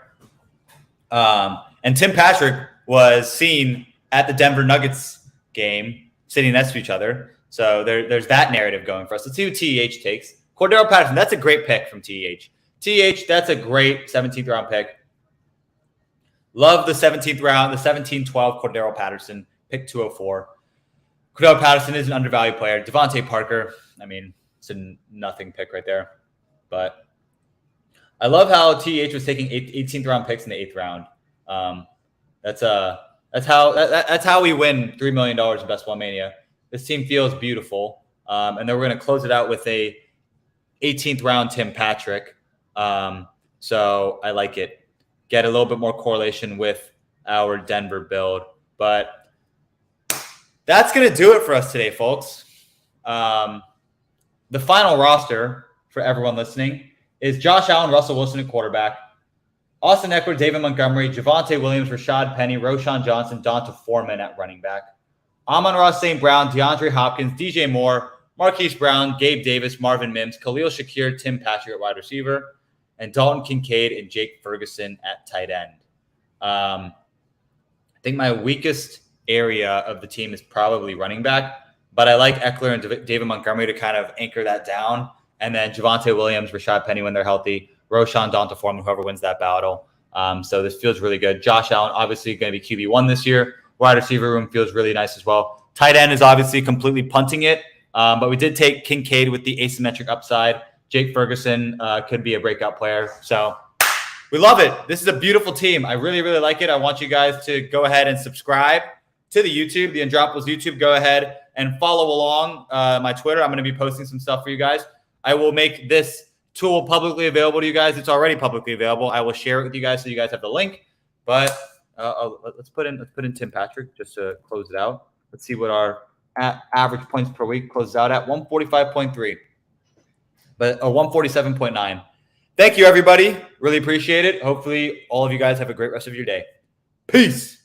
And Tim Patrick was seen at the Denver Nuggets game sitting next to each other. So there's that narrative going for us. Let's see who TEH takes. Cordero Patterson, that's a great pick from TEH. TEH, that's a great 17th round pick. Love the 17th round, the 17-12 Cordero Patterson, pick 204. Cordero Patterson is an undervalued player. Devontae Parker, I mean, it's a nothing pick right there. But I love how TEH was taking 18th round picks in the 8th round. That's how we win $3 million in Best Ball Mania. This team feels beautiful. And then we're going to close it out with a 18th round Tim Patrick. So I like it. Get a little bit more correlation with our Denver build. But that's going to do it for us today, folks. The final roster for everyone listening is Josh Allen, Russell Wilson at quarterback, Austin Eckler, David Montgomery, Javonte Williams, Rashad Penny, Roshan Johnson, Donta Foreman at running back, Amon-Ra St. Brown, DeAndre Hopkins, DJ Moore, Marquise Brown, Gabe Davis, Marvin Mims, Khalil Shakir, Tim Patrick at wide receiver, and Dalton Kincaid and Jake Ferguson at tight end. I think my weakest area of the team is probably running back, but I like Eckler and David Montgomery to kind of anchor that down. And then Javonte Williams, Rashad Penny when they're healthy, Roshan, Donta Foreman, whoever wins that battle. So this feels really good. Josh Allen, obviously going to be QB1 this year. Wide receiver room feels really nice as well. Tight end is obviously completely punting it. But we did take Kincaid with the asymmetric upside. Jake Ferguson could be a breakout player. So we love it. This is a beautiful team. I really, really like it. I want you guys to go ahead and subscribe to the YouTube, the Undroppables YouTube. Go ahead and follow along my Twitter. I'm going to be posting some stuff for you guys. I will make this tool publicly available to you guys. It's already publicly available. I will share it with you guys so you guys have the link. But let's put in Tim Patrick just to close it out. Let's see what our average points per week closes out at 145.3, but 147.9. Thank you, everybody. Really appreciate it. Hopefully, all of you guys have a great rest of your day. Peace.